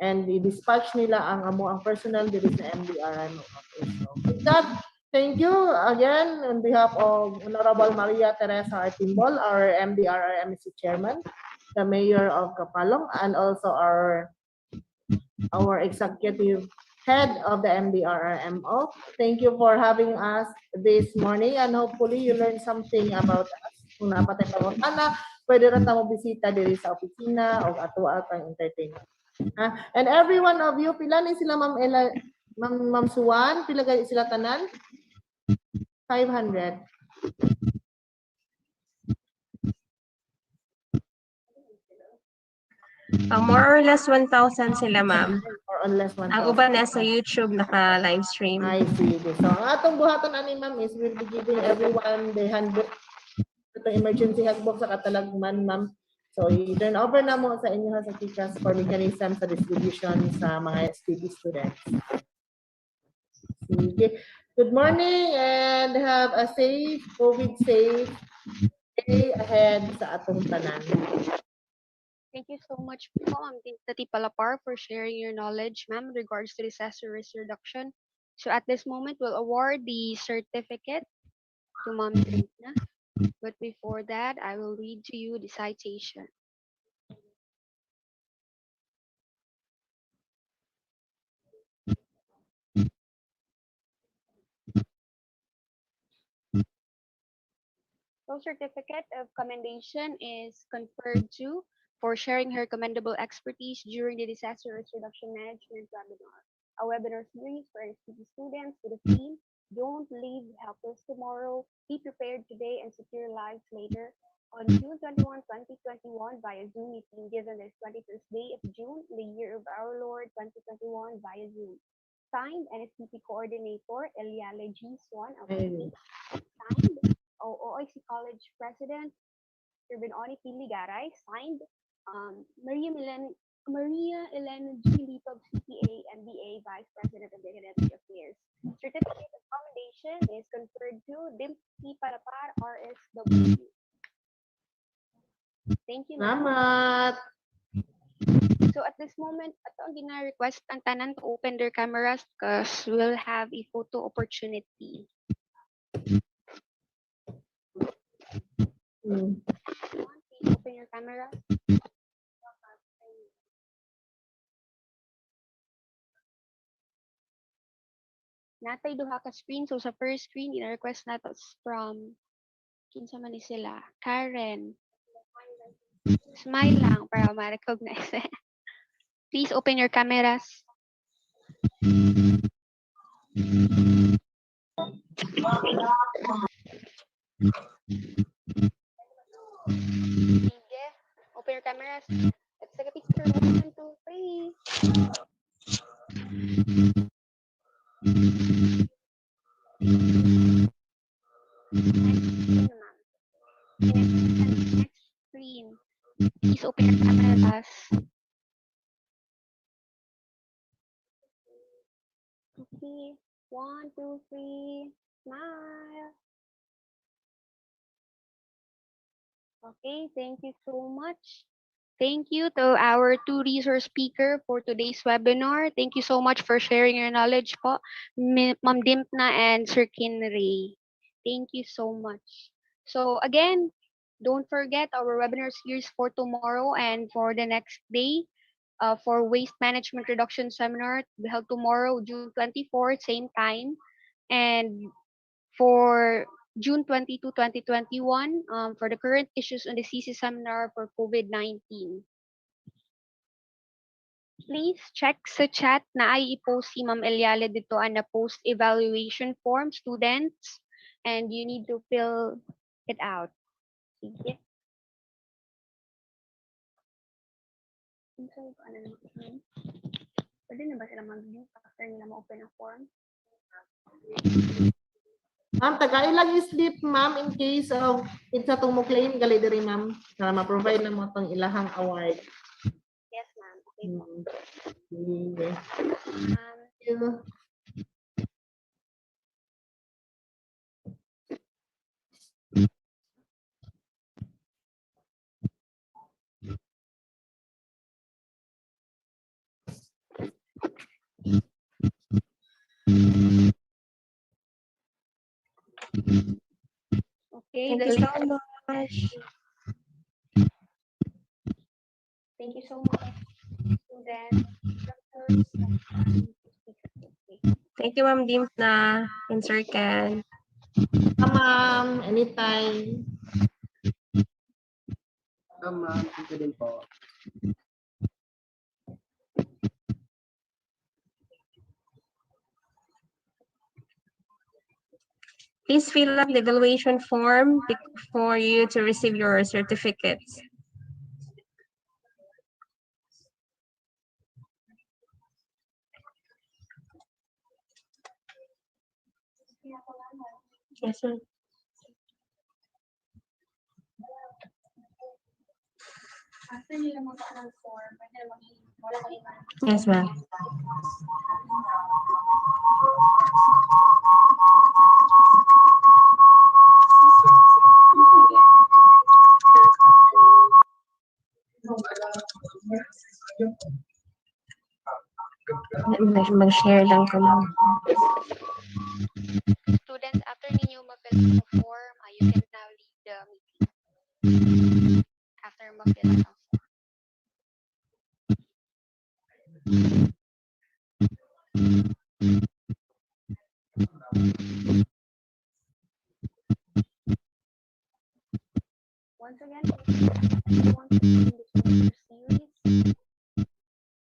and i-dispatch nila ang personnel dito sa MDRRMO office. So, with that, thank you again on behalf of Honorable Maria Teresa Artimbol, our MDRRMC Chairman, the Mayor of Kapalong, and also our Executive Head of the MDRRMO. Thank you for having us this morning and hopefully you learned something about us. Kung napatay pangutana, pwede rin ta mo bisita diri sa opisina o ato atang entertainment. And every one of you, pila ni sila Ma'am Suan, pila gani sila tanan? 500. More or less 1,000 sila, ma'am. More or less 1,000. Ang uban na sa YouTube naka-live stream. I see. So, ang atong buhaton ani ma'am is we'll be giving everyone the handbook, itong emergency handbook sa katalagman, ma'am. So, i-turn over na mo sa inyo sa KCAST for mechanism sa distribution sa mga STP students. Sige. Good morning and have a safe, COVID-safe day ahead sa atong tanan. Thank you so much po, Ma'am Dymphna T. Palapar, for sharing your knowledge, ma'am, in regards to disaster risk reduction. So at this moment, we'll award the certificate to Ma'am Dymphna. But before that, I will read to you the citation. So certificate of commendation is conferred to for sharing her commendable expertise during the disaster risk reduction management webinar. A webinar series for NSTP students with the theme, Don't Leave Helpless Tomorrow, Be Prepared Today and Secure Lives Later, on June 21, 2021 via Zoom meeting given this 21st day of June in the year of our Lord 2021 via Zoom. Signed, NSTP Coordinator Elealeh G. Suan, LPP. Signed, OOIC College President Urban Pili Garay. Signed, Maria Elealeh G. CPA, MBA, Vice President of Academic Affairs. Certificate of Commendation is conferred to Dymphna T. Palapar, RSW. Thank you, ma'am. Salamat. So at this moment, ato ang gina-request ang tanan to open their cameras because we'll have a photo opportunity. Please open your camera. Natay duha ka screen. So sa first screen, ina-request nato from kinsa man ni sila. Karen. Smile lang para ma-recognize. Please open your cameras. Sige. Open your cameras. Let's take a picture. 1, 2, 3. Next screen. Please open your cameras. Okay. 1, 2, 3. Smile. Okay, thank you so much. Thank you to our two resource speaker for today's webinar. Thank you so much for sharing your knowledge po, Ma'am Dymphna and Sir Kinray. Thank you so much. So again, don't forget our webinar series for tomorrow and for the next day for Waste Management Reduction Seminar to be held tomorrow, June 24th, same time. And for June 22, 2021, for the current issues on the CC seminar for COVID-19. Please check sa chat na ay i-post si Ma'am Elealeh dito na post evaluation form, students, and you need to fill it out. Sige. Pwede na ba sila mag-view after nila ma-open ang form? Ma'am, taga-ilang sleep, ma'am, in case of it's atong mo claim gali diri, ma'am, para ma-provide na mo itong ilahang award. Yes, ma'am. Okay po. Okay. Thank you. Okay, Thank the you so list. much. Thank you so much. And then, doctors, Thank you, Ma'am Dymphna and Sir Ken. Ma'am, anytime. Ma'am, thank you din po. Please fill up the evaluation form for you to receive your certificates. Yes, sir. Yes, ma'am. Mag-share lang ko lang. students, after ninyo ma-fill ang form, you can now leave the meeting. After ma-fill ang form. Once again, everyone for joining this webinar series.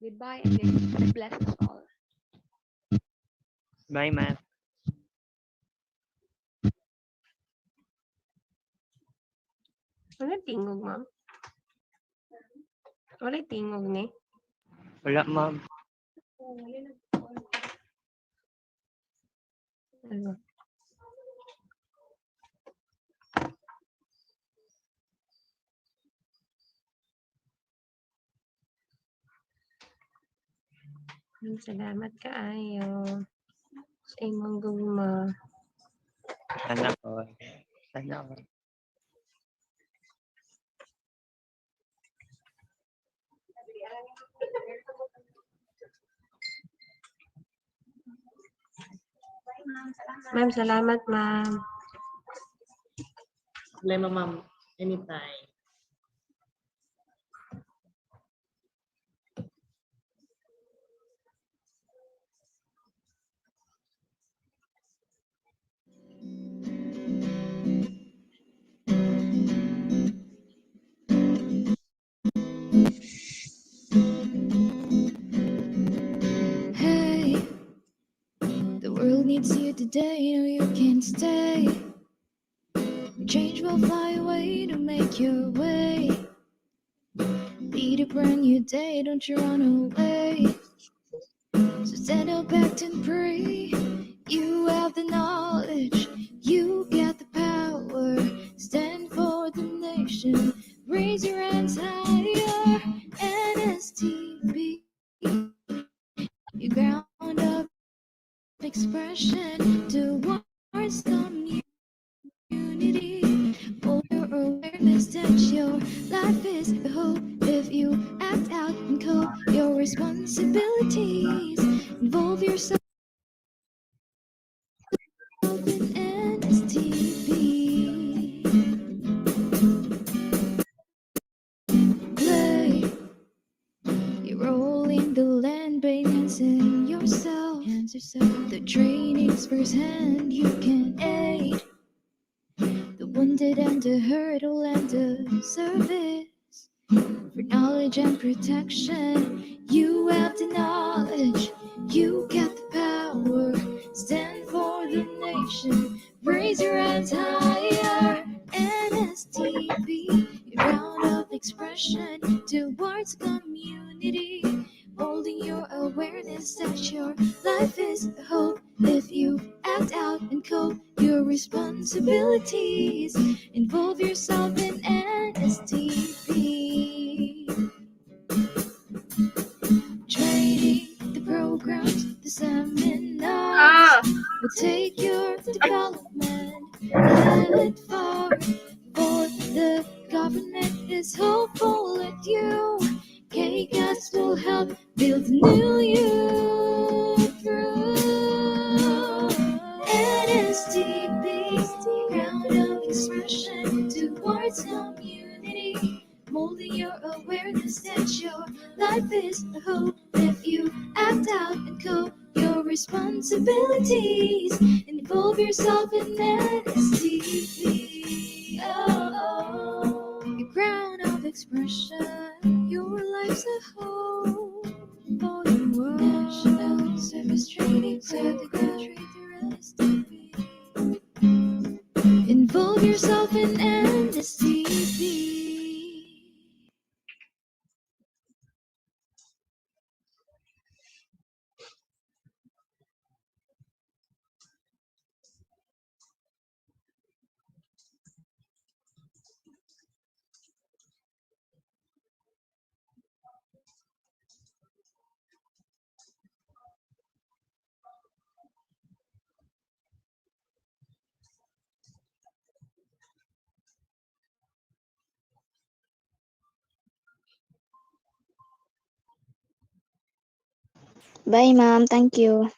Goodbye and God bless us all. Bye, ma'am. Wala tingog, ma'am. Wala tingog ni. Wala, ma'am. Ano? Salamat kaayo sa imong gugma. Sana ko. Sana ko. Ma'am, salamat, ma'am. Problema, ma'am. Anytime. Hey, the world needs you today. No, you can't stay. Change will fly away to make your way. Lead a brand new day, don't you run away. So stand up, act and pray. You have the knowledge, you got the power. Stand for the nation, raise your hands higher. NSTP, you ground up expression towards community. For your awareness that your life is a hope. If you act out and cope your responsibilities, involve yourself in NSTP. Play your role in the land by enhancing yourself. The trainings firsthand you can aid the wounded and the hurdle and the service. For knowledge and protection, you have the knowledge, you got the power. Stand for the nation, raise your hands higher. NSTP, your round of expression towards community. Holding your awareness that your life is a hope. If you act out and cope, your responsibility. responsibilities. Involve yourself in NSTP. Training, the programs, the seminars will take your development head far. For the government is hopeful at you. KCAST will help build new you through NSTP, ground of expression towards community, molding your awareness that your life is a hope. If you act out and cope your responsibilities, involve yourself in NSTP. Your ground of expression, your life's a hope for the world. National service training, certificate through NSTP. Involve yourself in NSTP. Bye, ma'am. Thank you.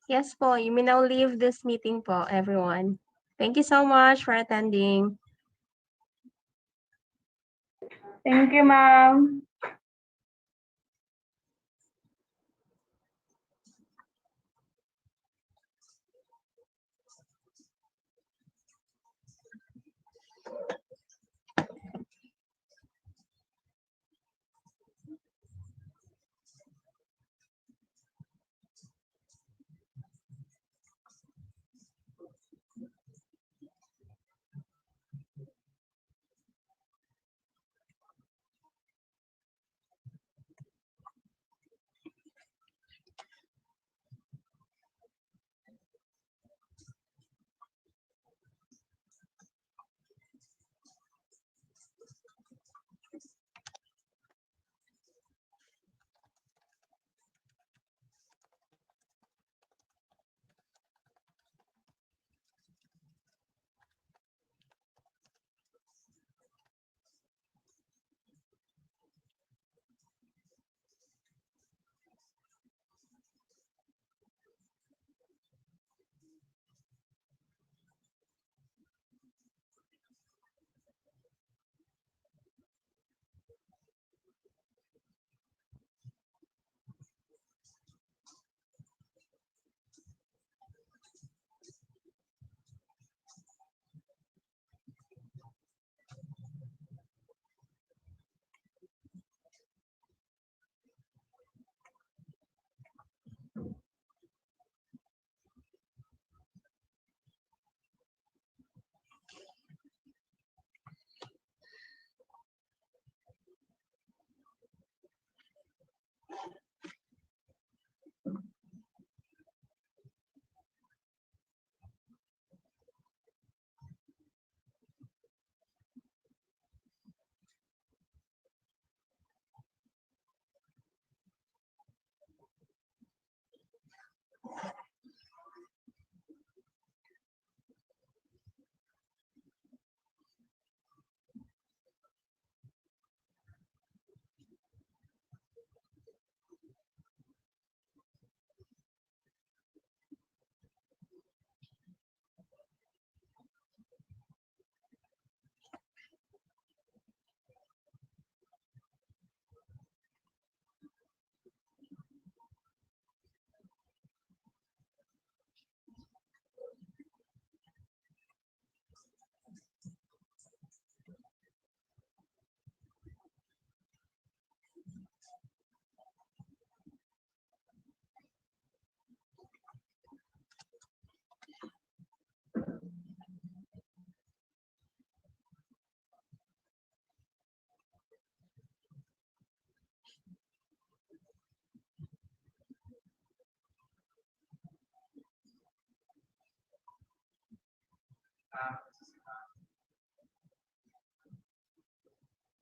Yes po, you may now leave this meeting po, everyone. Thank you so much for attending. Thank you, ma'am.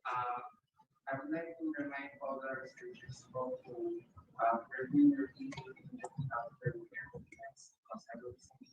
I would like to remind all the researchers to review your email immediately after we end the class because I will send